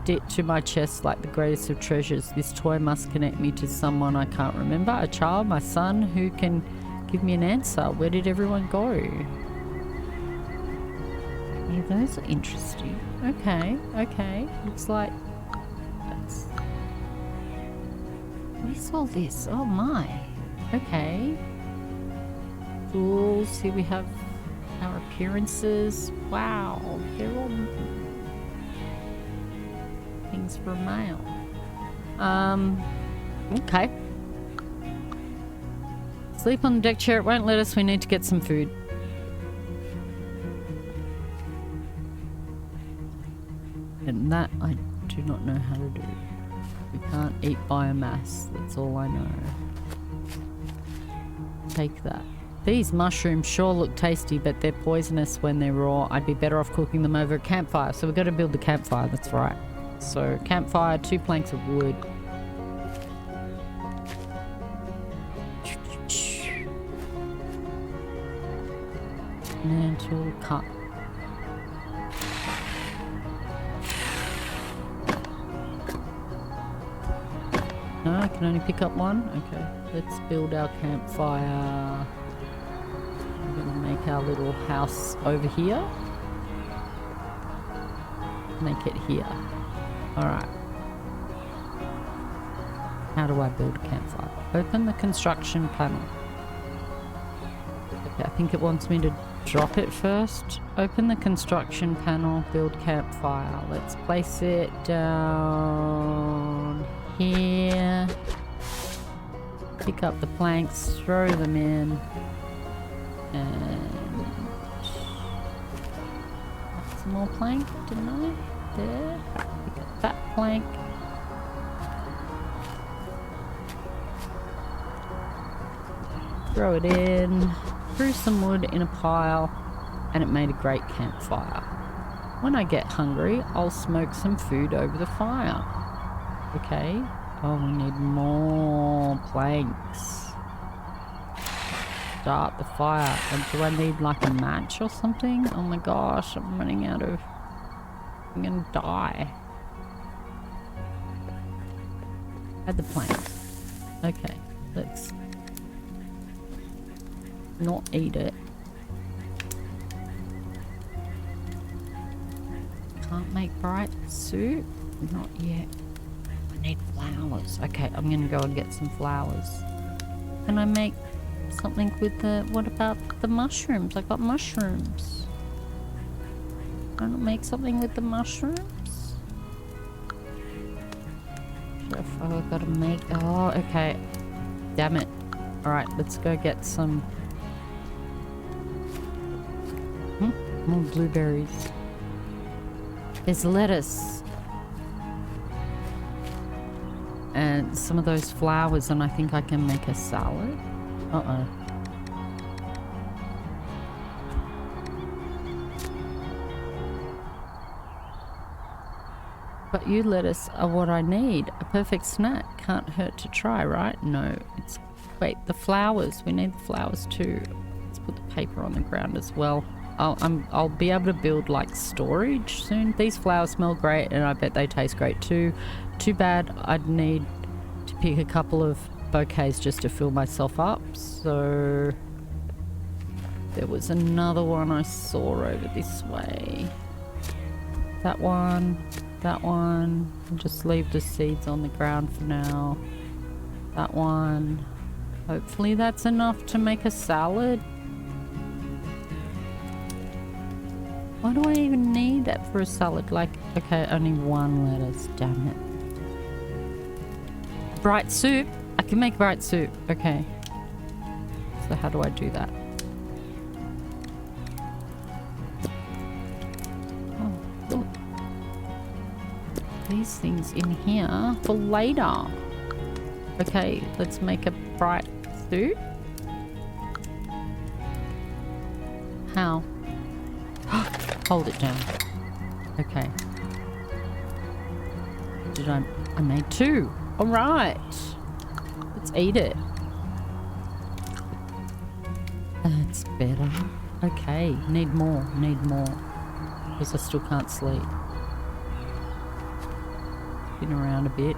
it to my chest like the greatest of treasures. This toy must connect me to someone I can't remember. A child, my son, who can give me an answer. Where did everyone go? Yeah, those are interesting. Okay, okay. Looks like that's... What is all this? Oh my. Okay. Tools. Here we have our appearances. Wow. They're all things for a male. Okay. Sleep on the deck chair. It won't let us. We need to get some food. And that I do not know how to do. We can't eat biomass. That's all I know. Take that. These mushrooms sure look tasty, but they're poisonous when they're raw. I'd be better off cooking them over a campfire. So we've got to build the campfire. That's right. So campfire, 2 planks of wood. Mantle cut. No, I can only pick up one? Okay, let's build our campfire. I'm gonna make our little house over here. Make it here. Alright. How do I build a campfire? Open the construction panel. Okay, I think it wants me to drop it first. Open the construction panel, build campfire. Let's place it down here. Pick up the planks, throw them in, and some more plank, didn't I? There. Pick up that plank. Throw it in. Threw some wood in a pile, and it made a great campfire. When I get hungry, I'll smoke some food over the fire. Okay. Oh, we need more planks. Start the fire. And do I need like a match or something? Oh my gosh, I'm running out of... I'm gonna die. Add the planks. Okay, let's not eat it. Can't make bright soup? Not yet. I need flowers. Okay, I'm gonna go and get some flowers. Can I make something with the... What about the mushrooms? I got mushrooms. Can I make something with the mushrooms? Oh, I've gotta make... Oh, okay. Damn it. Alright, let's go get some... more blueberries. There's lettuce. And some of those flowers, and I think I can make a salad. Uh-oh. But you lettuce are what I need. A perfect snack. Can't hurt to try, right? No. It's... Wait, the flowers. We need the flowers too. Let's put the paper on the ground as well. I'll be able to build like storage soon. These flowers smell great and I bet they taste great too. Too bad I'd need to pick a couple of bouquets just to fill myself up. So there was another one I saw over this way. That one. That one. I'll just leave the seeds on the ground for now. That one. Hopefully that's enough to make a salad. Why do I even need that for a salad? Like, okay, only one lettuce. Damn it. Bright soup. I can make bright soup. Okay. So how do I do that? These things in here for later. Okay, let's make a bright soup. How? Hold it down. Okay. I made 2. All right. Let's eat it. That's better. Okay, need more. Because I still can't sleep. Been around a bit.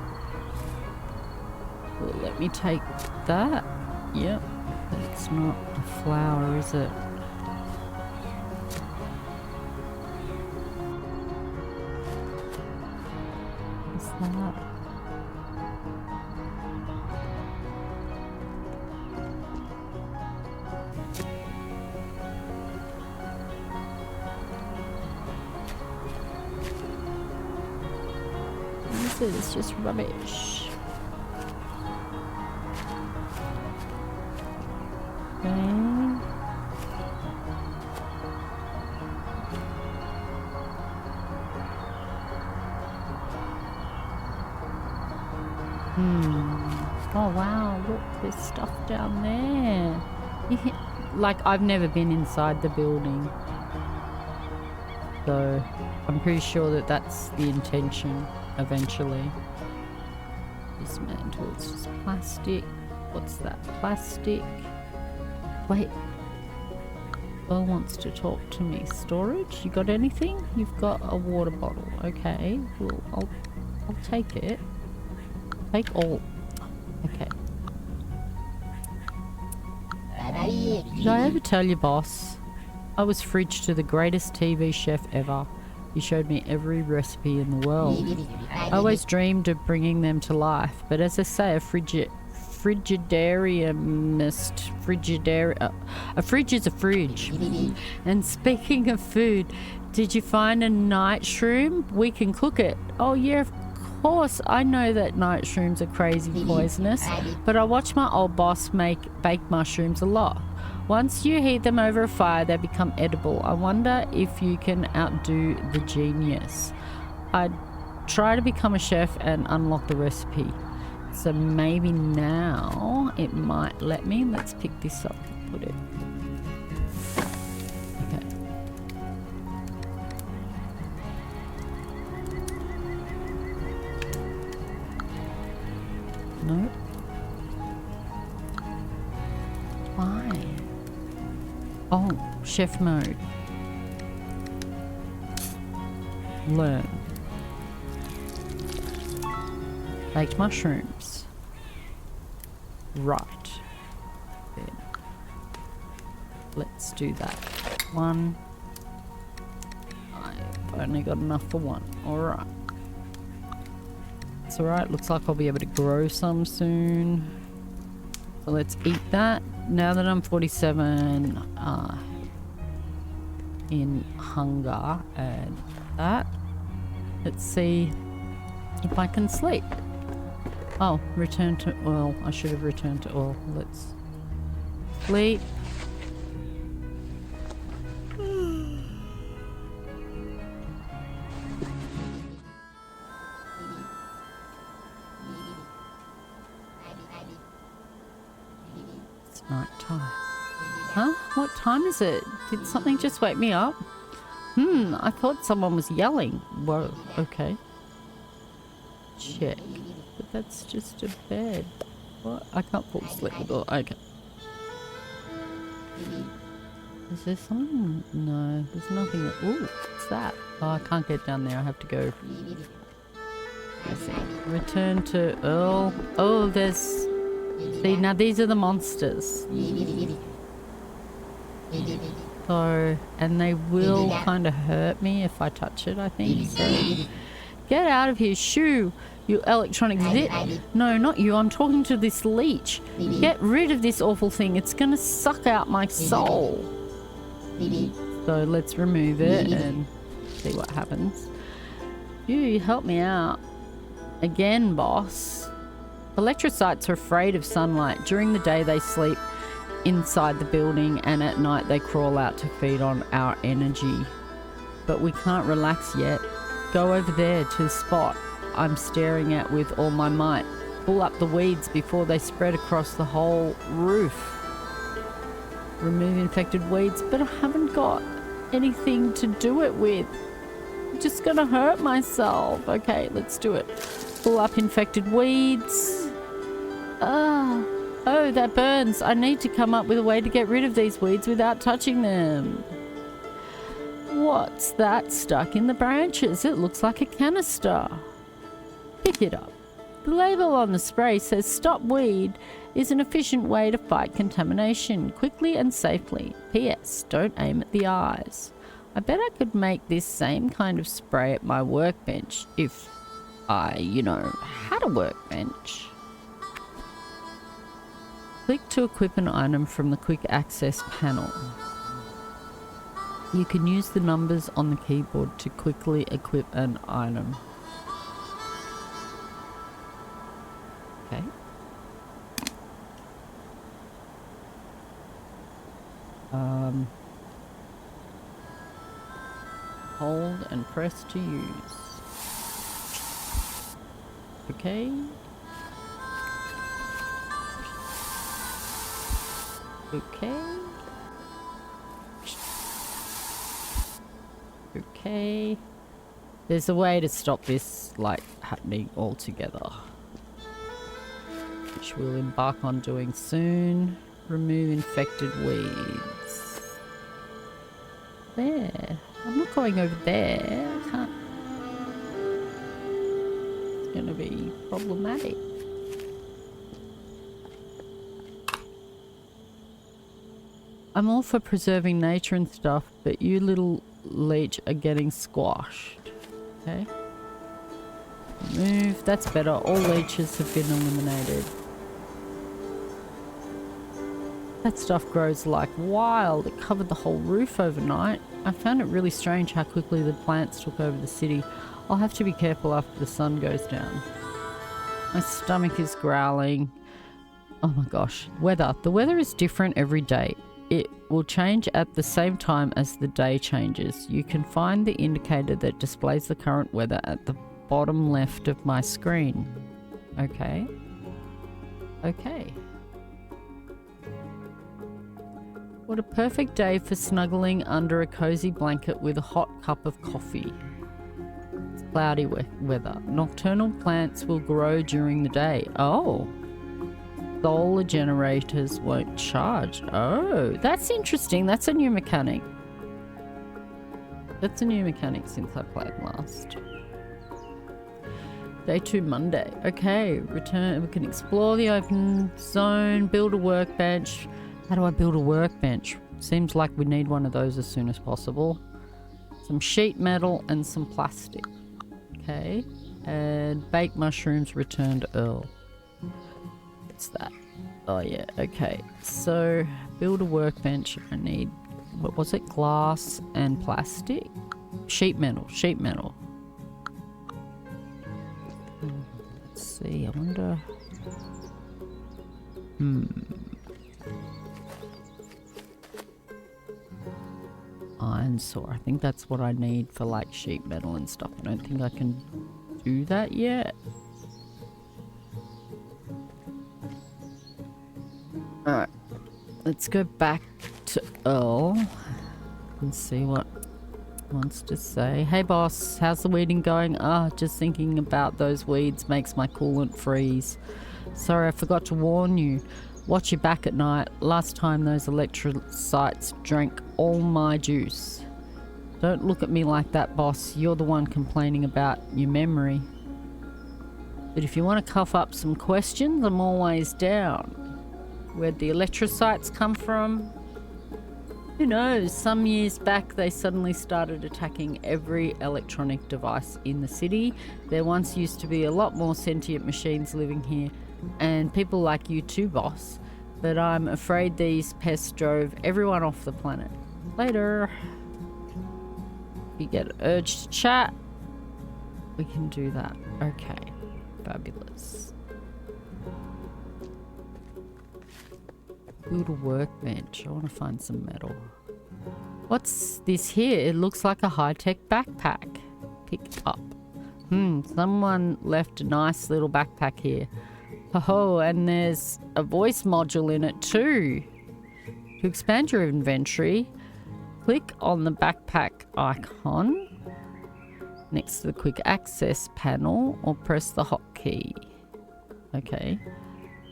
Well, let me take that. Yep. But it's not a flower, is it? What's that? This is just rubbish. Okay. Oh wow, look, there's stuff down there. Like, I've never been inside the building. So, I'm pretty sure that that's the intention eventually. Dismantle, it's just plastic. What's that? Plastic. Wait. Earl wants to talk to me. Storage? You got anything? You've got a water bottle. Okay. Well, I'll take it. Take all. Okay. Did I ever tell you, boss? I was fridge to the greatest TV chef ever. He showed me every recipe in the world. I always dreamed of bringing them to life, but as I say, a fridge is a fridge. And speaking of food, did you find a night shroom? We can cook it. Oh yeah, of course. I know that night shrooms are crazy poisonous, but I watch my old boss make baked mushrooms a lot. Once you heat them over a fire, they become edible. I wonder if you can outdo the genius. I'd try to become a chef and unlock the recipe. So maybe now it might let me. Let's pick this up and put it. Okay. Nope. Why? Oh, chef mode. Learn. Baked mushrooms. Right. Then let's do that. One. I've only got enough for one. Alright. It's alright. Looks like I'll be able to grow some soon. So let's eat that. Now that I'm 47 in hunger and that, let's see if I can sleep. Oh, return to oil. I should have returned to oil. Let's sleep. Huh? What time is it? Did something just wake me up? I thought someone was yelling. Whoa, okay. Check. But that's just a bed. What? I can't fall asleep. Oh, okay. Is there something? No, there's nothing. Ooh, what's that? Oh, I can't get down there. I have to go. Return to Earl. Oh, there's... See, now these are the monsters. So, and they will kind of hurt me if I touch it, I think. So, get out of here, shoo, you electronic zit. No, not you. I'm talking to this leech. Get rid of this awful thing. It's going to suck out my soul. So, let's remove it and see what happens. You help me out. Again, boss. Electrocytes are afraid of sunlight. During the day, they sleep inside the building, and at night they crawl out to feed on our energy. But we can't relax yet. Go over there to the spot I'm staring at with all my might. Pull up the weeds before they spread across the whole roof. Remove infected weeds, but I haven't got anything to do it with. I'm just gonna hurt myself. Okay, let's do it. Pull up infected weeds. Oh, that burns. I need to come up with a way to get rid of these weeds without touching them. What's that stuck in the branches? It looks like a canister. Pick it up. The label on the spray says "Stop Weed" is an efficient way to fight contamination quickly and safely. P.S. Don't aim at the eyes. I bet I could make this same kind of spray at my workbench if I, had a workbench. Click to equip an item from the quick access panel. You can use the numbers on the keyboard to quickly equip an item. Okay. Hold and press to use. Okay. Okay. Okay. There's a way to stop this, happening altogether. Which we'll embark on doing soon. Remove infected weeds. There. I'm not going over there. I can't. It's going to be problematic. I'm all for preserving nature and stuff, but you little leech are getting squashed. Okay. Remove. That's better. All leeches have been eliminated. That stuff grows like wild. It covered the whole roof overnight. I found it really strange how quickly the plants took over the city. I'll have to be careful after the sun goes down. My stomach is growling. Oh my gosh. Weather. The weather is different every day. It will change at the same time as the day changes. You can find the indicator that displays the current weather at the bottom left of my screen. Okay. Okay. What a perfect day for snuggling under a cozy blanket with a hot cup of coffee. It's cloudy weather. Nocturnal plants will grow during the day. Oh. Solar generators won't charge. Oh, that's interesting. That's a new mechanic. That's a new mechanic since I played last. Day 2, Monday. Okay, return. We can explore the open zone, build a workbench. How do I build a workbench? Seems like we need one of those as soon as possible. Some sheet metal and some plastic. Okay. And baked mushrooms returned Earl. What's that? Oh yeah, okay. So, build a workbench. I need, what was it? Glass and plastic? Sheet metal, sheet metal. Let's see, I wonder... Iron saw. I think that's what I need for like sheet metal and stuff. I don't think I can do that yet. Alright. Let's go back to Earl and see what he wants to say. Hey boss, how's the weeding going? Just thinking about those weeds makes my coolant freeze. Sorry, I forgot to warn you. Watch your back at night. Last time those electrocytes drank all my juice. Don't look at me like that, boss. You're the one complaining about your memory. But if you want to cough up some questions, I'm always down. Where'd the electrocytes come from? Who knows? Some years back, they suddenly started attacking every electronic device in the city. There once used to be a lot more sentient machines living here, and people like you too, boss. But I'm afraid these pests drove everyone off the planet. Later. If you get an urge to chat, we can do that. Okay. Fabulous. Build a workbench. I want to find some metal. What's this here? It looks like a high-tech backpack. Pick up. Someone left a nice little backpack here. Oh, and there's a voice module in it too. To expand your inventory, click on the backpack icon next to the quick access panel or press the hotkey. Okay.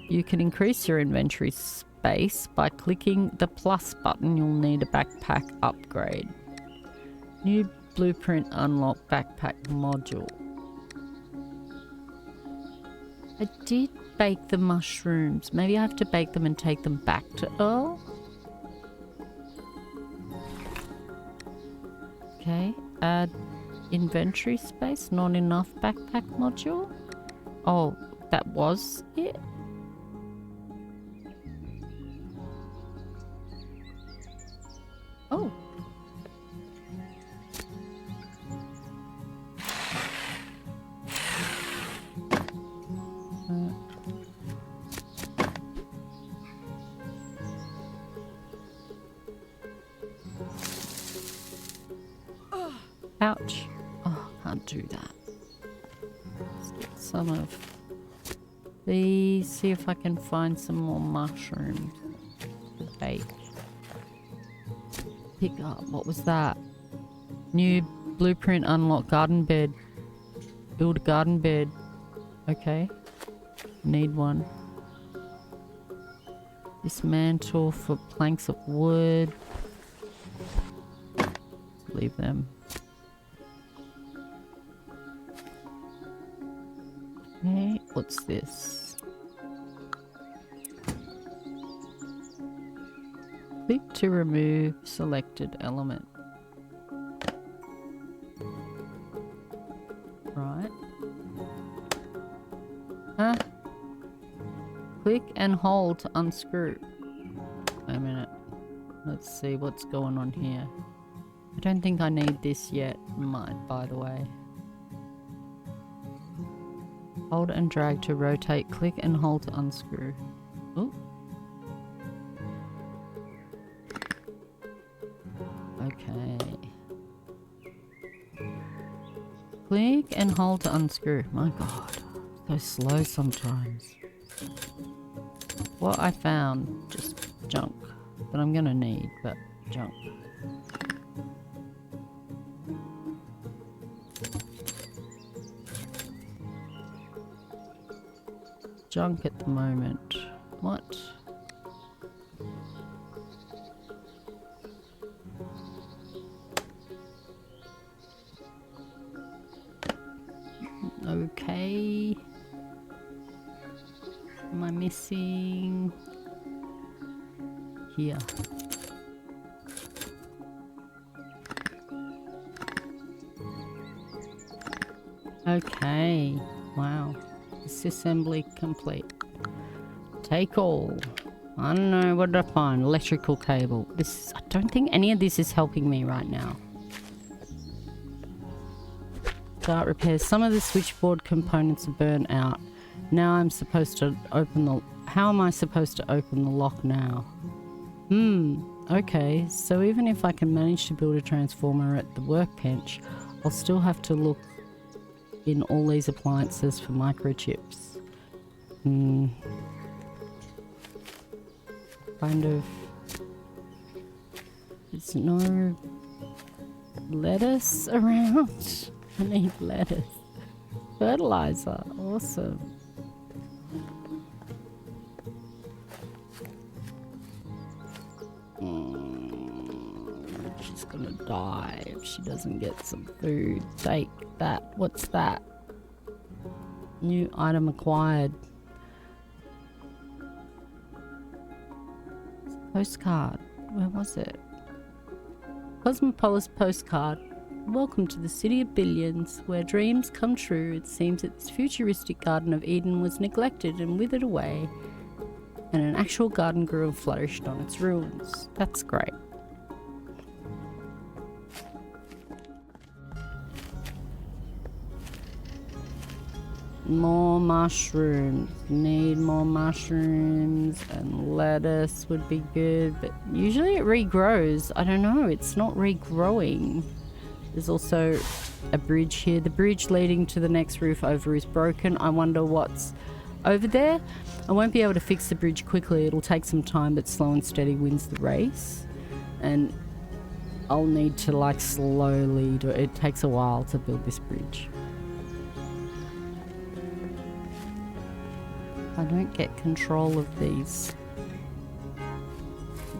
You can increase your inventory space by clicking the plus button. You'll need a backpack upgrade. New blueprint unlock backpack module. I did bake the mushrooms. Maybe I have to bake them and take them back to Earl? Okay, add inventory space, not enough backpack module. Oh, that was it? Oh. Ouch. Oh, can't do that. Let's get some of these. See if I can find some more mushrooms to bake. Pick up. What was that? New blueprint unlock garden bed. Build a garden bed. Okay. Need one. Dismantle for planks of wood. Leave them. Okay, what's this? Click to remove selected element. Right. Huh? Click and hold to unscrew. Wait a minute. Let's see what's going on here. I don't think I need this yet. Might, by the way. Hold and drag to rotate. Click and hold to unscrew. Oh. Okay. Click and hold to unscrew. My god. So slow sometimes. What I found, just junk that I'm gonna need, but junk. Junk at the moment. What? Okay. Am I missing? Here. Okay. Wow. Disassembly complete. Take all. I don't know what to find. Electrical cable. I don't think any of this is helping me right now. Start repairs. Some of the switchboard components are burnt out. Now I'm supposed to open the... How am I supposed to open the lock now? Okay. So even if I can manage to build a transformer at the workbench, I'll still have to look in all these appliances for microchips. Kind of There's no lettuce around. I need lettuce. Fertilizer. Awesome. She's gonna die if she doesn't get some food. Take that. What's that? New item acquired. Postcard. Where was it? Cosmopolis postcard. Welcome to the city of billions, where dreams come true. It seems that this futuristic Garden of Eden was neglected and withered away, and an actual garden grew and flourished on its ruins. That's great. More mushrooms. Need more mushrooms, and lettuce would be good, but usually it regrows. I don't know, it's not regrowing. There's also a bridge here. The bridge leading to the next roof over is broken. I wonder what's over there. I won't be able to fix the bridge quickly. It'll take some time, but slow and steady wins the race. And I'll need to like slowly do it. It takes a while to build this bridge. I don't get control of these.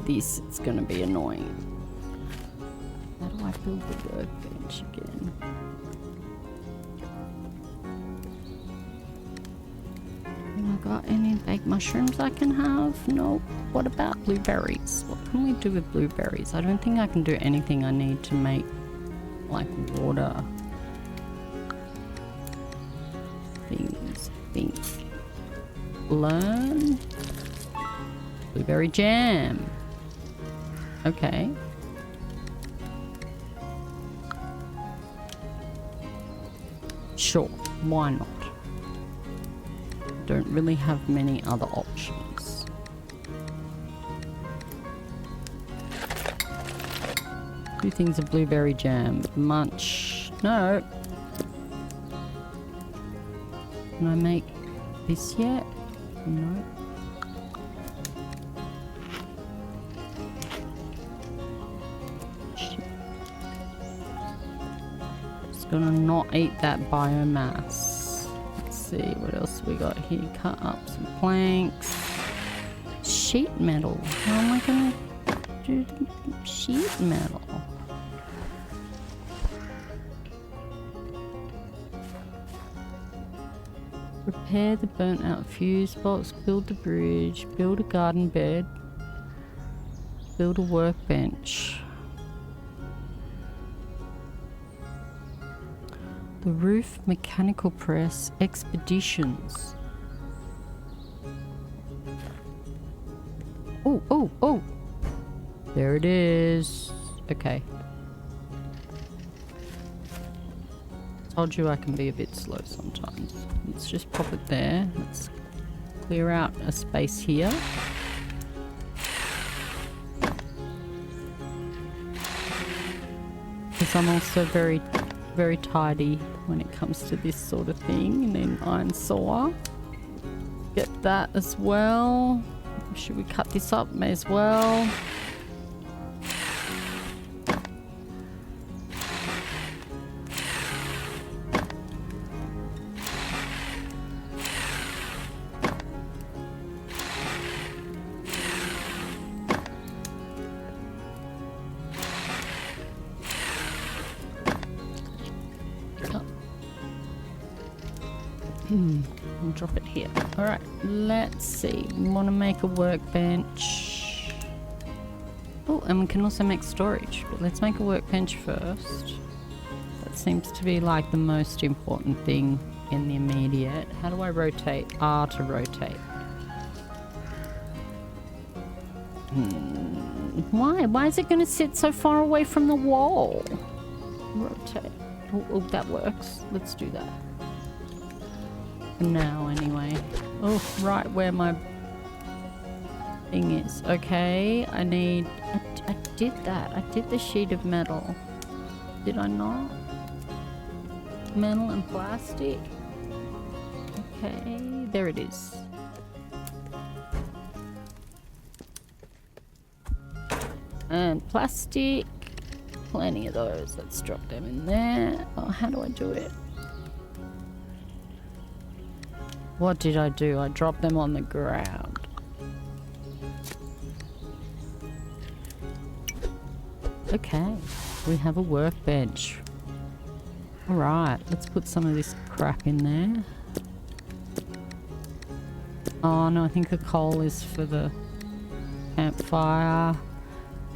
This is going to be annoying. How do I build the workbench again? Have I got any baked mushrooms I can have? Nope. What about blueberries? What can we do with blueberries? I don't think I can do anything I need to make like water things. Learn blueberry jam. Okay. Sure, why not? Don't really have many other options. Two things of blueberry jam. Munch. No. Can I make this yet? No. Shit. Just gonna not eat that biomass. Let's see what else we got here. Cut up some planks. Sheet metal. How am I gonna do the sheet metal? Repair the burnt out fuse box, build the bridge, build a garden bed, build a workbench. The roof mechanical press expeditions. Oh! There it is. Okay. Told you I can be a bit slow sometimes. Let's just pop it there. Let's clear out a space here. Because I'm also very, very tidy when it comes to this sort of thing. And then iron saw. Get that as well. Should we cut this up? May as well. I'll drop it here. Alright, let's see. We want to make a workbench. Oh, and we can also make storage. But let's make a workbench first. That seems to be like the most important thing in the immediate. How do I rotate? R to rotate. Why? Why is it going to sit so far away from the wall? Rotate. Oh, that works. Let's do that. For now, anyway. Oh, right where my thing is. Okay, I need... I did that. I did the sheet of metal. Did I not? Metal and plastic. Okay, there it is. And plastic. Plenty of those. Let's drop them in there. Oh, how do I do it? What did I do? I dropped them on the ground. Okay, we have a workbench. Alright, let's put some of this crap in there. Oh no, I think the coal is for the campfire.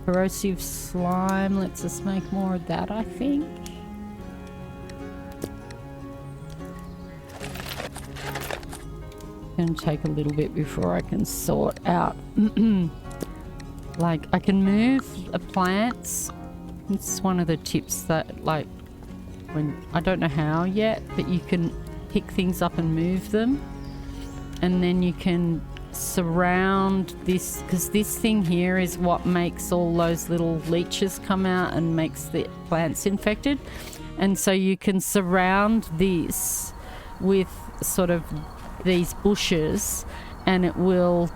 Corrosive slime lets us make more of that, I think. Gonna take a little bit before I can sort out. Like, I can move the plants. It's one of the tips that, like, when I don't know how yet, but you can pick things up and move them, and then you can surround this, because this thing here is what makes all those little leeches come out and makes the plants infected. And so you can surround this with sort of these bushes and it will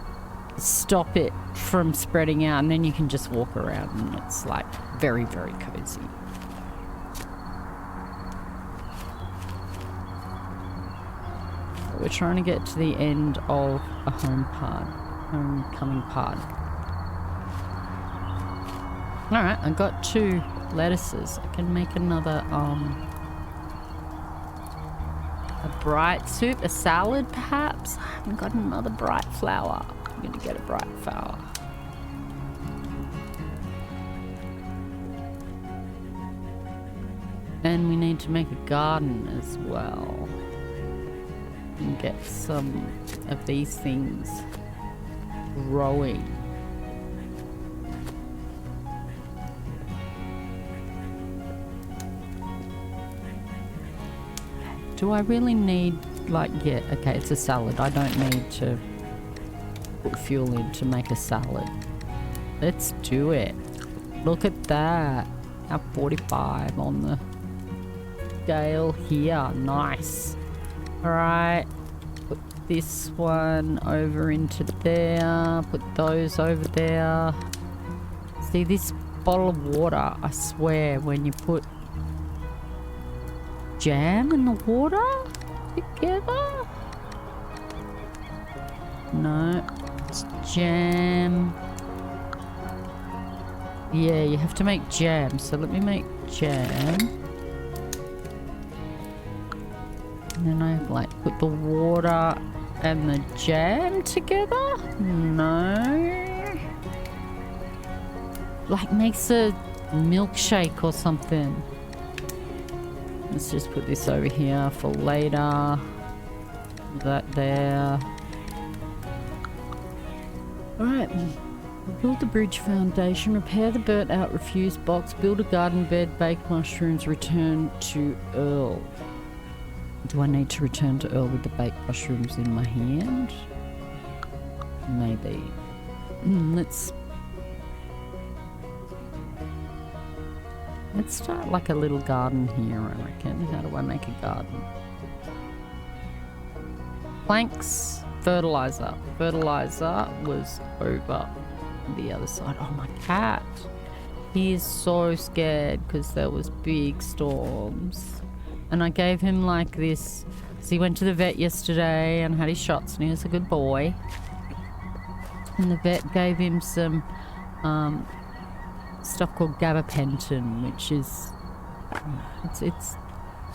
stop it from spreading out, and then you can just walk around and it's like very, very cozy. We're trying to get to the end of a homecoming pod. Alright, I got 2 lettuces. I can make another a bright soup, a salad perhaps. I haven't got another bright flower. I'm gonna get a bright flower. And we need to make a garden as well. And get some of these things growing. Do I really need, like, yeah, okay, it's a salad. I don't need to put fuel in to make a salad. Let's do it. Look at that. Our 45 on the scale here. Nice. Alright. Put this one over into there. Put those over there. See, this bottle of water, I swear, when you put jam in the water together? No, it's jam. Yeah, you have to make jam. So let me make jam. And then I like put the water and the jam together? No. Like makes a milkshake or something. Let's just put this over here for later. That there. Alright. Build the bridge foundation, repair the burnt out refuse box, build a garden bed, bake mushrooms, return to Earl. Do I need to return to Earl with the baked mushrooms in my hand? Maybe. Let's start like a little garden here, I reckon. How do I make a garden? Planks, fertilizer. Fertilizer was over the other side. Oh, my cat. He is so scared because there was big storms. And I gave him like this. So he went to the vet yesterday and had his shots and he was a good boy. And the vet gave him some stuff called gabapentin, which is it's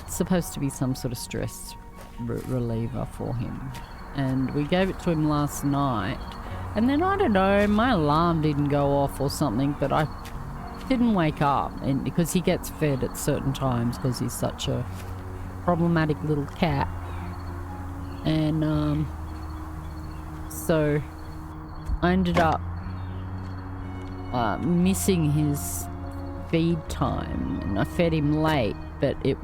supposed to be some sort of stress reliever for him. And we gave it to him last night. And then, I don't know, my alarm didn't go off or something, but I didn't wake up, and because he gets fed at certain times because he's such a problematic little cat. And so I ended up missing his feed time, and I fed him late, but it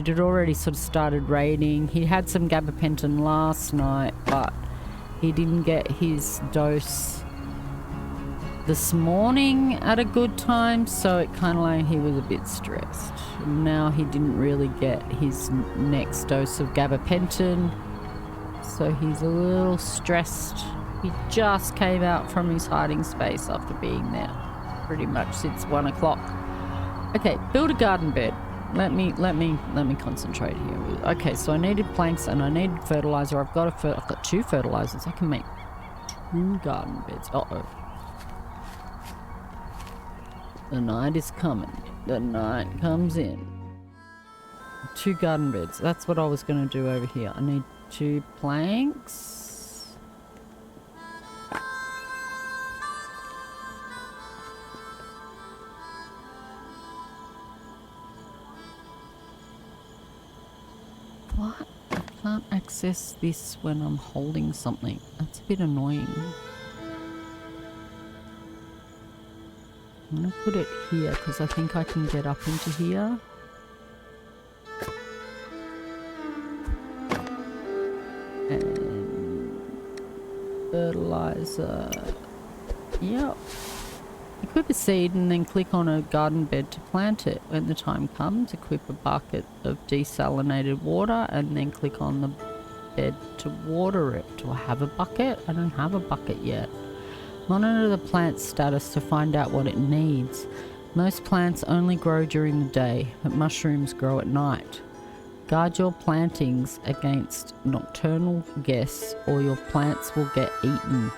had already sort of started raining. He had some gabapentin last night, but he didn't get his dose this morning at a good time, so it kind of like he was a bit stressed. Now he didn't really get his next dose of gabapentin, so he's a little stressed. He just came out from his hiding space after being there pretty much since 1 o'clock. Okay, build a garden bed. Let me concentrate here. Okay, so I needed planks and I needed fertilizer. I've got 2 fertilizers. I can make 2 garden beds. Uh-oh. The night is coming. The night comes in. 2 garden beds. That's what I was going to do over here. I need 2 planks. What? I can't access this when I'm holding something. That's a bit annoying. I'm going to put it here because I think I can get up into here. And fertilizer. Yep. Equip a seed and then click on a garden bed to plant it. When the time comes, equip a bucket of desalinated water and then click on the bed to water it. Do I have a bucket? I don't have a bucket yet. Monitor the plant's status to find out what it needs. Most plants only grow during the day, but mushrooms grow at night. Guard your plantings against nocturnal guests or your plants will get eaten.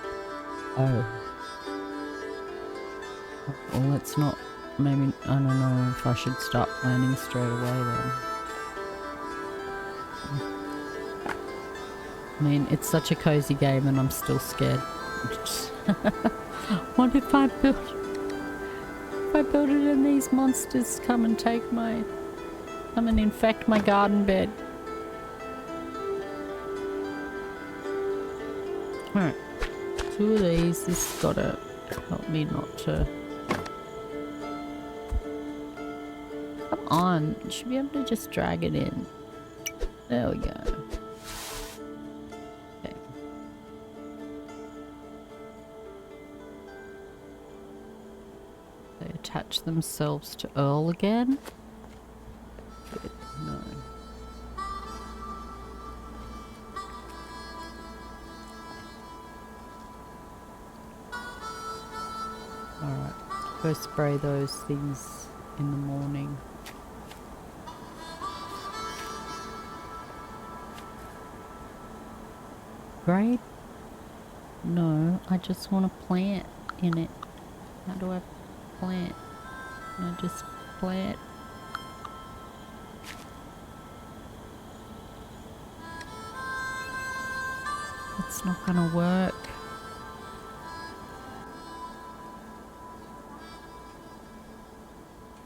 Oh. Well, let's not... Maybe... I don't know if I should start planting straight away then. I mean, it's such a cozy game and I'm still scared. What if I build... If I build it and these monsters come and take my... Come and infect my garden bed. Alright. 2 of these. This has got to help me not to... Come on. You should be able to just drag it in. There we go. Okay. They attach themselves to Earl again. Good. No. Alright. Go spray those things in the morning. Grade? No, I just want to plant in it. How do I plant? Can I just plant? It's not gonna work.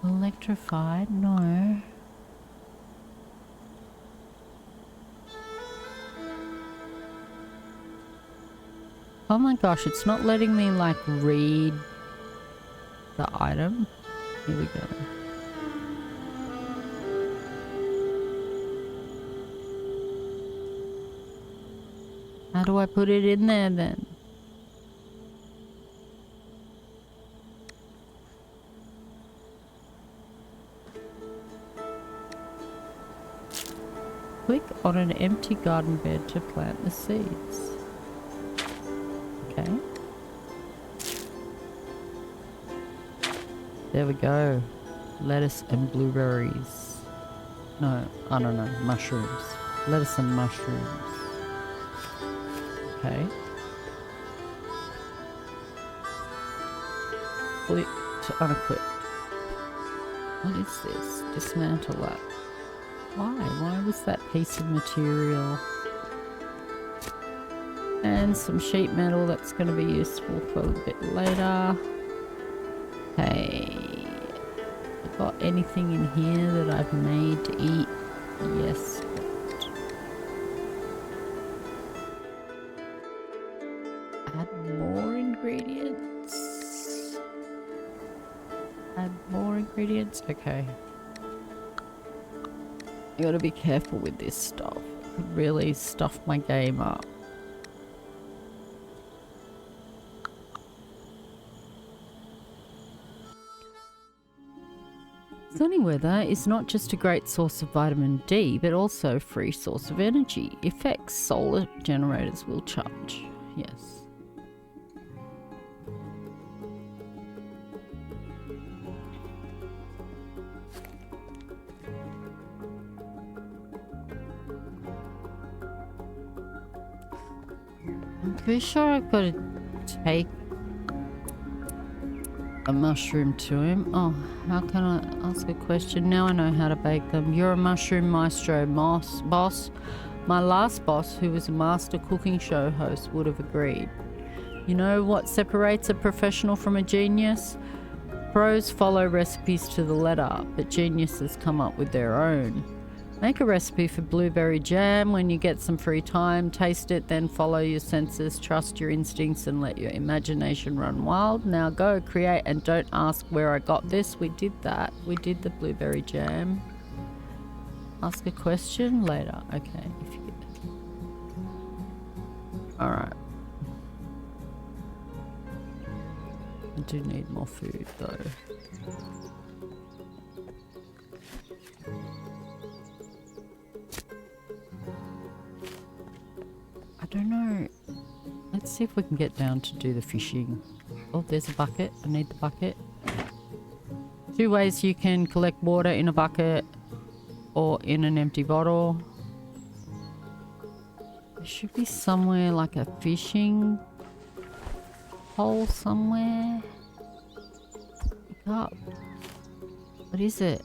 Electrified? No. Oh my gosh, it's not letting me like read the item. Here we go. How do I put it in there then? Click on an empty garden bed to plant the seeds. Okay. There we go. Lettuce and blueberries. No, I don't know. Mushrooms. Lettuce and mushrooms. Okay. Click to unequip. What is this? Dismantle that. Why? Why was that piece of material? And some sheet metal that's going to be useful for a bit later. Hey. Got anything in here that I've made to eat? Yes. Add more ingredients. Add more ingredients. Okay. You gotta be careful with this stuff. It could really stuff my game up. Sunny weather is not just a great source of vitamin D, but also a free source of energy. Effects solar generators will charge. Yes. pretty sure I've got to take a mushroom to him. Oh, how can I ask a question? Now I know how to bake them. You're a mushroom maestro, boss. My last boss, who was a master cooking show host, would have agreed. You know what separates a professional from a genius? Pros follow recipes to the letter, but geniuses come up with their own. Make a recipe for blueberry jam when you get some free time. Taste it, then follow your senses, trust your instincts, and let your imagination run wild. Now go, create, and don't ask where I got this. We did that. We did the blueberry jam. Ask a question later. Okay. If you... Alright. I do need more food though. I don't know. Let's see if we can get down to do the fishing. Oh, there's a bucket. I need the bucket. 2 ways you can collect water: in a bucket or in an empty bottle. There should be somewhere like a fishing hole somewhere. Pick up. What is it?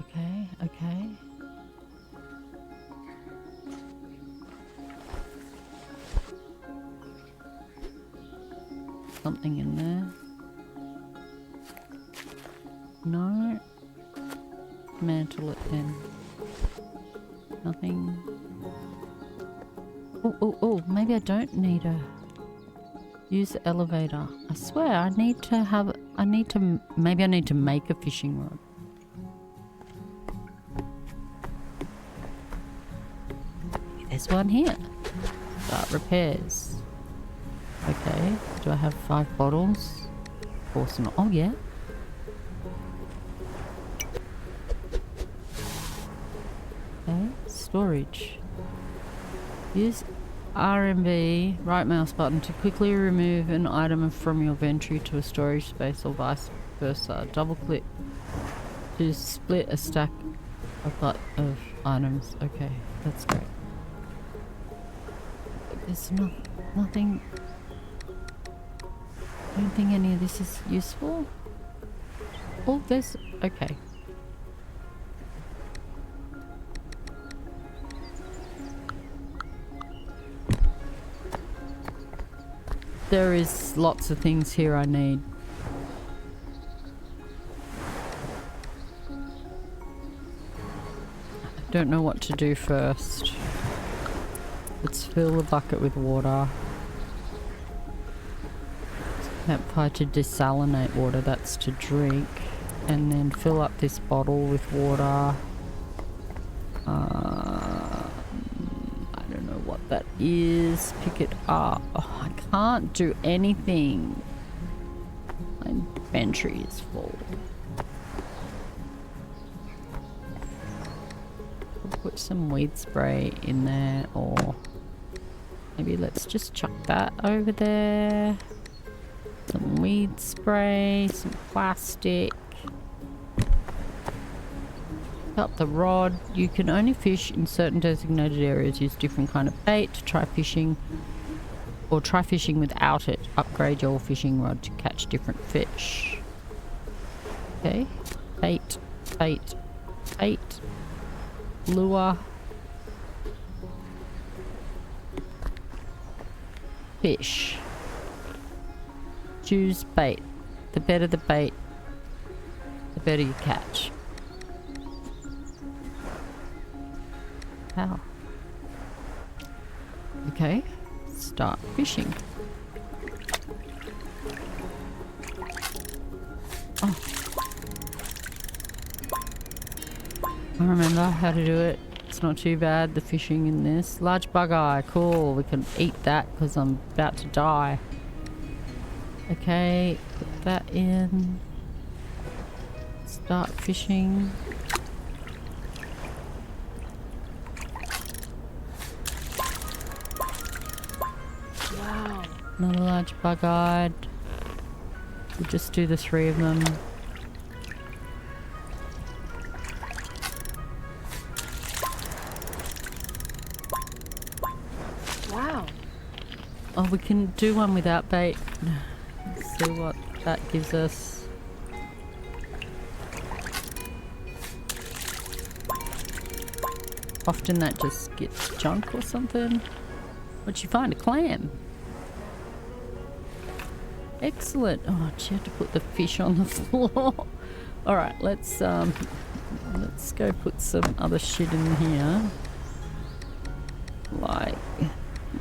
Okay, okay. Something in there. No. Mantle it then. Nothing. Oh, maybe I don't need a... Use the elevator. I swear I need to have... Maybe I need to make a fishing rod. There's one here. Start repairs. Okay. Do I have 5 bottles? Of course not. Oh, yeah. Okay. Storage. Use RMB, right mouse button, to quickly remove an item from your inventory to a storage space or vice versa. Double click to split a stack of items. Okay, that's great. There's nothing... I don't think any of this is useful. Oh, there's... Okay. There is lots of things here I need. I don't know what to do first. Let's fill the bucket with water. Campfire to desalinate water, that's to drink. And then fill up this bottle with water. I don't know what that is. Pick it up. Oh, I can't do anything. My inventory is full. We'll put some weed spray in there, or maybe let's just chuck that over there. Some weed spray, some plastic. Up the rod. You can only fish in certain designated areas. Use different kind of bait to try fishing, or try fishing without it. Upgrade your fishing rod to catch different fish. Okay. Bait, bait, bait. Lure. Fish. Choose bait. The better the bait, the better you catch. How? Okay, start fishing. Oh. I remember how to do it. It's not too bad, the fishing in this. Large bug eye, cool. We can eat that because I'm about to die. Okay, put that in. Start fishing. Wow. Another large bug-eyed. We'll just do the 3 of them. Wow. Oh, we can do one without bait. Let's see what that gives us. Often that just gets junk or something. What'd you find? A clam. Excellent. Oh, she had to put the fish on the floor. All right, let's go put some other shit in here. Like, oh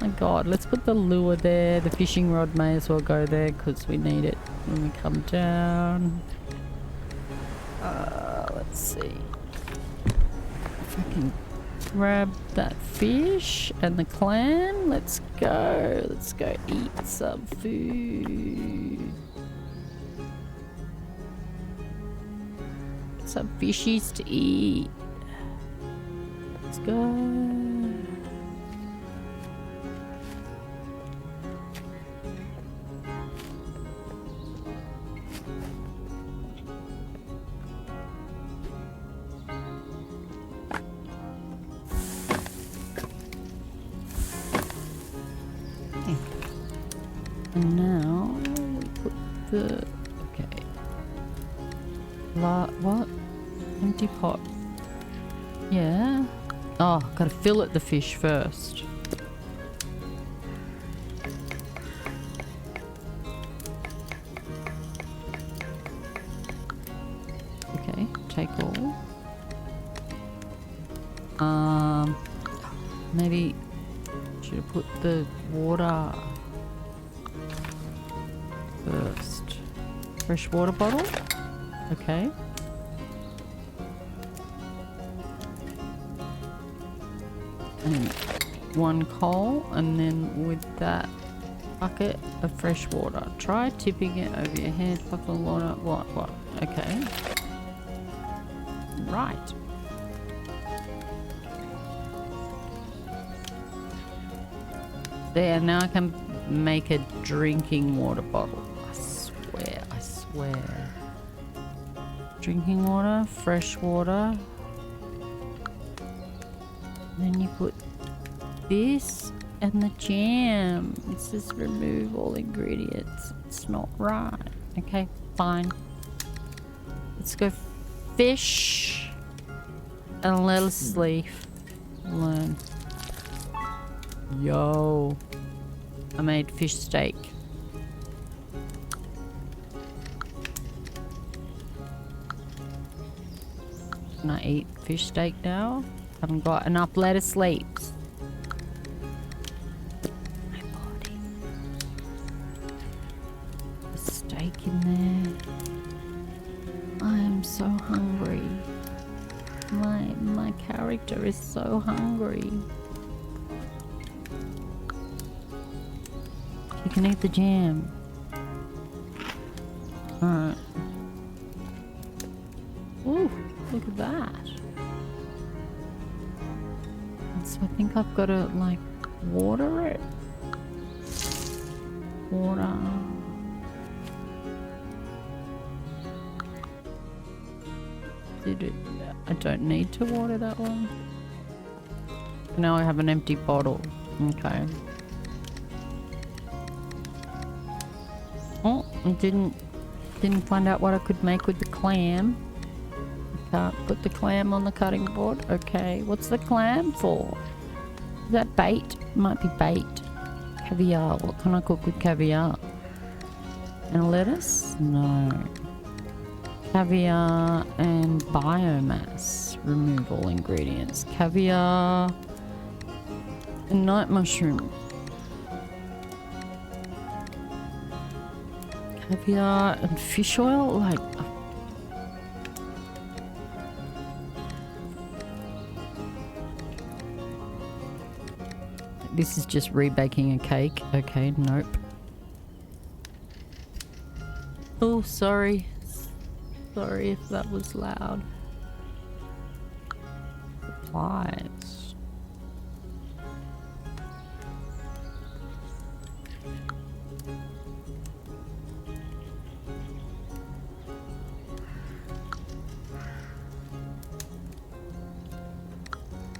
my God, let's put the lure there. The fishing rod may as well go there because we need it when we come down. Let's see if I can grab that fish and the clam. Let's go eat some food. Some fishies to eat. Let's go. And now we put the what? Empty pot. Yeah. Oh, gotta fillet the fish first. Okay, take all. Maybe should have put the water first. Fresh water bottle. Okay. And one coal, and then with that bucket of fresh water. Try tipping it over your head. Fucking water. What? Okay. Right. There, now I can make a drinking water bottle. I swear. Drinking water, fresh water. Then you put this and the jam. It says remove all ingredients. It's not right. Okay, fine. Let's go fish and let us learn. Yo, I made fish steak. Can I eat fish steak now? Haven't got enough lettuce leaves. My body. A steak in there. I am so hungry. My character is so hungry. You can eat the jam. Alright. Ooh, look at that. So I think I've got to like water it. Water. I don't need to water that one. Now I have an empty bottle. Okay. Oh, I didn't find out what I could make with the clam. Can't put the clam on the cutting board. Okay, what's the clam for? Is that bait? Might be bait. Caviar. What can I cook with caviar? And lettuce? No. Caviar and biomass. Remove all ingredients. Caviar and night mushroom. Caviar and fish oil? Like... This is just rebaking a cake. Okay, nope. Oh, sorry. Sorry if that was loud. Supplies.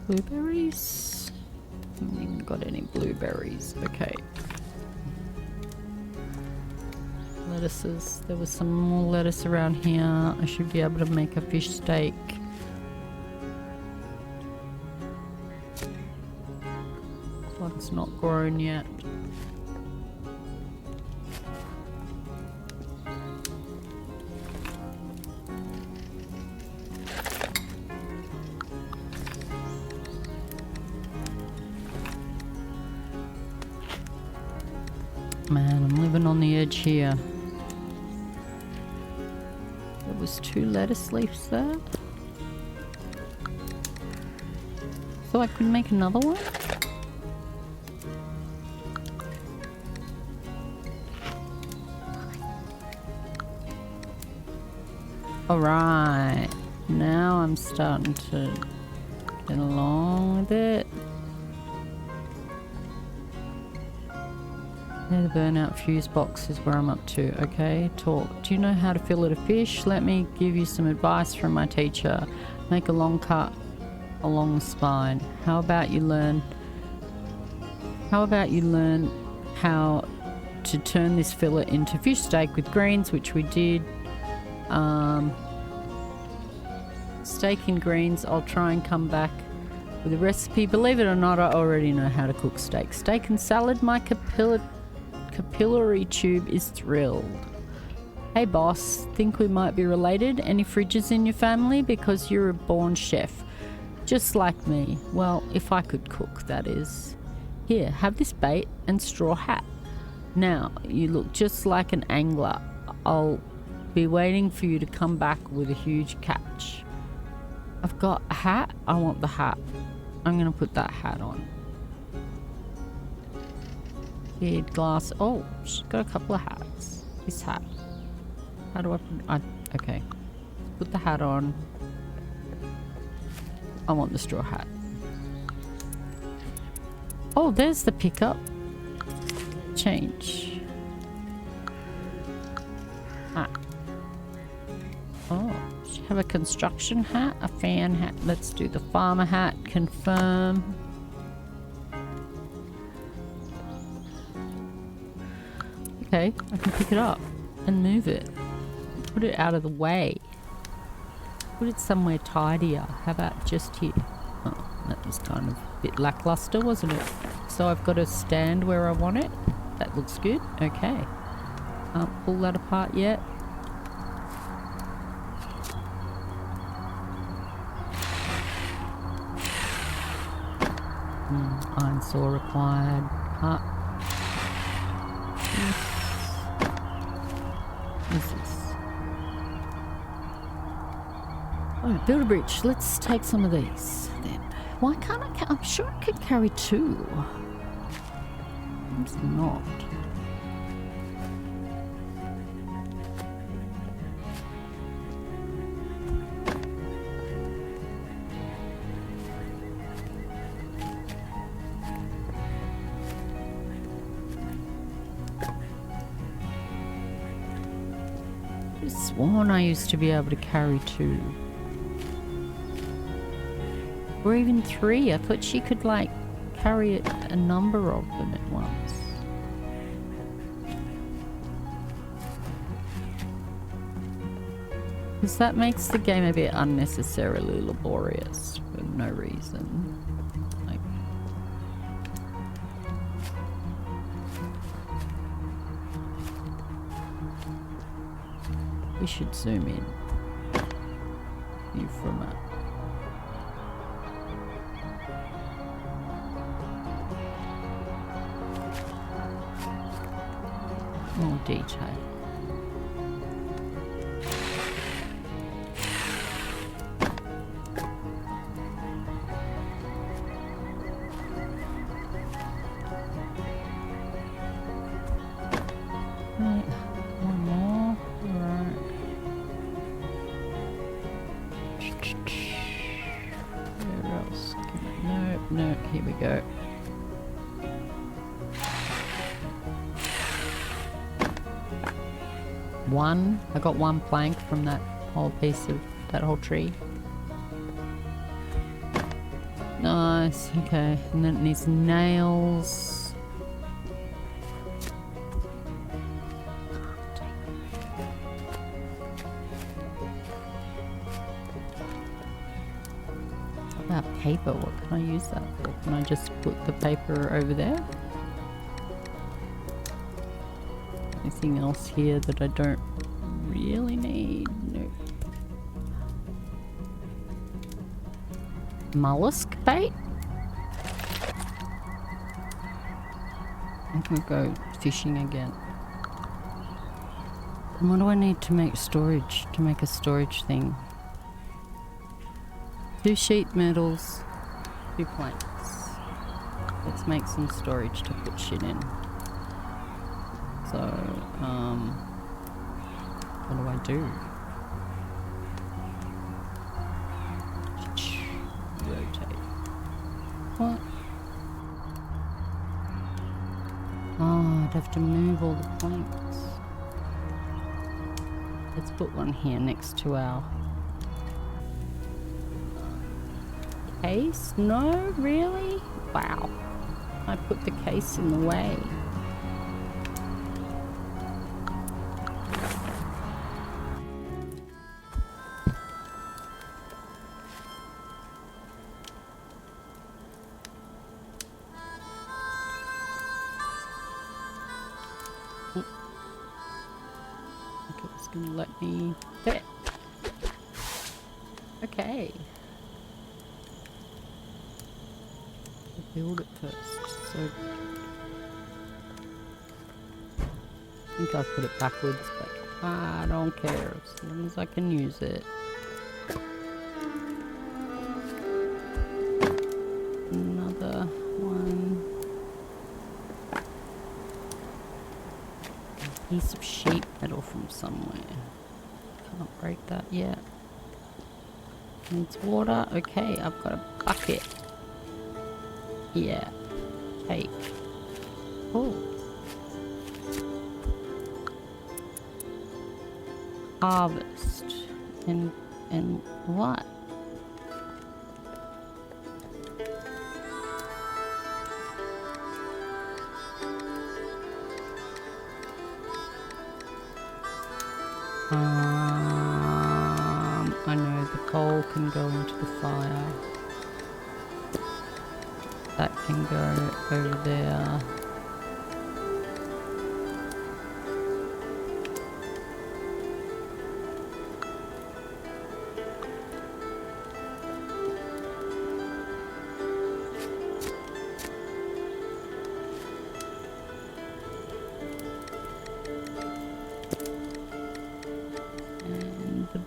Blueberries? I haven't even got any blueberries. Okay. lettuces. There was some more lettuce around here. I should be able to make a fish steak. This one's not grown yet. Man, I'm living on the edge here. There was 2 lettuce leaves there. So I could make another one? Alright. Now I'm starting to get along with it. The burnout fuse box is where I'm up to. Okay, talk. Do you know how to fillet a fish? Let me give you some advice from my teacher. Make a long cut along the spine. How about you learn how to turn this fillet into fish steak with greens, which we did. Steak and greens. I'll try and come back with a recipe. Believe it or not, I already know how to cook steak. Steak and salad, my capillary tube is thrilled. Hey boss, think we might be related? Any fridges in your family? Because you're a born chef. Just like me. Well, if I could cook, that is. Here, have this bait and straw hat. Now, you look just like an angler. I'll be waiting for you to come back with a huge catch. I've got a hat. I want the hat. I'm going to put that hat on. Beard, glass. Oh, she's got a couple of hats. This hat. How do I put... okay. Put the hat on. I want the straw hat. Oh, there's the pickup. Change. Hat. Oh, she have a construction hat, a fan hat. Let's do the farmer hat. Confirm. Okay, I can pick it up and move it. Put it out of the way. Put it somewhere tidier. How about just here? Oh, that was kind of a bit lackluster, wasn't it? So I've got to stand where I want it. That looks good. Okay. Can't pull that apart yet. Iron saw required. What is this? Oh, build a bridge. Let's take some of these then. Why can't I? I'm sure I could carry 2. It's not. I sworn I used to be able to carry 2. Or even 3. I thought she could, like, carry a number of them at once. Because that makes the game a bit unnecessarily laborious for no reason. Like, we should zoom in. View from a... more detail. Right, one more. Right. Where else? No, here we go. I got 1 plank from that whole piece of that whole tree. Nice, okay. And then it needs nails. What about paper? What can I use that for? Can I just put the paper over there? Anything else here that I don't really need? No. Mollusk bait? I'm gonna go fishing again. And what do I need to make storage? To make a storage thing? 2 sheet metals, 2 planks. Let's make some storage to put shit in. So, what do I do? Rotate. What? Oh, I'd have to move all the planks. Let's put one here next to our case. No, really? Wow. I put the case in the way. Gonna let me fit. Okay. Build it first. So I think I've put it backwards, but I don't care as long as I can use it. Another one. Piece of sheet metal from somewhere. Can't break that yet. Needs water. Okay, I've got a bucket. Yeah. Cake. Oh. Harvest. And what? I know the coal can go into the fire. That can go over there.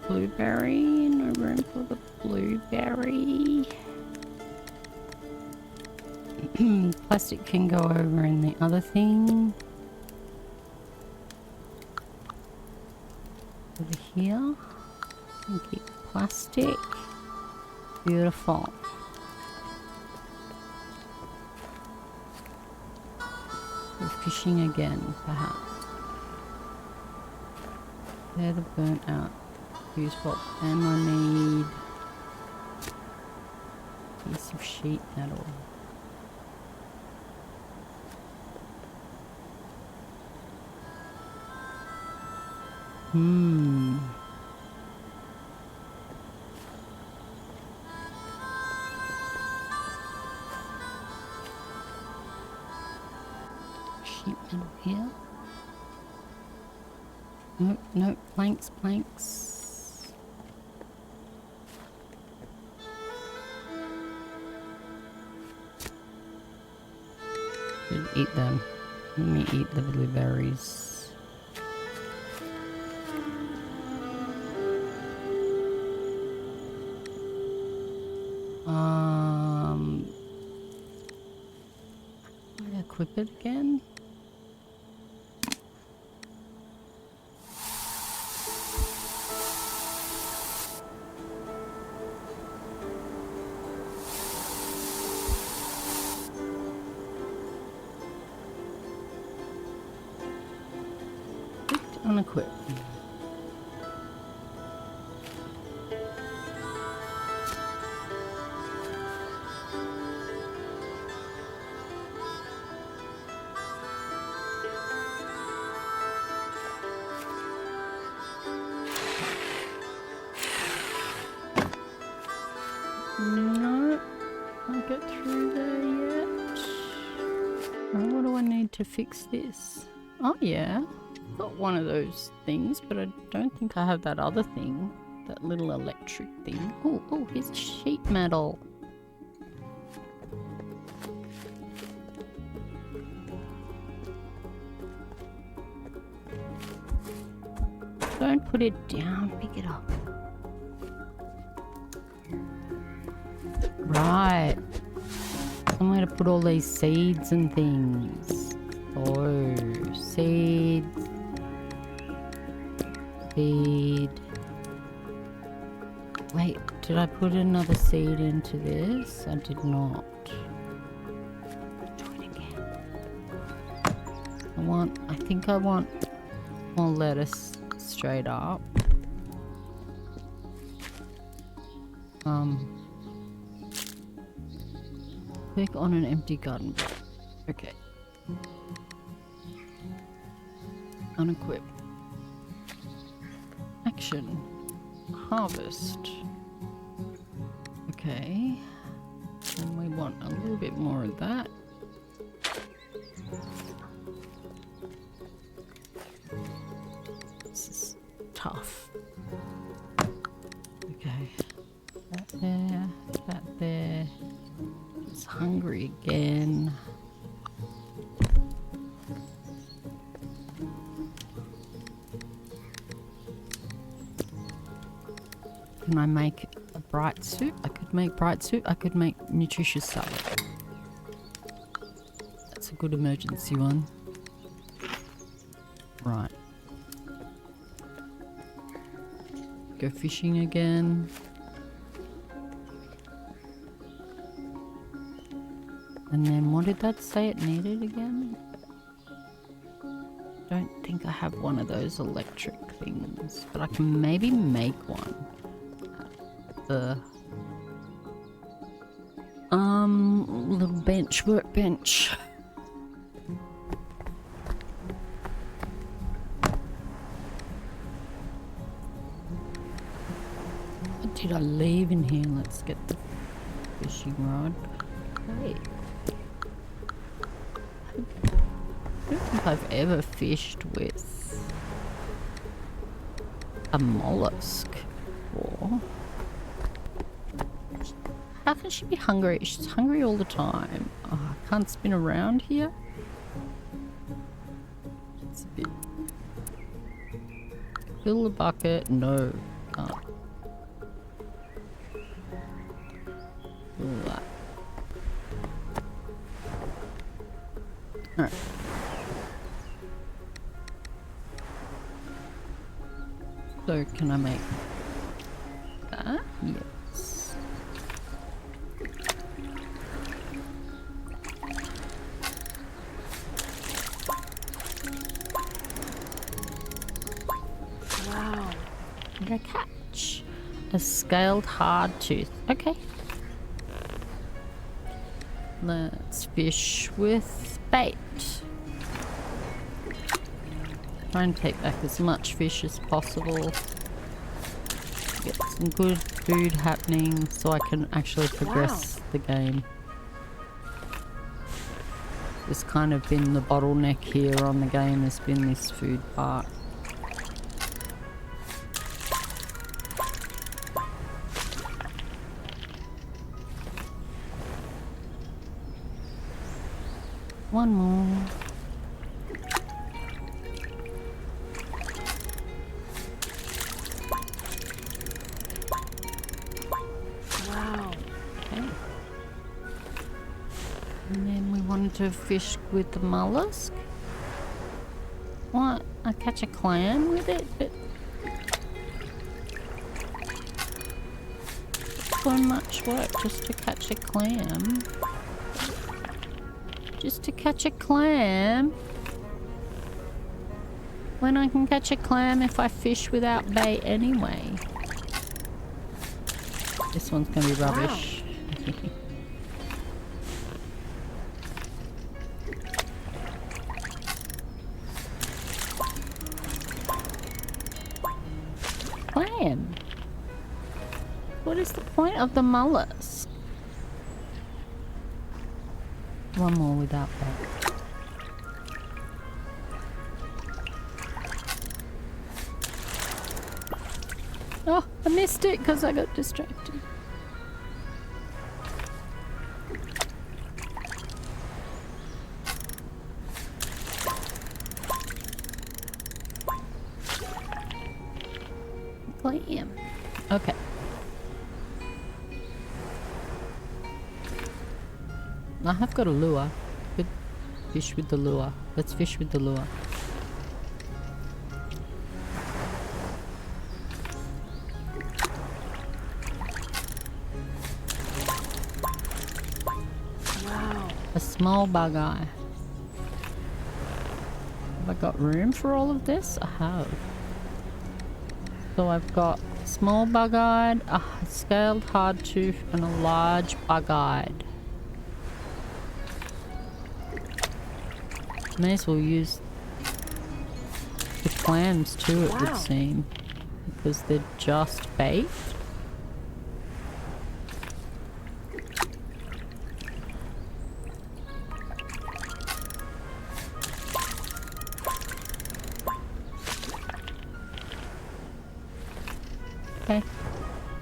Blueberry, no room for the blueberry. Plastic can go over in the other thing. Over here. And keep plastic. Beautiful. We're fishing again, perhaps. They're the burnt out. Spot, and I need a piece of sheet metal. Sheet metal here. Nope, nope, planks. Eat them. Let me eat the blueberries. Equip it again. Unequip. No, get through there yet. Oh, what do I need to fix this? Oh yeah, got one of those things, but I don't think I have that other thing. That little electric thing. Oh, here's a sheet metal. Don't put it down, pick it up. Right. Somewhere to put all these seeds and things. Oh, seeds. Seed. Wait, did I put another seed into this? I did not. Do it again. I think I want more lettuce straight up. Click on an empty garden. Okay. Unequip. Action. Harvest. Okay. And we want a little bit more of that. This is tough. Okay. That there. That there. It's hungry again. Can I make a bright soup? I could make bright soup. I could make nutritious salad. That's a good emergency one. Right. Go fishing again. And then what did that say it needed again? Don't think I have one of those electric things, but I can maybe make one. The little bench, workbench. What did I leave in here? Let's get the fishing rod. Okay. I don't think I've ever fished with a mollusk before. How can she be hungry? She's hungry all the time. Oh, I can't spin around here. It's a bit... Fill the bucket. No, can't. Alright. So can I make that? Yes. Wow. What did I catch? A scaled hardtooth. Okay. Let's fish with bait. Try and take back as much fish as possible. Get some good food happening so I can actually progress the game. It's kind of been the bottleneck here on the game, has been this food part. One more. Wow. Okay. And then we wanted to fish with the mollusk. What? I catch a clam with it, but it's so much work just to catch a clam. Just to catch a clam. When I can catch a clam if I fish without bait anyway. This one's gonna be rubbish. Clam. What is the point of the mollusk? One more without that. Oh, I missed it because I got distracted. Clam. Okay. I have got a lure. Good fish with the lure. Let's fish with the lure. Wow. A small bug-eye. Have I got room for all of this? I have. So I've got small bug-eyed, a scaled hardtooth, and a large bug-eyed. May as well use the clams too, it would seem, because they're just bait. Okay,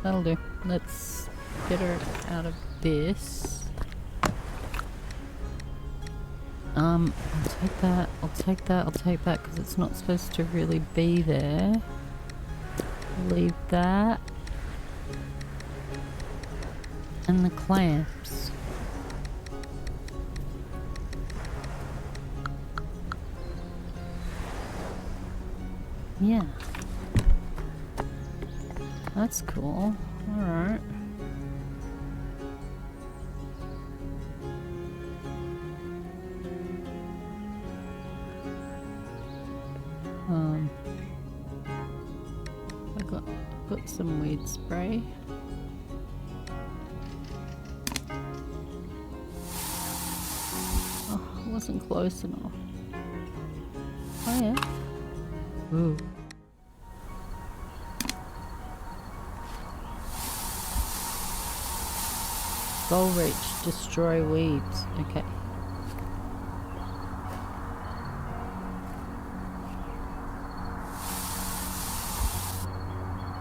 that'll do. Let's get her out of this. I'll take that, I'll take that, I'll take that, because it's not supposed to really be there. Leave that. And the clamps. Yeah. That's cool. Alright. I got some weed spray. Oh, it wasn't close enough. Oh yeah. Ooh. Goal reach, destroy weeds. Okay.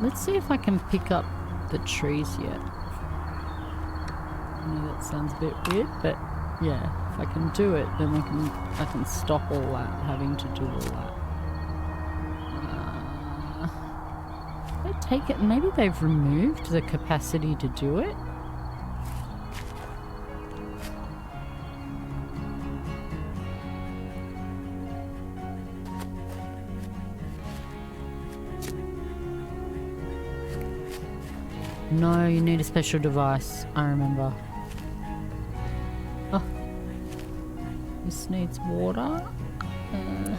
Let's see if I can pick up the trees yet. I know that sounds a bit weird, but yeah, if I can do it, then I can stop all that, having to do all that. I take it, maybe they've removed the capacity to do it. No, you need a special device. I remember. Oh. This needs water.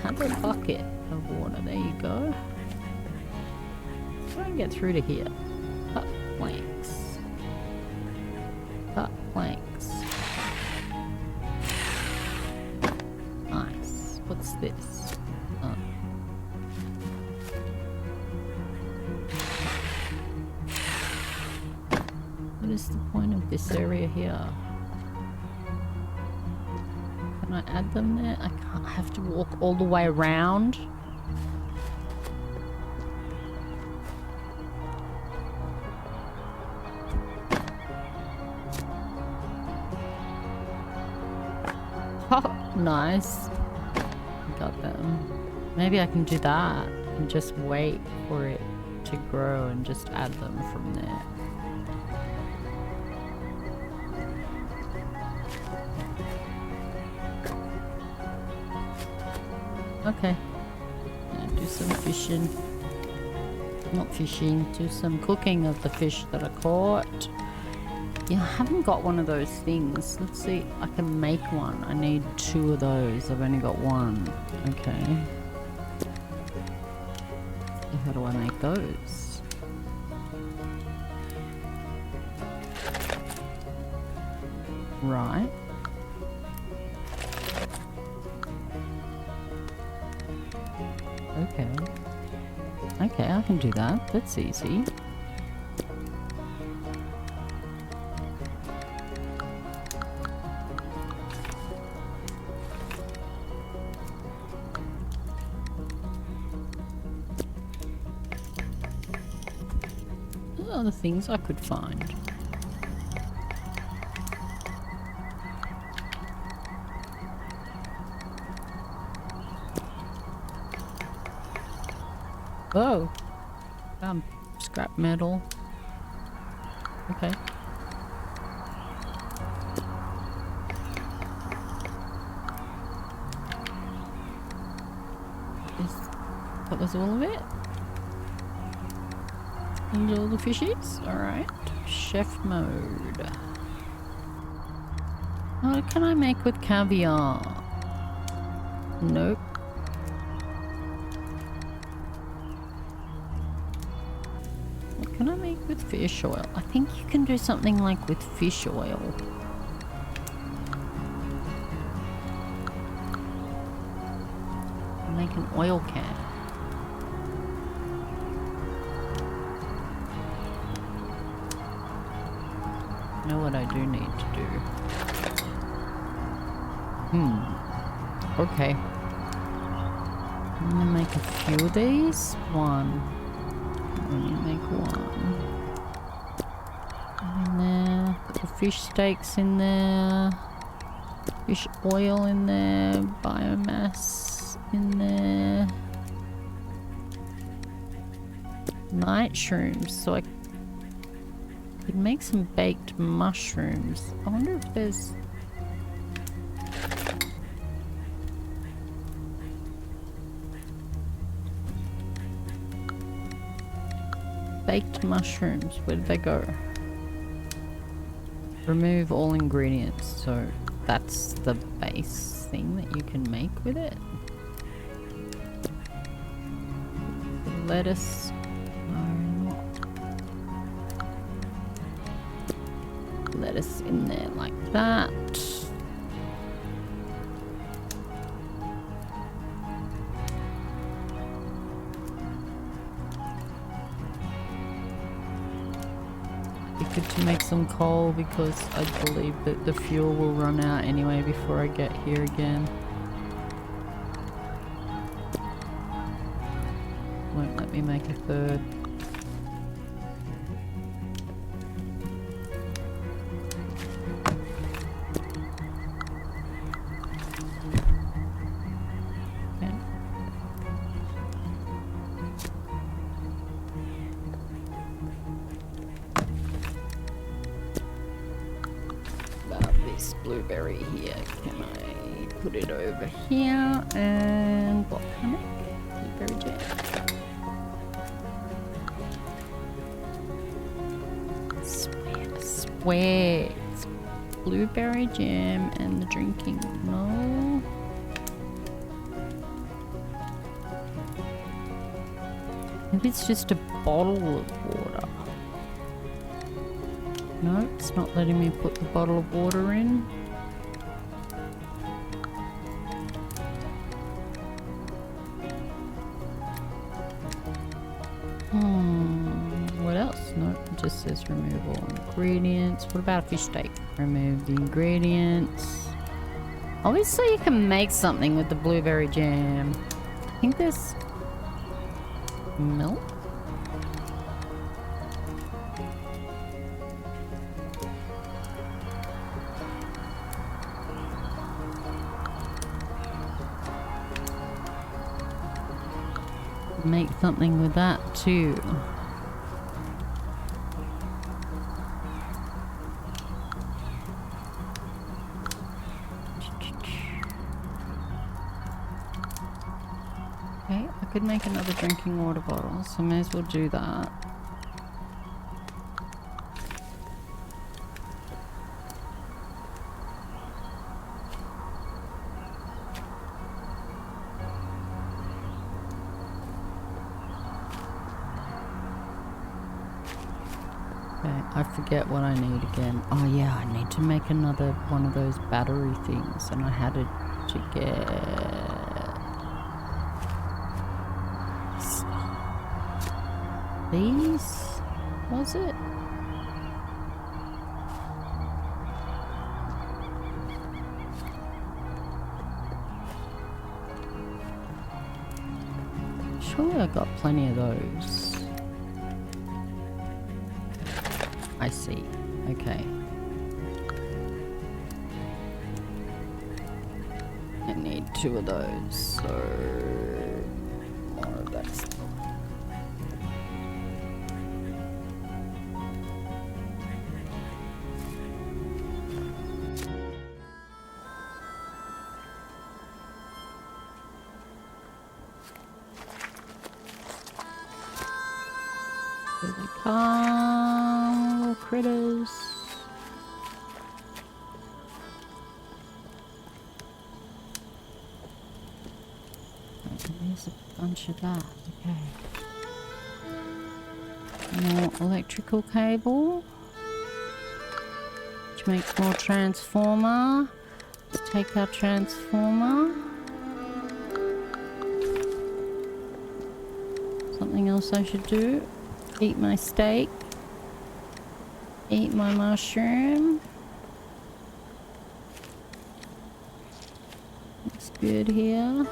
Have a bucket of water. There you go. Try and get through to here. Cut planks. Cut planks. Nice. What's this? Oh. What is the point of this area here? Can I add them there? I can't. I have to walk all the way around. Oh, nice. Got them. Maybe I can do that and just wait for it to grow and just add them from there. Okay. Yeah, do some fishing. Not fishing, do some cooking of the fish that I caught. Yeah, I haven't got one of those things. Let's see, I can make one. I need 2 of those. I've only got 1. Okay. So how do I make those? Right. Okay. Okay, I can do that. That's easy. other things I could find. Oh, scrap metal. Okay. That was all of it? And all the fishies? Alright. Chef mode. What can I make with caviar? Nope. What can I make with fish oil? I think you can do something like with fish oil. Make an oil can. Know what I do need to do. Okay. I'm gonna make a few of these. One. Only make one. In there. Put the fish steaks in there. Fish oil in there. Biomass in there. Night shrooms. So I could make some baked mushrooms. I wonder if there's... baked mushrooms. Where did they go? Remove all ingredients. So that's the base thing that you can make with it. Lettuce. Lettuce in there like that. Be good to make some coal because I believe that the fuel will run out anyway before I get here again. Won't let me make a third. Blueberry here. Can I put it over here? And what can I make? Blueberry jam. Swear. It's blueberry jam and the drinking. No. Maybe it's just a bottle of water. No, it's not letting me put the bottle of water in. What else? No, it just says remove all ingredients. What about a fish steak? Remove the ingredients. Obviously you can make something with the blueberry jam. I think there's milk. Make something with that too. Okay, I could make another drinking water bottle, so I may as well do that. I forget what I need again. Oh yeah, I need to make another one of those battery things, and I had it to get... these? Was it? Surely I got plenty of those. I see. Okay. I need 2 of those, so more of that stuff. Here they come, little critters. There's a bunch of that. Okay. More electrical cable, which makes more transformer. Let's take our transformer. Something else I should do. Eat my steak. Eat my mushroom. Looks good here.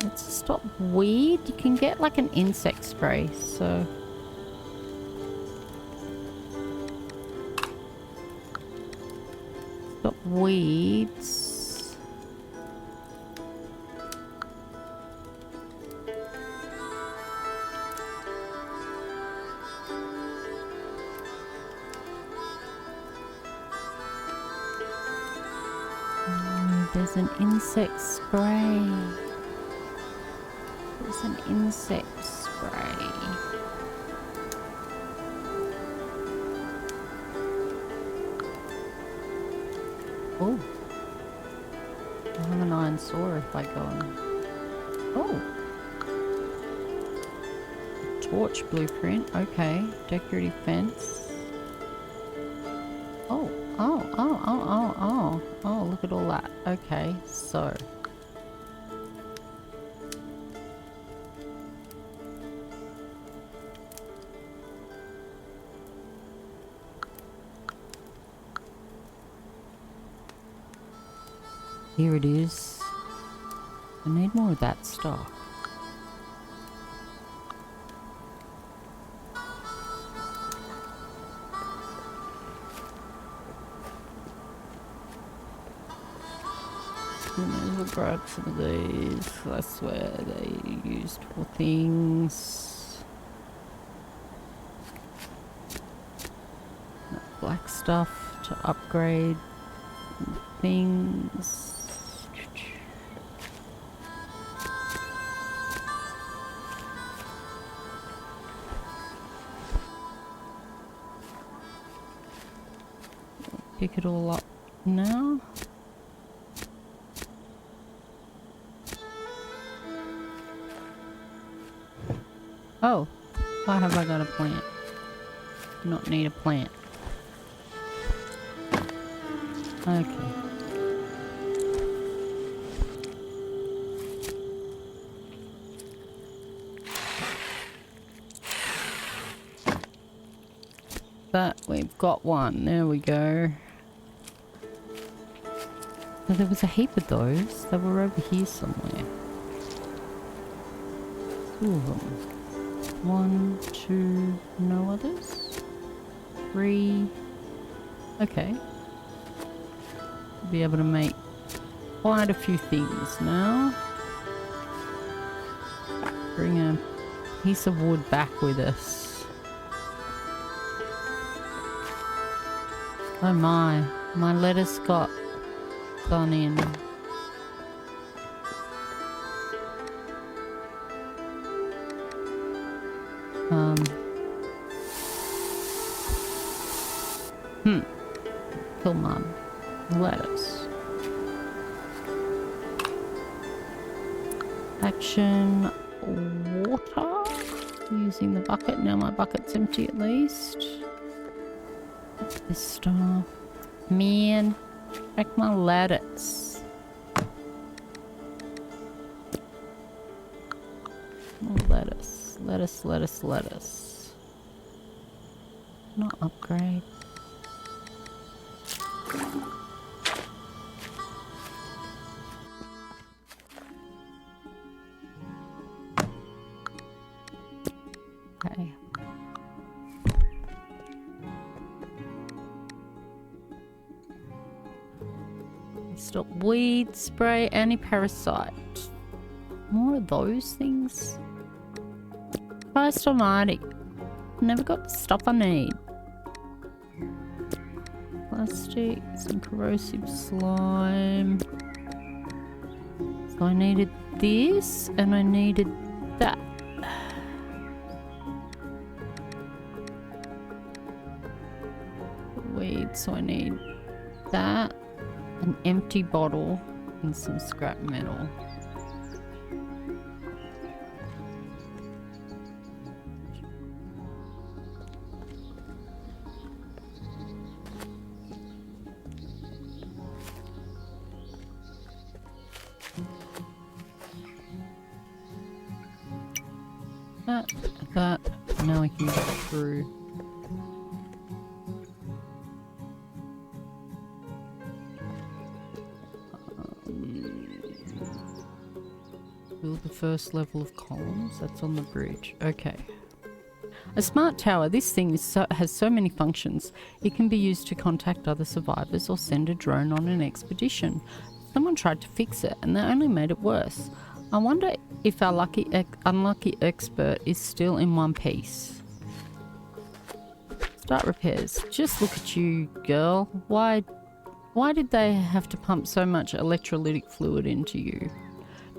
Let's stop weed. You can get like an insect spray, so. Stop weeds. There's an insect spray. There's an insect spray. Oh. I have an iron saw if I go on. Oh. Torch blueprint. Okay. Decorative fence. Oh. Oh, look at all that. Okay, so. Here it is. I need more of that stuff. I'll grab some of these. That's where they used for things. That black stuff to upgrade things. Pick it all up now. Oh, why have I got a plant? Do not need a plant. Okay. But we've got one. There we go. So there was a heap of those. They were over here somewhere. 2 of them. 1, 2, no others? 3. Okay. Be able to make quite a few things now. Bring a piece of wood back with us. Oh my lettuce got gone in. Come on, lettuce. Action, water. Using the bucket. Now my bucket's empty at least. This stuff. Man, check my lettuce. More lettuce. Lettuce. Not upgrade. Okay. Stop weed, spray, anti-parasite. More of those things? Christ almighty. Never got the stuff I need. Plastic, some corrosive slime. So I needed this and I needed that. Weed, so I need that, an empty bottle, and some scrap metal. That, now I can go through. Build the first level of columns. That's on the bridge. Okay. A smart tower. This thing is has so many functions. It can be used to contact other survivors or send a drone on an expedition. Someone tried to fix it and they only made it worse. I wonder if our unlucky expert is still in one piece. Start repairs. Just look at you, girl. Why did they have to pump so much electrolytic fluid into you?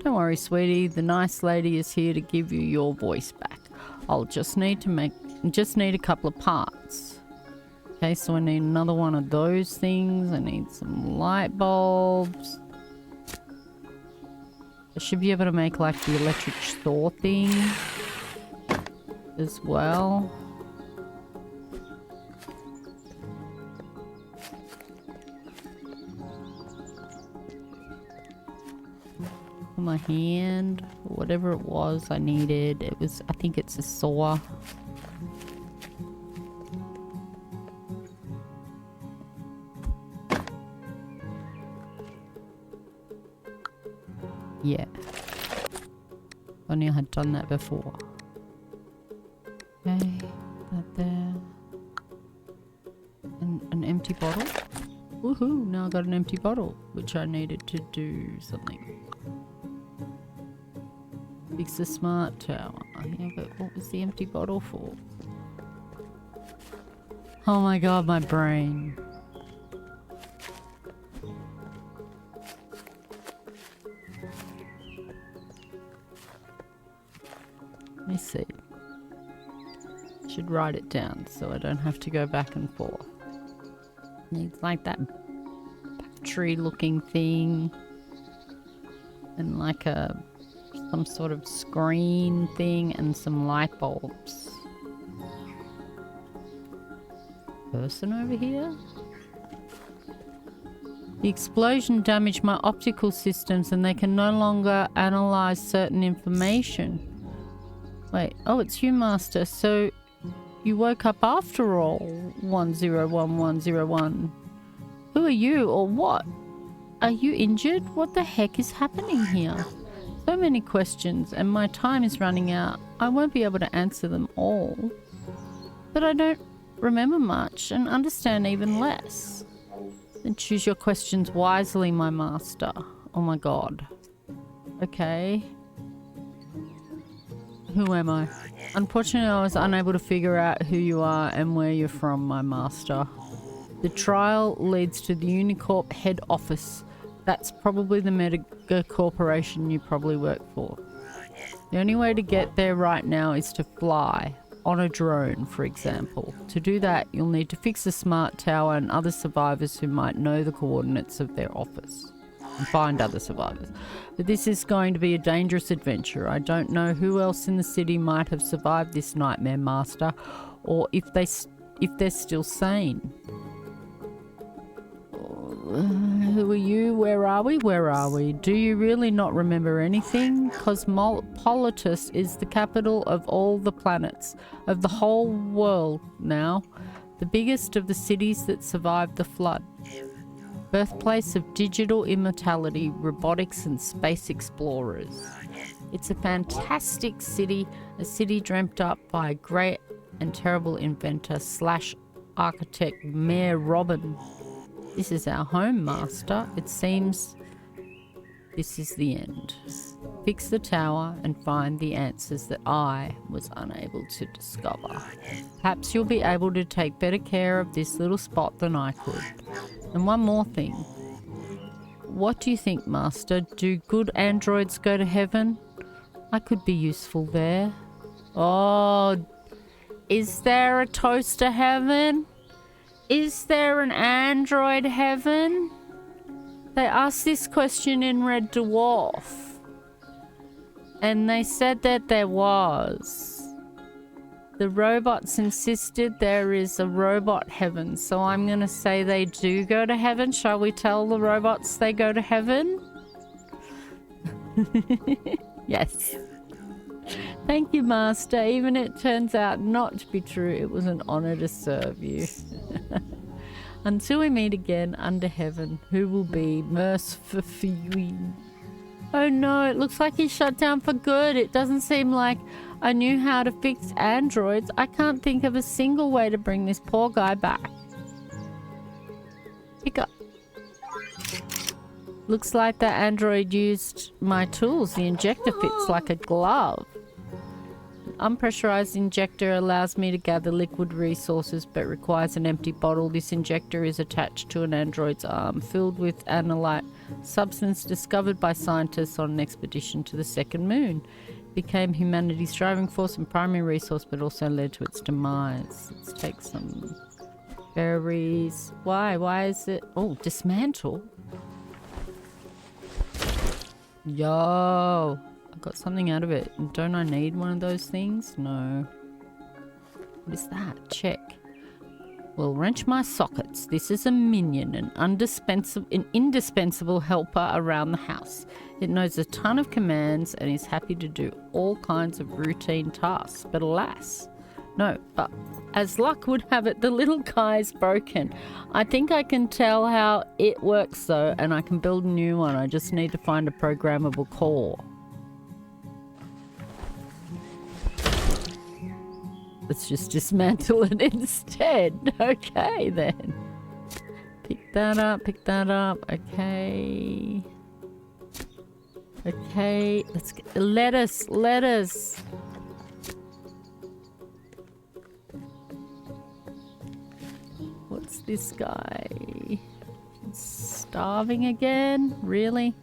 Don't worry, sweetie. The nice lady is here to give you your voice back. I'll just need a couple of parts. Okay, so I need another one of those things. I need some light bulbs. I should be able to make like the electric saw thing as well. For my hand, whatever it was I needed, it was, I think it's a saw. Yeah. I knew I had done that before. Okay, that there. And an empty bottle. Woohoo, now I got an empty bottle, which I needed to do something. Fix the smart tower. Yeah, but what was the empty bottle for? Oh my god, my brain. Let me see. Should write it down so I don't have to go back and forth. Needs like that battery looking thing. And like some sort of screen thing and some light bulbs. Person over here? The explosion damaged my optical systems and they can no longer analyze certain information. Wait, oh, it's you, Master. So you woke up after all, 101101. Who are you or what? Are you injured? What the heck is happening here? So many questions and my time is running out. I won't be able to answer them all. But I don't remember much and understand even less. Then choose your questions wisely, my master. Oh my god. Okay. Who am I? Unfortunately, I was unable to figure out who you are and where you're from, my master. The trial leads to the Unicorp head office. That's probably the mega corporation you probably work for. The only way to get there right now is to fly. On a drone, for example. To do that, you'll need to fix the smart tower and other survivors who might know the coordinates of their office. And find other survivors. But this is going to be a dangerous adventure. I don't know who else in the city might have survived this nightmare, Master, or if they're still sane. Who are you? Where are we? Where are we? Do you really not remember anything? Cosmopolitus is the capital of all the planets, of the whole world now. The biggest of the cities that survived the flood. Birthplace of digital immortality, robotics and space explorers. It's a fantastic city, a city dreamt up by a great and terrible inventor / architect Mayor Robin. This is our home, Master. It seems this is the end. Fix the tower and find the answers that I was unable to discover. Perhaps you'll be able to take better care of this little spot than I could. And one more thing. What do you think, Master? Do good androids go to heaven? I could be useful there. Oh, is there a toaster heaven? Is there an android heaven? They asked this question in Red Dwarf. And they said that there was. The robots insisted there is a robot heaven. So I'm going to say they do go to heaven. Shall we tell the robots they go to heaven? Yes. Thank you, Master. Even it turns out not to be true, it was an honor to serve you. Until we meet again under heaven, who will be merciful for you? Oh no, it looks like he's shut down for good. It doesn't seem like I knew how to fix androids. I can't think of a single way to bring this poor guy back. Pick up. Looks like the android used my tools. The injector fits like a glove. An unpressurized injector allows me to gather liquid resources but requires an empty bottle. This injector is attached to an android's arm, filled with analyte substance discovered by scientists on an expedition to the second moon. Became humanity's driving force and primary resource, but also led to its demise. Let's take some berries. Why? Why is it? Oh, dismantle. Yo, I got something out of it. Don't I need one of those things? No. What is that? Check. Will wrench my sockets. This is a minion, an indispensable helper around the house. It knows a ton of commands and is happy to do all kinds of routine tasks. But alas, no, but as luck would have it, the little guy is broken. I think I can tell how it works though, and I can build a new one. I just need to find a programmable core. Let's just dismantle it instead. Okay, then. Pick that up, pick that up. Okay. Okay, let's get the lettuce, lettuce. What's this guy? Starving again? Really?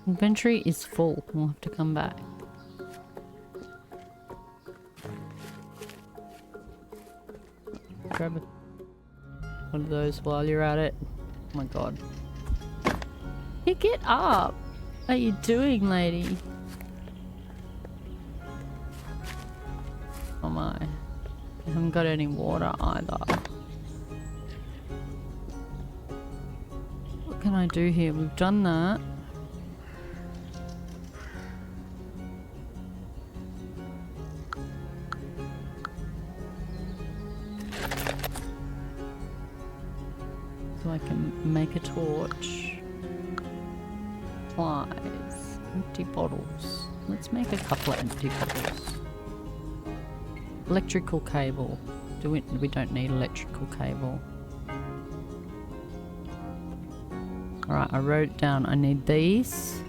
Inventory is full. We'll have to come back. Grab one of those while you're at it. Oh my god. Hey, get up! What are you doing, lady? Oh my. I haven't got any water either. What can I do here? We've done that. So I can make a torch. Supplies. Empty bottles. Let's make a couple of empty bottles. Electrical cable. We don't need electrical cable. Alright, I wrote it down. I need these.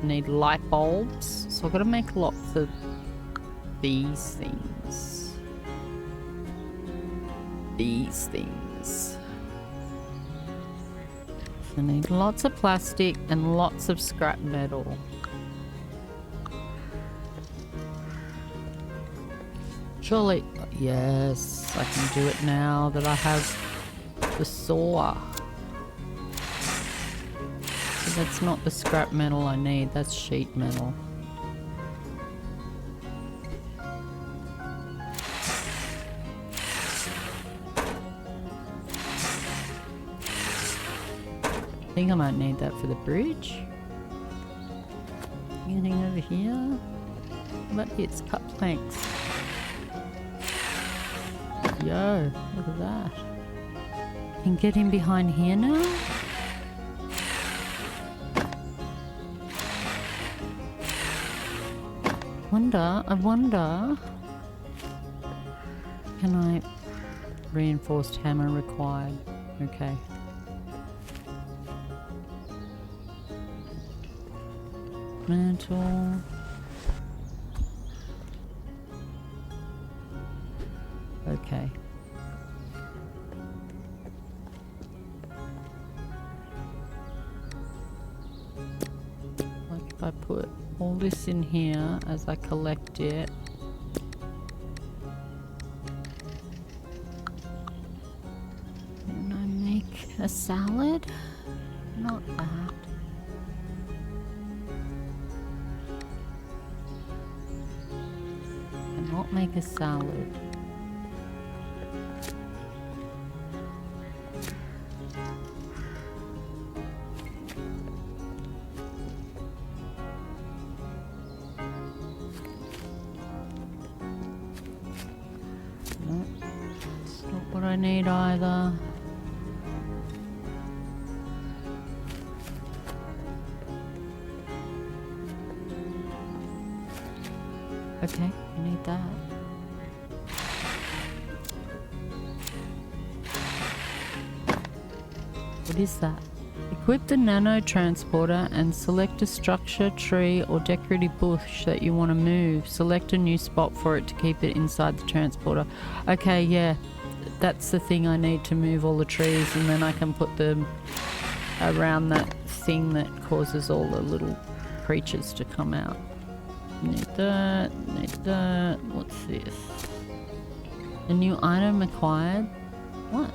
I need light bulbs. So I've got to make lots of these things. These things. I need lots of plastic and lots of scrap metal. Surely, yes, I can do it now that I have the saw. But that's not the scrap metal I need, that's sheet metal. I think I might need that for the bridge. Anything over here? But it's cut planks. Yo, look at that. Can get in behind here now? I wonder. Can I... Reinforced hammer required. Okay. Mantle. Okay. Like if I put all this in here as I collect it. Can I make a salad? Not that. Cannot make a salad. No, it's not what I need either. Okay, I need that. What is that? Equip the nano transporter and select a structure, tree, or decorative bush that you want to move. Select a new spot for it to keep it inside the transporter. Okay, yeah, that's the thing I need to move all the trees, and then I can put them around that thing that causes all the little creatures to come out. Need that, need that. What's this? A new item acquired? What?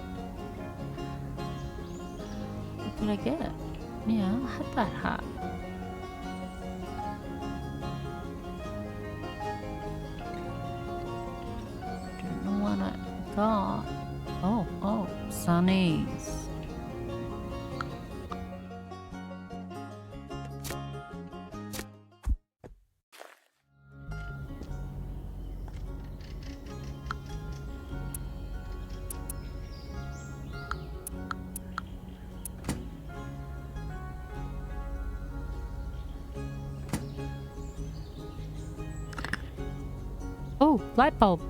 What did I get? Yeah, I had that hat. Don't know what I got. Oh, sunnies. Oh, light bulb.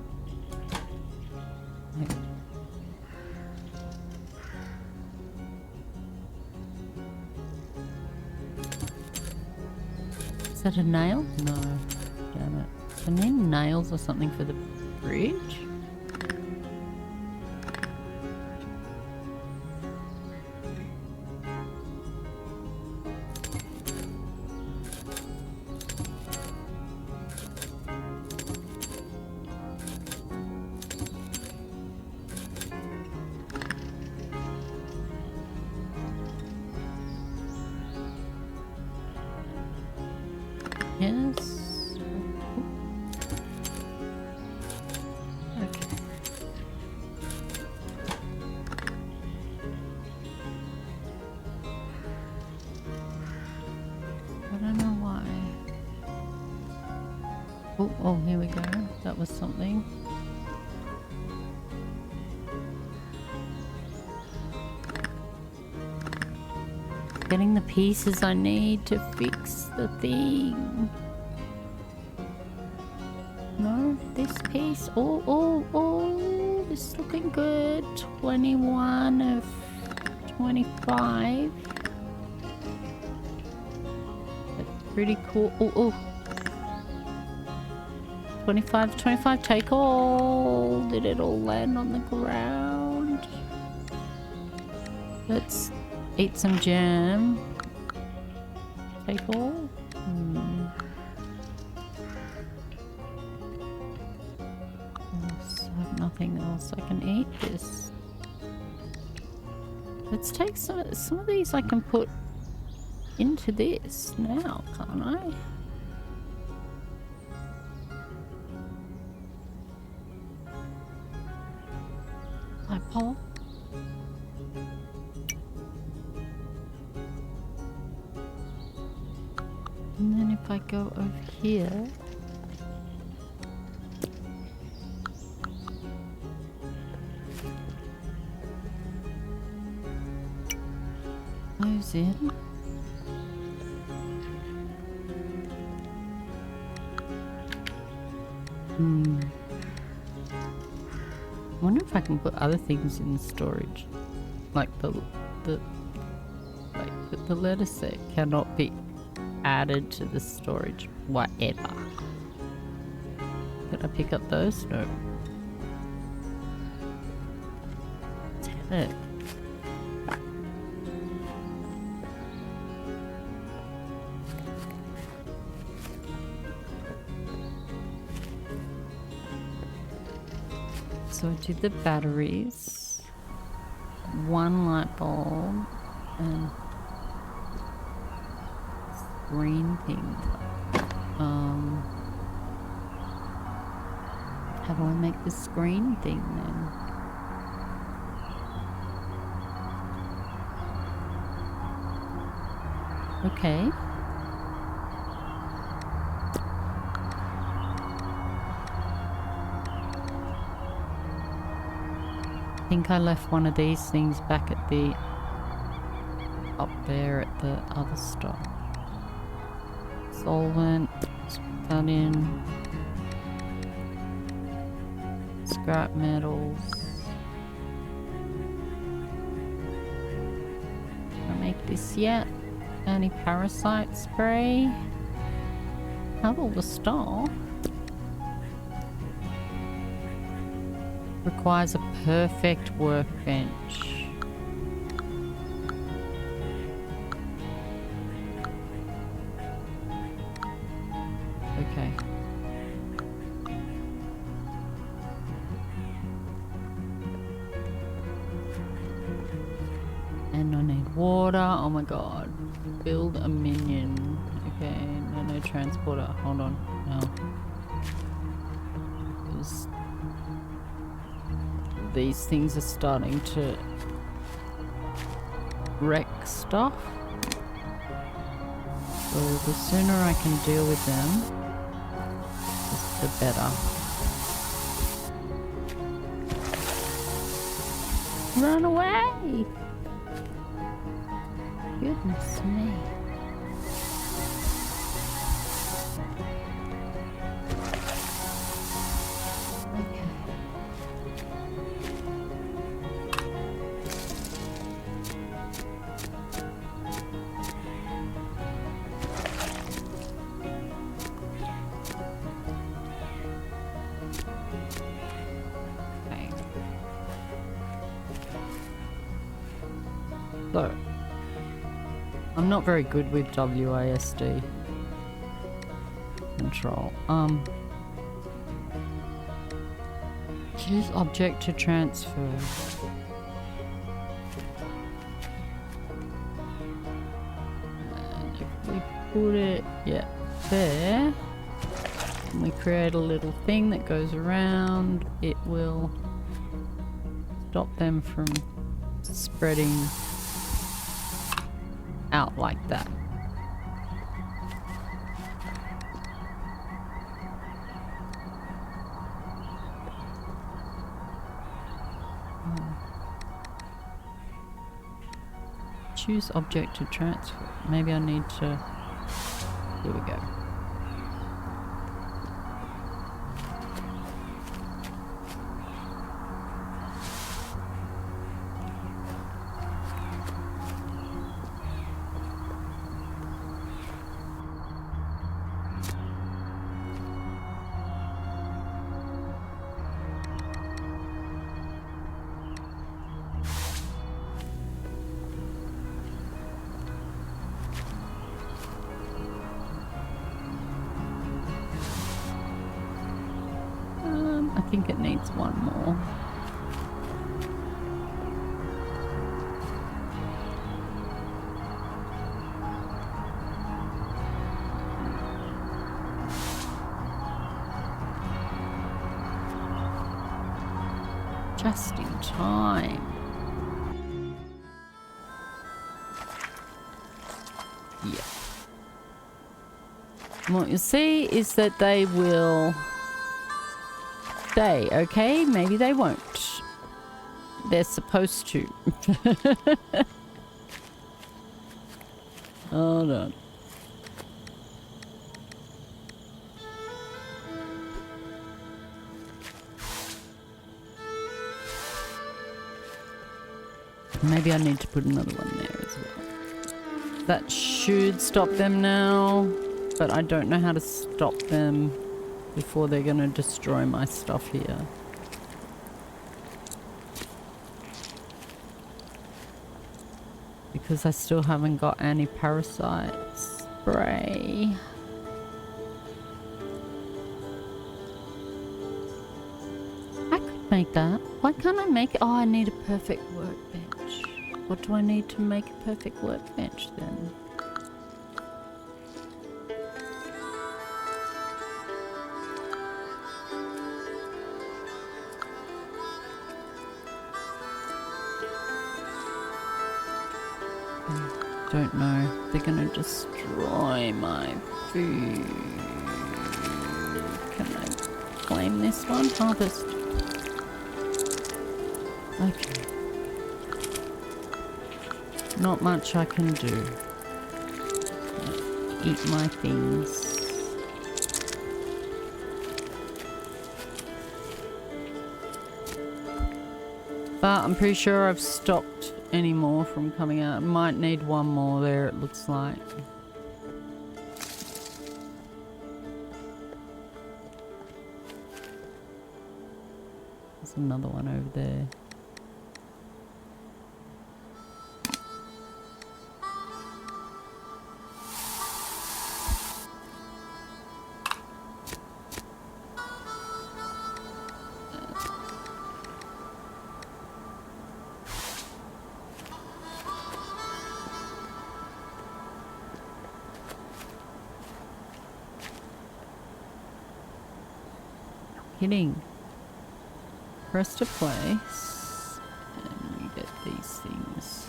Is that a nail? No. Damn it. I need nails or something for the bridge? Yes. Okay. I don't know why. Oh, here we go. That was something. Getting the pieces I need to fix the thing. No, this piece. Oh, this is looking good. 21 of 25. That's pretty cool. Oh. 25, take all. Did it all land on the ground? Let's eat some jam. Take all. I have nothing else I can eat this. Let's take some of these I can put into this now, can't I? Hi, Paul. And then if I go over here, close in. I wonder if I can put other things in storage, like the letter set cannot be added to the storage. Whatever. Can I pick up those? No. Damn it. So I did the batteries, one light bulb, and green thing. How do I make the screen thing then? Okay. I think I left one of these things back at the up there at the other stop. Solvent, let's put that in. Scrap metals. Can I make this yet? Anti-parasite spray. Have all the stuff. Requires a perfect workbench. Okay. And I need water. Oh my god. Build a minion. Okay, no transporter. Hold on. No. Because these things are starting to wreck stuff. So the sooner I can deal with them, the better. Run away! Goodness me. So, I'm not very good with WASD control. Choose object to transfer. And if we put it, yeah, there, and we create a little thing that goes around, it will stop them from spreading out like that. Choose object to transfer. Maybe I need to... Here we go. I think it needs one more. Just in time. Yeah. And what you'll see is that they will stay, okay? Maybe they won't. They're supposed to. Hold on. Maybe I need to put another one there as well. That should stop them now, but I don't know how to stop them before they're going to destroy my stuff here. Because I still haven't got anti-parasite spray. I could make that. Why can't I make it? Oh, I need a perfect workbench. What do I need to make a perfect workbench then? Don't know. They're gonna destroy my food. Can I claim this one? Harvest. Okay. Not much I can do. Eat my things. But I'm pretty sure I've stopped any more from coming out. Might need one more there, it looks like. There's another one over there. Hitting. Press to place, and you get these things.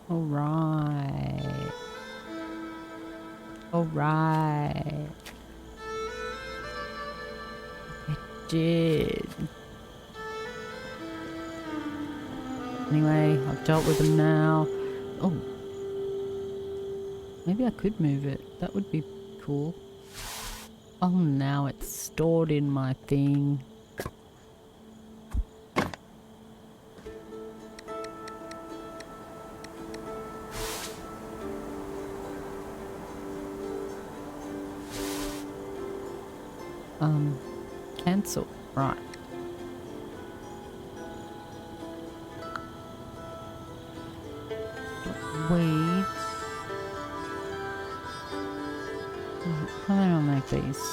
All right. All right. Did. Anyway, I've dealt with them now. Oh. Maybe I could move it. That would be cool. Oh, now it's stored in my thing. Cancel. Right. Weeds. How do I make these?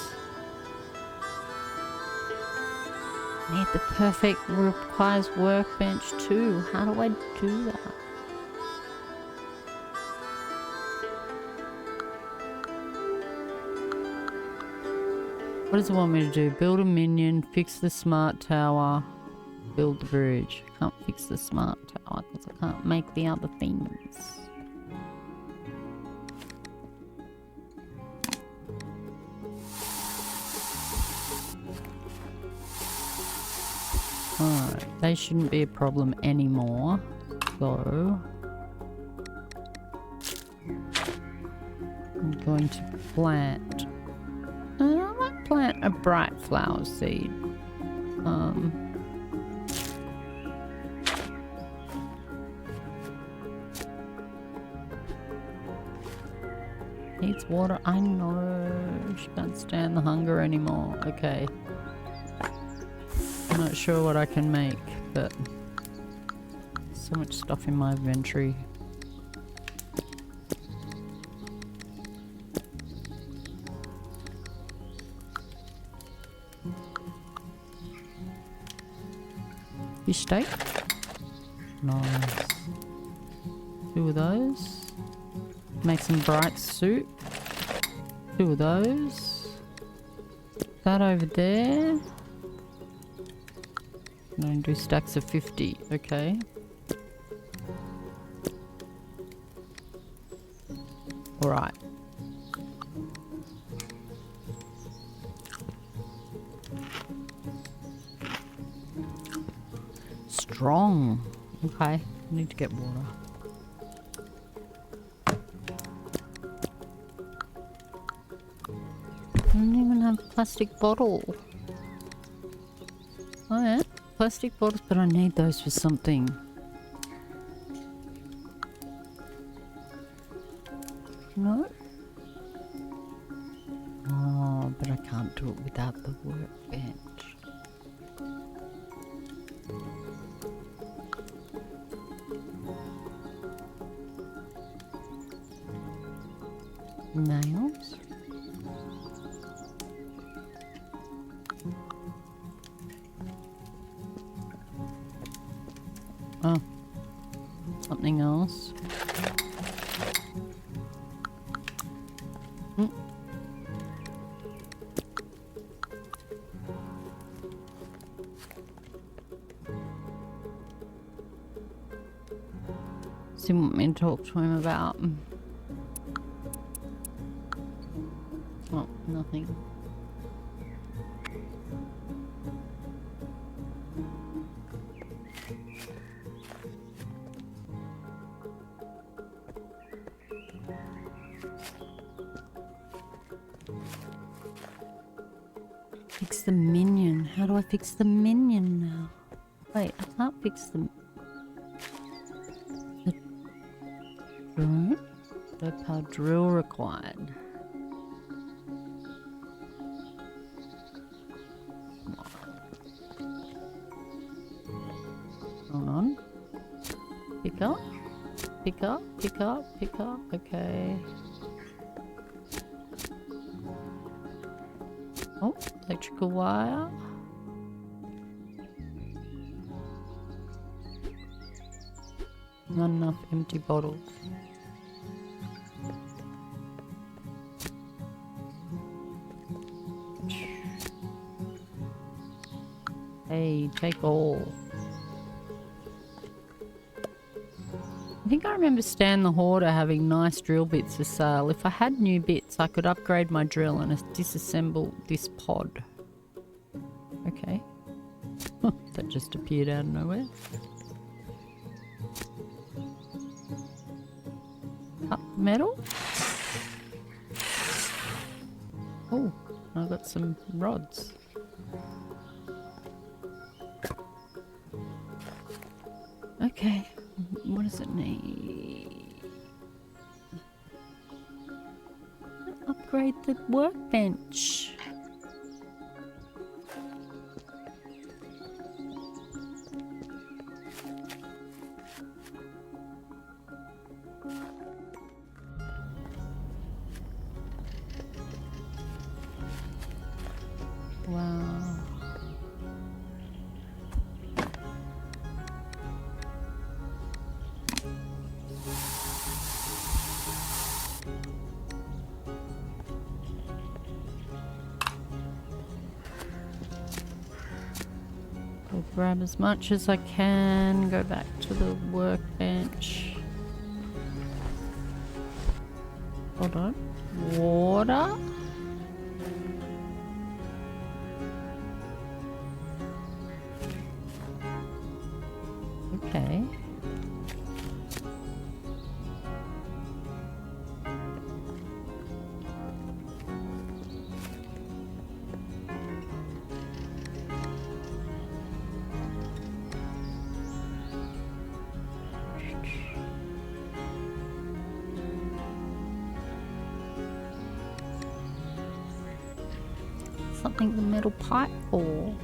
Need the perfect requires workbench too. How do I do that? What does it want me to do? Build a minion, fix the smart tower, build the bridge. I can't fix the smart tower because I can't make the other things. Alright, they shouldn't be a problem anymore. So I'm going to plant. I might plant a bright flower seed. Needs water. I know. She can't stand the hunger anymore. Okay. I'm not sure what I can make, but so much stuff in my inventory. Fish steak. Nice. 2 of those. Make some bright soup. 2 of those. That over there. And then do stacks of 50. Okay. Alright. Strong. Okay, I need to get water. I don't even have a plastic bottle. Oh yeah, plastic bottles, but I need those for something. No? Oh, but I can't do it without the workbench. Nails? Oh, something else. See what me to talk to him about. Oh, nothing. Fix the minion. How do I fix the minion now? Wait, I can't fix the drill. Low power drill required. Hold on. Pick up. Pick up. Pick up. Pick up. Okay. Oh, electrical wire. Not enough empty bottles. Hey, take all. I think I remember Stan the Hoarder having nice drill bits for sale. If I had new bits, I could upgrade my drill and disassemble this pod. Okay. That just appeared out of nowhere. Cut metal. Oh, I got some rods. Okay, what does it need? Upgrade the workbench. Wow. I'll grab as much as I can, go back to the workbench. Hold on. Water? Okay. Something the metal pipe for.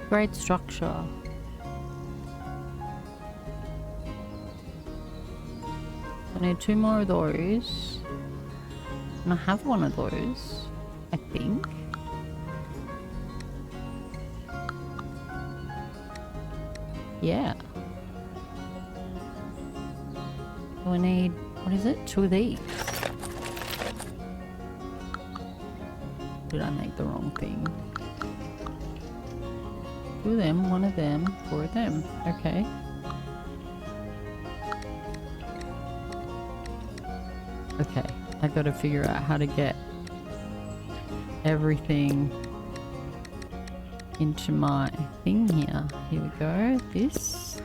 Great structure. I need 2 more of those. And I have one of those, I think. Yeah. So I need, what is it? 2 of these. Did I make the wrong thing? 2 of them, 1 of them, 4 of them. Okay. Okay, I gotta figure out how to get everything into my thing here. Here we go. This.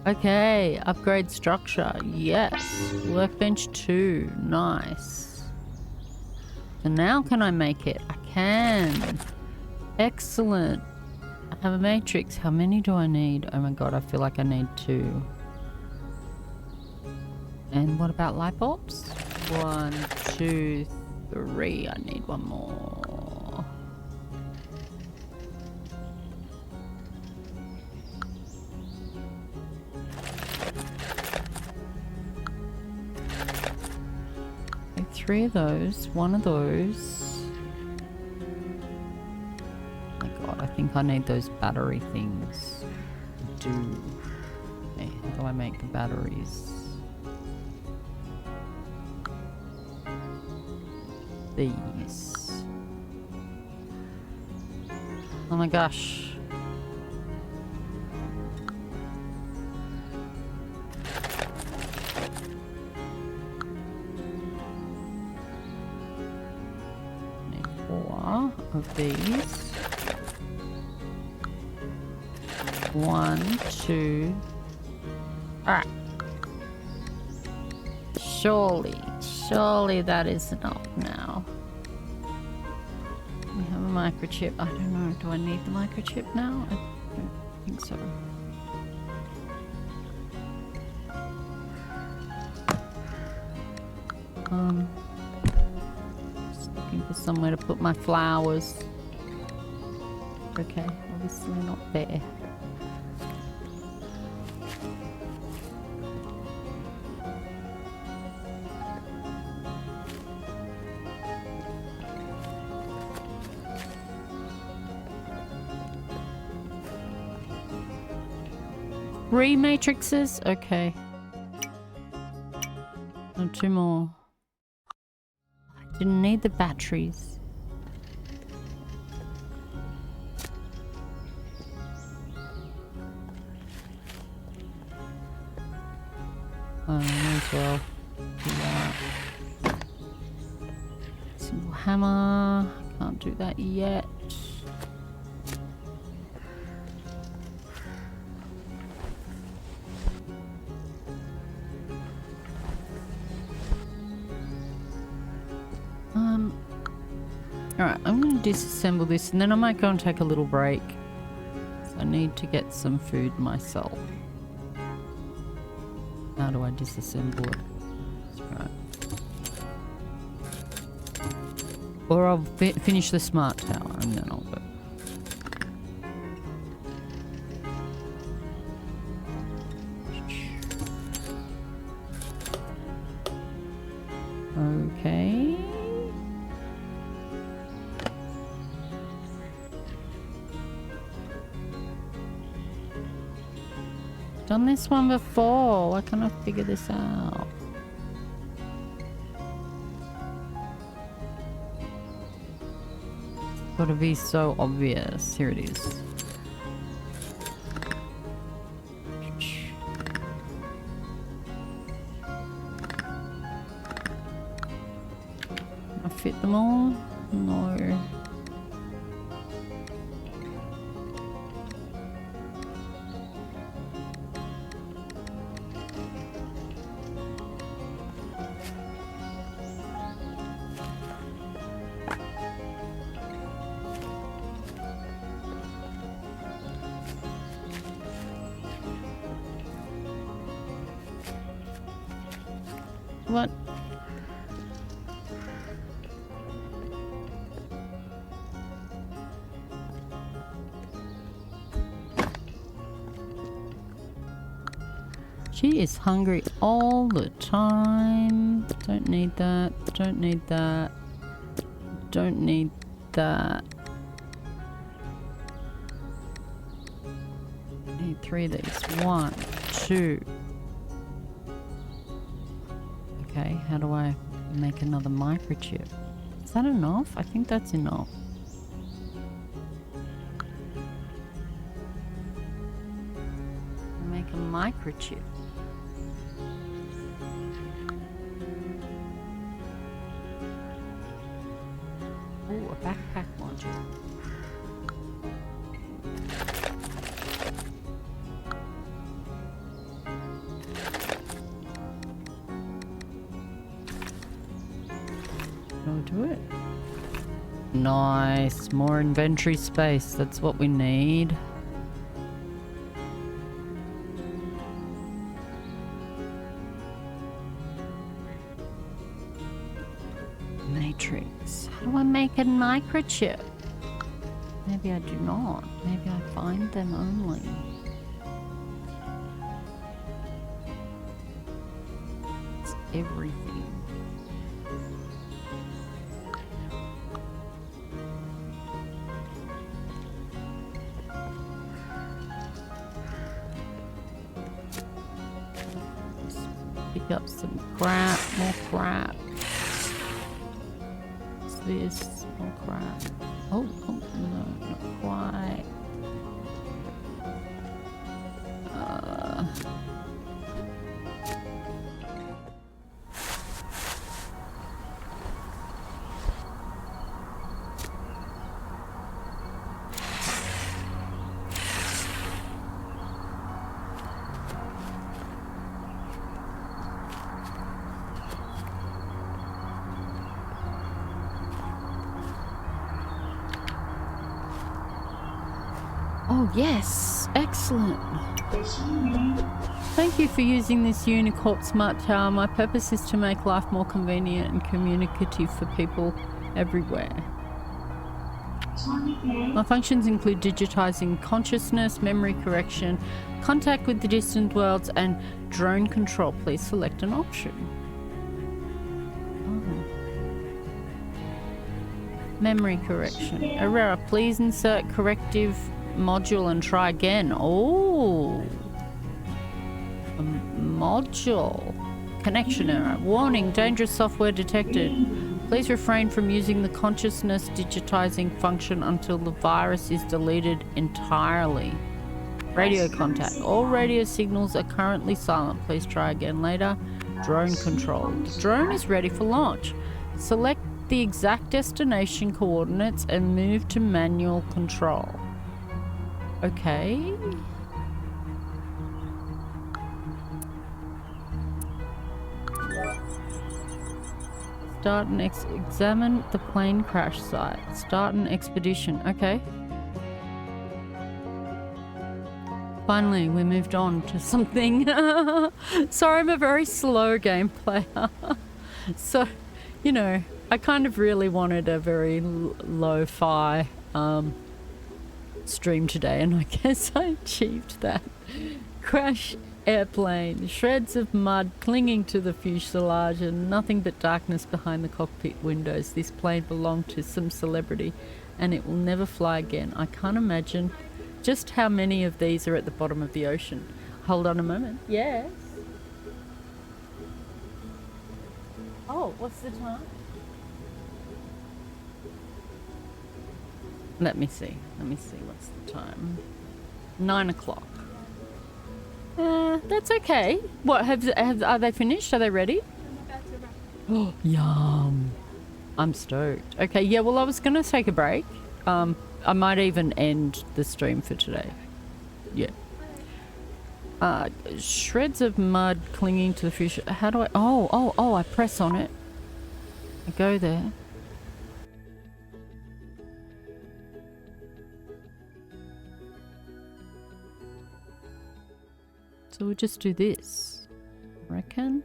Okay, upgrade structure. Yes. Workbench 2. Nice. So now can I make it? I can. Excellent. I have a matrix. How many do I need? Oh my god, I feel like I need 2. And what about light bulbs? 1, 2, 3. I need 1 more. Okay, 3 of those. 1 of those. Oh my god, I think I need those battery things. I do. Okay, how do I make the batteries? These. Oh my gosh. Need 4 of these. 1, 2. Alright. Surely that is enough now. We have a microchip. I don't know. Do I need the microchip now? I don't think so. Just looking for somewhere to put my flowers. Okay, obviously not there. Three matrices? Okay. And 2 more. I didn't need the batteries. I may as well do that. Simple hammer. Can't do that yet. Alright, I'm going to disassemble this and then I might go and take a little break. So I need to get some food myself. How do I disassemble it? That's right. Or I'll finish the smart tower and then I'll go. Okay. Done this one before. Why can't I figure this out? Gotta be so obvious. Here it is. Can I fit them all? No. What? She is hungry all the time. Don't need that. Don't need that. Don't need that. Need 3 of these. 1, 2. Okay, how do I make another microchip? Is that enough? I think that's enough. Make a microchip. Backpack module. I'll do it. Nice. More inventory space. That's what we need. Matrix. How do I make a microchip? Maybe I do not. Maybe I find them only. It's everything. Pick up some crap, more crap. What's this? More crap. Oh, no, not quite. Oh, yes. Excellent. Thank you for using this Unicorp Smart Tower. My purpose is to make life more convenient and communicative for people everywhere. My functions include digitizing consciousness, memory correction, contact with the distant worlds, and drone control. Please select an option. Oh. Memory correction. Error. Please insert corrective module and try again. Oh. A module. Connection error. Warning, dangerous software detected. Please refrain from using the consciousness digitizing function until the virus is deleted entirely. Radio contact. All radio signals are currently silent. Please try again later. Drone control. The drone is ready for launch. Select the exact destination coordinates and move to manual control. Okay. Start and examine the plane crash site. Start an expedition. Okay. Finally, we moved on to something. Sorry, I'm a very slow game player. So, you know, I kind of really wanted a very lo-fi stream today, and I guess I achieved that. Crash airplane, shreds of mud clinging to the fuselage and nothing but darkness behind the cockpit windows. This plane belonged to some celebrity and it will never fly again. I can't imagine just how many of these are at the bottom of the ocean. Hold on a moment. Yes. Oh, what's the time? Let me see. What's the time? 9 o'clock. That's okay. What, are they finished? Are they ready? Oh, yum. I'm stoked. Okay, yeah, well, I was going to take a break. I might even end the stream for today. Yeah. Shreds of mud clinging to the future. How do I... Oh, I press on it. I go there. So we'll just do this, I reckon.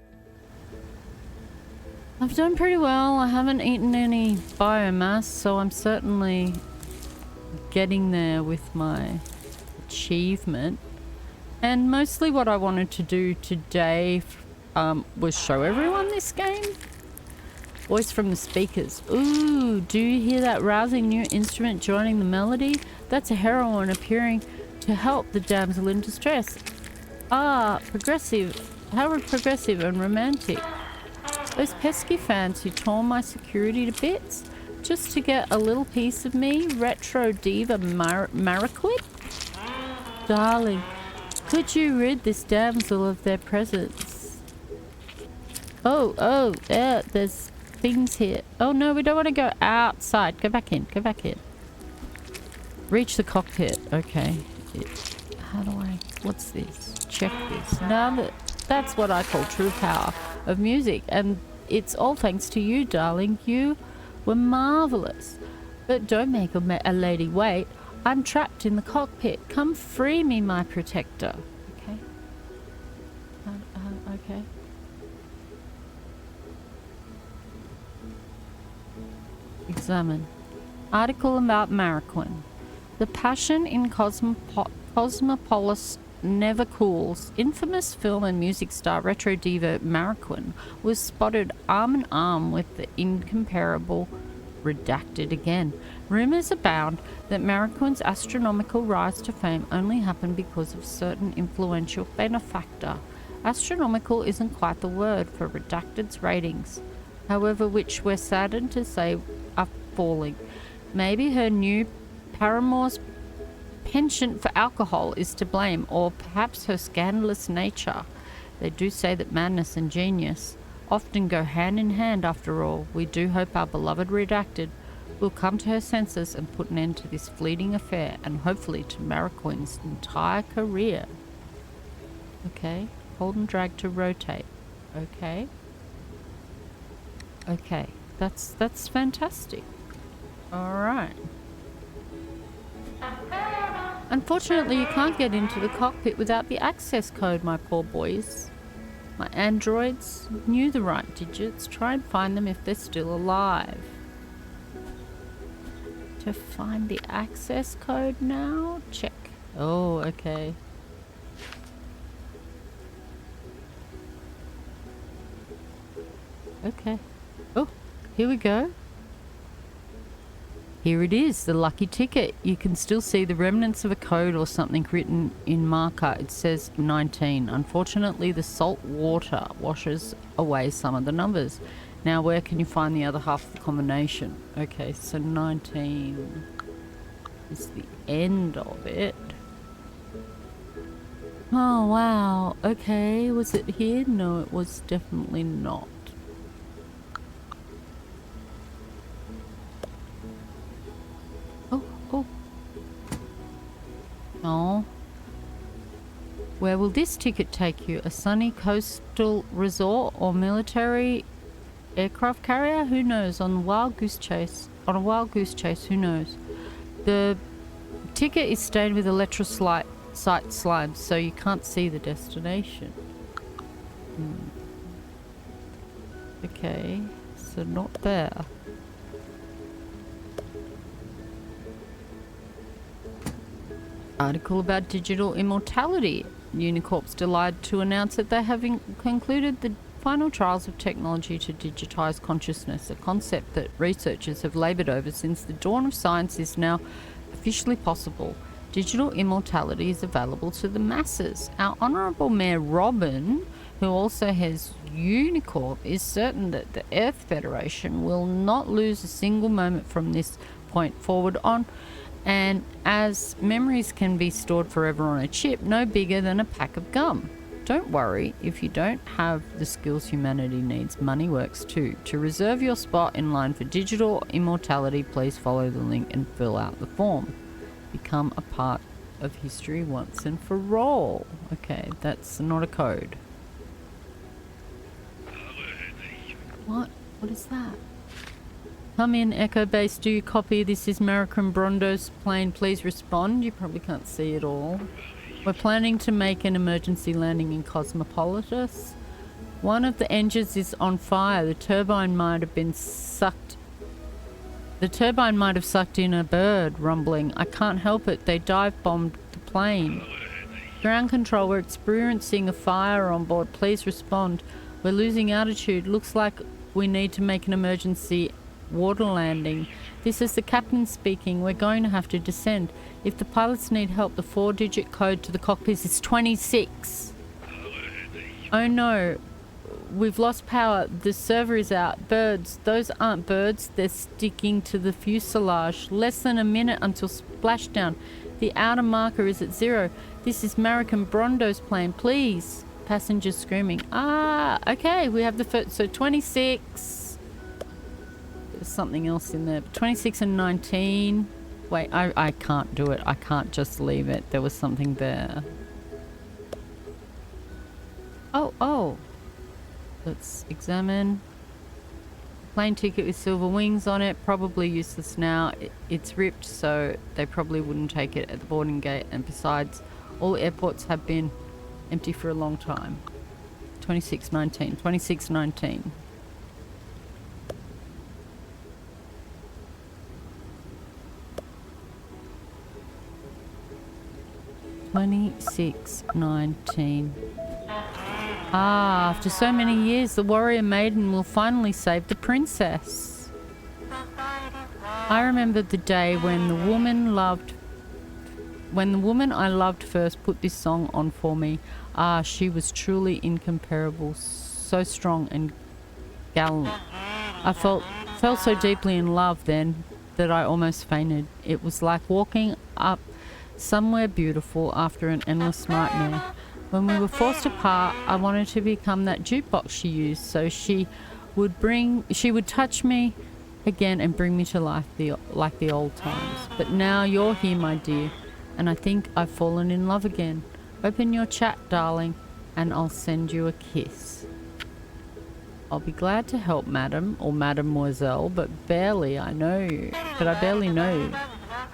I've done pretty well. I haven't eaten any biomass, so I'm certainly getting there with my achievement. And mostly what I wanted to do today was show everyone this game. Voice from the speakers. Ooh, do you hear that rousing new instrument joining the melody? That's a heroine appearing to help the damsel in distress. Ah, progressive. How progressive and romantic. Those pesky fans who tore my security to bits just to get a little piece of me. Retro diva Mariquid? Darling, could you rid this damsel of their presence? Oh, yeah, there's things here. Oh no, we don't want to go outside. Go back in. Go back in. Reach the cockpit. Okay. How do I... What's this? Check this. Now that's what I call true power of music. And it's all thanks to you, darling. You were marvellous. But don't make a lady wait. I'm trapped in the cockpit. Come free me, my protector. Okay. Okay. Examine. Article about Mariquin. The passion in Cosmopolis never cools. Infamous film and music star retro diva Mariquin was spotted arm in arm with the incomparable Redacted again. Rumours abound that Mariquin's astronomical rise to fame only happened because of certain influential benefactor. Astronomical isn't quite the word for Redacted's ratings, however, which we're saddened to say are falling. Maybe her new paramour's penchant for alcohol is to blame, or perhaps her scandalous nature. They do say that madness and genius often go hand in hand after all. We do hope our beloved Redacted will come to her senses and put an end to this fleeting affair, and hopefully to Mariquin's entire career. Okay, hold and drag to rotate. Okay. Okay, that's fantastic. Alright. Unfortunately, you can't get into the cockpit without the access code, my poor boys. My androids knew the right digits. Try and find them if they're still alive. To find the access code now? Check. Oh, okay. Okay. Oh, here we go. Here it is, the lucky ticket. You can still see the remnants of a code or something written in marker. It says 19. Unfortunately, the salt water washes away some of the numbers. Now, where can you find the other half of the combination? Okay, so 19 is the end of it. Oh, wow. Okay, was it here? No, it was definitely not. Oh. Where will this ticket take you? A sunny coastal resort or military aircraft carrier? Who knows? On a wild goose chase, who knows? The ticket is stained with electrolyte slime, so you can't see the destination. Okay, so not there. Article about digital immortality. Unicorp's delighted to announce that they have concluded the final trials of technology to digitize consciousness, a concept that researchers have laboured over since the dawn of science is now officially possible. Digital immortality is available to the masses. Our Honourable Mayor Robin, who also has Unicorp, is certain that the Earth Federation will not lose a single moment from this point forward on. And as memories can be stored forever on a chip, no bigger than a pack of gum. Don't worry, if you don't have the skills humanity needs, money works too. To reserve your spot in line for digital immortality, please follow the link and fill out the form. Become a part of history once and for all. Okay, that's not a code. What? What is that? Come in, Echo Base. Do you copy? This is Mariquin Brondo's plane. Please respond. You probably can't see it all. We're planning to make an emergency landing in Cosmopolis. One of the engines is on fire. The turbine might have been sucked. The turbine might have sucked in a bird, rumbling. I can't help it. They dive-bombed the plane. Ground control, we're experiencing a fire on board. Please respond. We're losing altitude. Looks like we need to make an emergency water landing. This is the captain speaking. We're going to have to descend. If the pilots need help, the 4-digit code to the cockpit is 26. Oh no, we've lost power. The server is out. Birds. Those aren't birds. They're sticking to the fuselage. Less than a minute until splashdown. The outer marker is at 0. This is Mariquin Brondo's plane. Please. Passengers screaming. Ah, okay. We have the first. So 26. was something else in there. 26 and 19. Wait, I can't do it. I can't just leave it. There was something there. Oh. Let's examine. Plane ticket with silver wings on it. Probably useless now. It's ripped, so they probably wouldn't take it at the boarding gate. And besides, all airports have been empty for a long time. 2619. 2619. After so many years, the warrior maiden will finally save the princess. I remember the day when the woman I loved first put this song on for me. She was truly incomparable, so strong and gallant. I felt so deeply in love then that I almost fainted. It was like walking up somewhere beautiful after an endless nightmare. When we were forced apart, I wanted to become that jukebox she used, so she would touch me again and bring me to life like the old times. But now you're here, my dear, and I think I've fallen in love again. Open your chat, darling, and I'll send you a kiss. I'll be glad to help, madam, or mademoiselle, but I barely know you.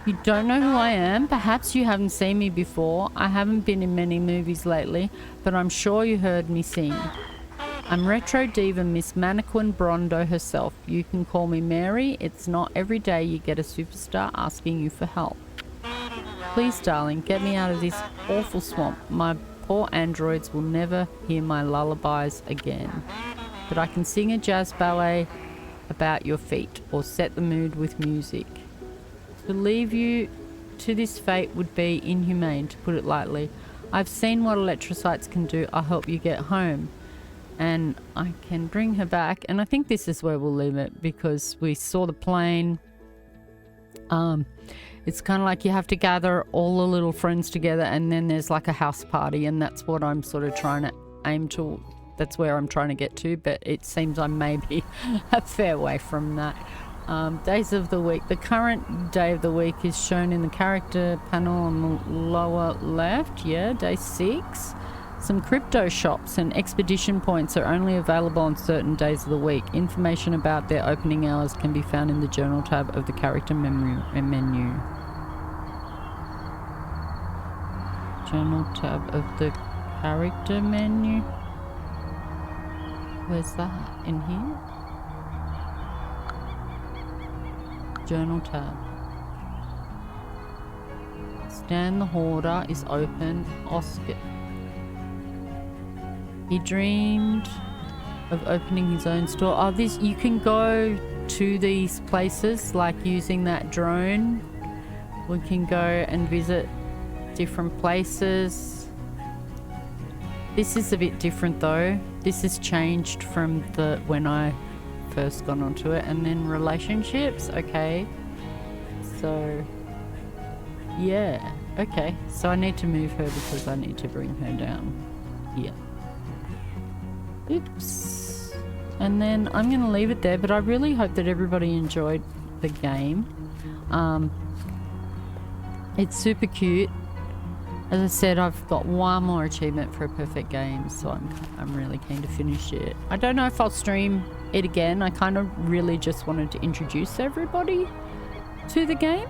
You don't know who I am? Perhaps you haven't seen me before. I haven't been in many movies lately, but I'm sure you heard me sing. I'm retro diva Miss Mannequin Brondo herself. You can call me Mary. It's not every day you get a superstar asking you for help. Please, darling, get me out of this awful swamp. My poor androids will never hear my lullabies again. But I can sing a jazz ballet about your feet or set the mood with music. To leave you to this fate would be inhumane, to put it lightly. I've seen what electrocytes can do. I'll help you get home. And I can bring her back. And I think this is where we'll leave it because we saw the plane. It's kind of like you have to gather all the little friends together and then there's like a house party, and that's what I'm sort of trying to aim to. That's where I'm trying to get to, but it seems I may be a fair way from that. Days of the week. The current day of the week is shown in the character panel on the lower left. Yeah, day 6. Some crypto shops and expedition points are only available on certain days of the week. Information about their opening hours can be found in the journal tab of the character menu. Journal tab of the character menu. Where's that? In here? Journal tab. Stan the Hoarder is open. Oscar. He dreamed of opening his own store. Oh, this, you can go to these places, like using that drone. We can go and visit different places. This is a bit different though. This has changed from when I first got onto it. And then relationships, okay. So, yeah, okay. So I need to move her because I need to bring her down here. Oops. And then I'm going to leave it there, but I really hope that everybody enjoyed the game. It's super cute. As I said, I've got one more achievement for a perfect game, so I'm really keen to finish it. I don't know if I'll stream it again. I kind of really just wanted to introduce everybody to the game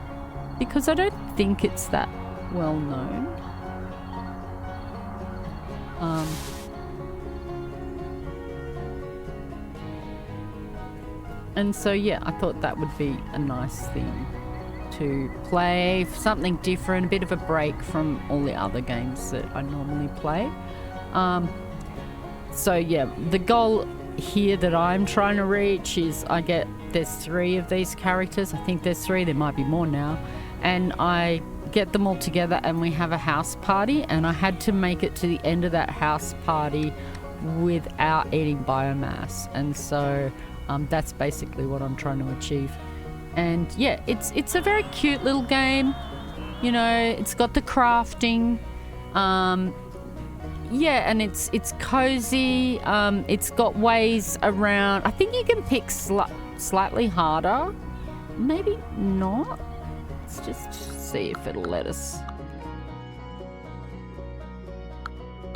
because I don't think it's that well known. And so yeah, I thought that would be a nice thing to play, something different, a bit of a break from all the other games that I normally play. So yeah, the goal here that I'm trying to reach is there's 3 of these characters. I think there's 3, there might be more now. And I get them all together and we have a house party, and I had to make it to the end of that house party without eating biomass. And so that's basically what I'm trying to achieve. And yeah, it's a very cute little game. You know, it's got the crafting. Yeah, and it's cozy. It's got ways around. I think you can pick slightly harder. Maybe not. Let's just see if it'll let us.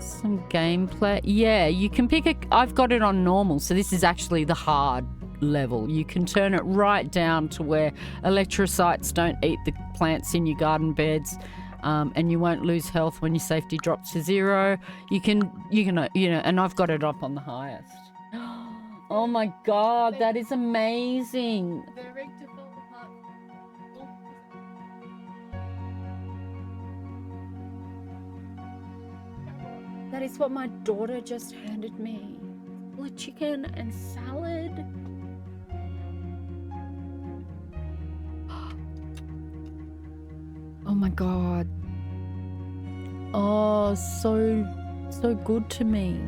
Some gameplay. Yeah, you can pick a... I've got it on normal, so this is actually the hard level. You can turn it right down to where electrocytes don't eat the plants in your garden beds, and you won't lose health when your safety drops to 0. You can, and I've got it up on the highest. Oh my God, that is amazing. That is what my daughter just handed me. A chicken and salad. Oh my God. Oh, so good to me.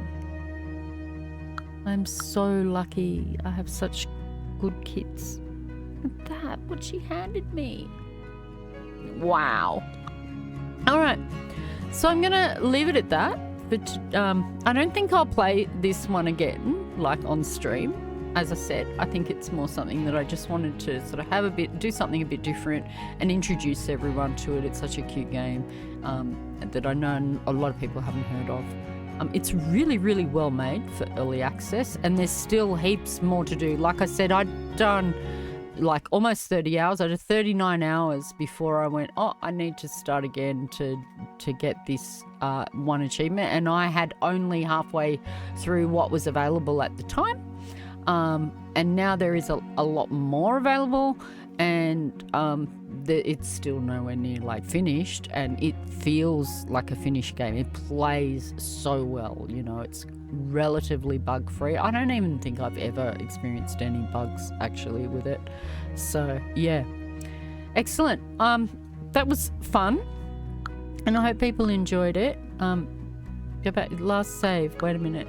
I'm so lucky. I have such good kids. Look at that, what she handed me. Wow. All right. So I'm going to leave it at that. But I don't think I'll play this one again, like on stream. As I said, I think it's more something that I just wanted to sort of have do something a bit different and introduce everyone to it. It's such a cute game that I know a lot of people haven't heard of. It's really, really well made for early access, and there's still heaps more to do. Like I said, I'd done like almost 30 hours. I did 39 hours before I went, oh, I need to start again to get this one achievement. And I had only halfway through what was available at the time. And now there is a lot more available, and it's still nowhere near like finished, and it feels like a finished game. It plays so well, it's relatively bug free. I don't even think I've ever experienced any bugs actually with it. So yeah, excellent. That was fun, and I hope people enjoyed it. Go back, last save. Wait a minute.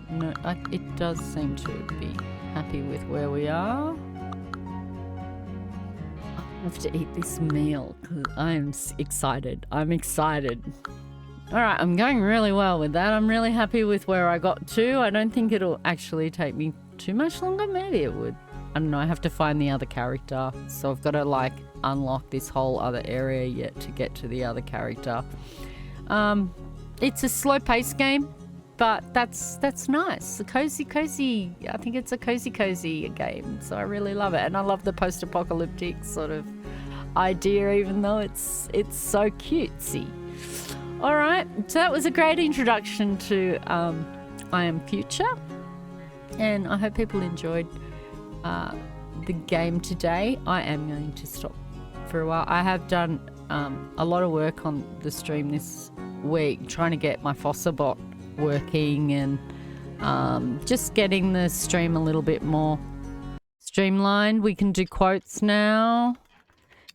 No, it does seem to be happy with where we are. I have to eat this meal because I'm excited. I'm excited. All right, I'm going really well with that. I'm really happy with where I got to. I don't think it'll actually take me too much longer. Maybe it would. I don't know. I have to find the other character. So I've got to like unlock this whole other area yet to get to the other character. It's a slow-paced game, but that's nice. A cozy. I think it's a cozy game. So I really love it, and I love the post-apocalyptic sort of idea, even though it's so cutesy. All right, so that was a great introduction to I Am Future, and I hope people enjoyed the game today. I am going to stop for a while. I have done a lot of work on the stream this week, trying to get my Fossa bot working and just getting the stream a little bit more streamlined. We can do quotes now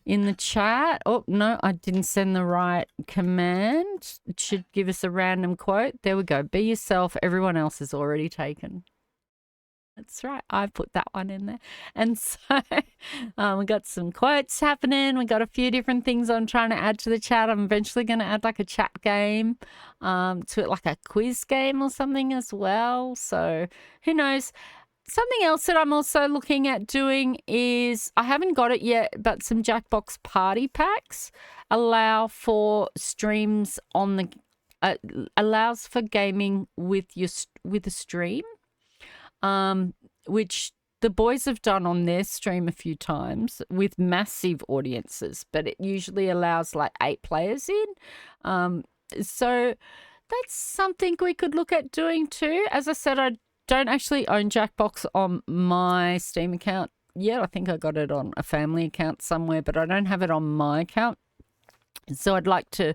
in the chat. Oh, no, I didn't send the right command. It should give us a random quote. There we go. Be yourself. Everyone else is already taken. That's right. I put that one in there. And so we got some quotes happening. We got a few different things I'm trying to add to the chat. I'm eventually going to add like a chat game to it, like a quiz game or something as well. So who knows? Something else that I'm also looking at doing is, I haven't got it yet, but some Jackbox party packs allow for streams on the, allows for gaming with a stream. Which the boys have done on their stream a few times with massive audiences, but it usually allows like 8 players in. So that's something we could look at doing too. As I said, I don't actually own Jackbox on my Steam account yet. I think I got it on a family account somewhere, but I don't have it on my account. So I'd like to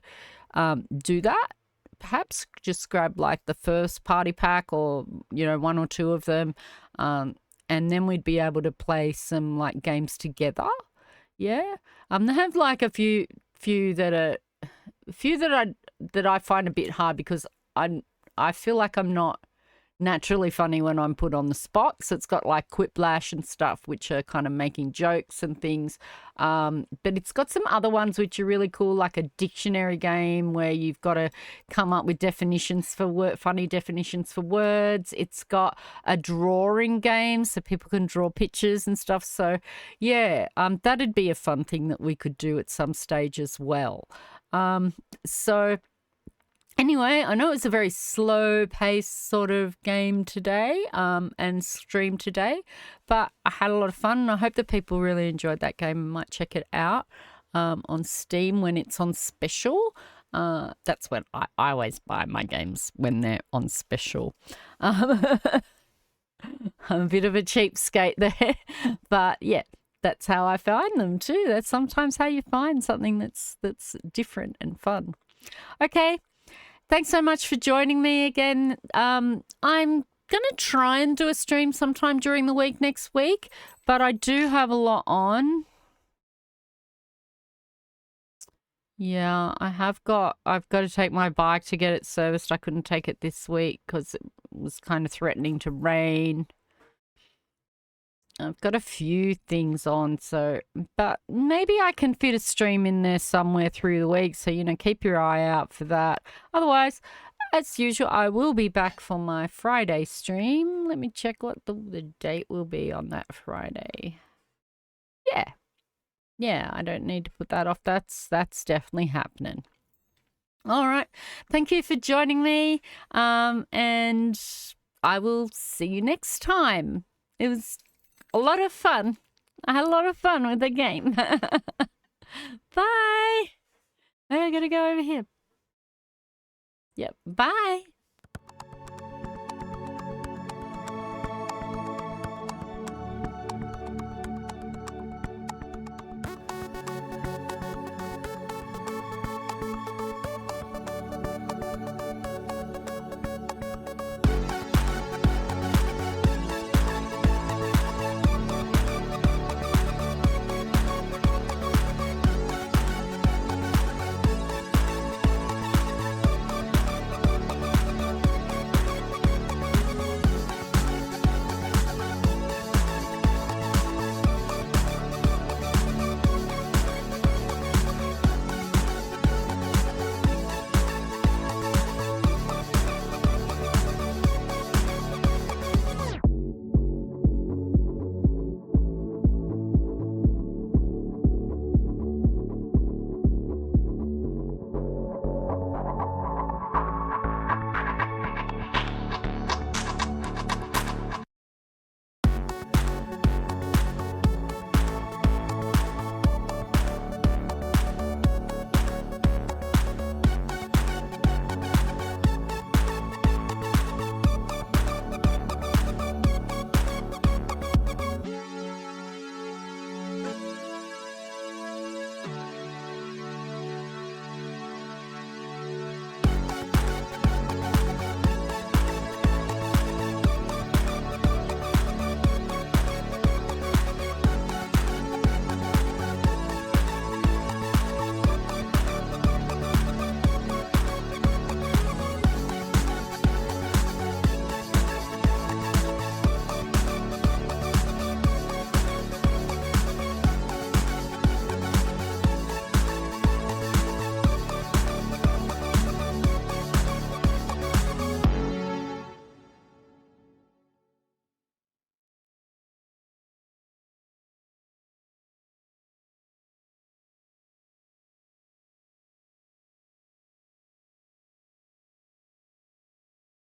do that. Perhaps just grab like the first party pack, or 1 or 2 of them, and then we'd be able to play some like games together. Yeah, they have like a few that I find a bit hard because I feel like I'm not naturally funny when I'm put on the spot. So it's got like quiplash and stuff, which are kind of making jokes and things. But it's got some other ones which are really cool, like a dictionary game where you've got to come up with definitions for funny definitions for words. It's got a drawing game so people can draw pictures and stuff. So yeah, that'd be a fun thing that we could do at some stage as well. So anyway, I know it's a very slow-paced sort of game today and stream today, but I had a lot of fun, and I hope that people really enjoyed that game and might check it out on Steam when it's on special. That's when I always buy my games, when they're on special. I'm a bit of a cheapskate there, but yeah, that's how I find them too. That's sometimes how you find something that's different and fun. Okay. Thanks so much for joining me again. I'm going to try and do a stream sometime during the week next week, but I do have a lot on. Yeah, I've got to take my bike to get it serviced. I couldn't take it this week because it was kind of threatening to rain. I've got a few things on, but maybe I can fit a stream in there somewhere through the week. So, keep your eye out for that. Otherwise, as usual, I will be back for my Friday stream. Let me check what the date will be on that Friday. Yeah, I don't need to put that off. That's definitely happening. All right. Thank you for joining me. And I will see you next time. It was a lot of fun. I had a lot of fun with the game. Bye. I gotta go over here. Yep. Bye.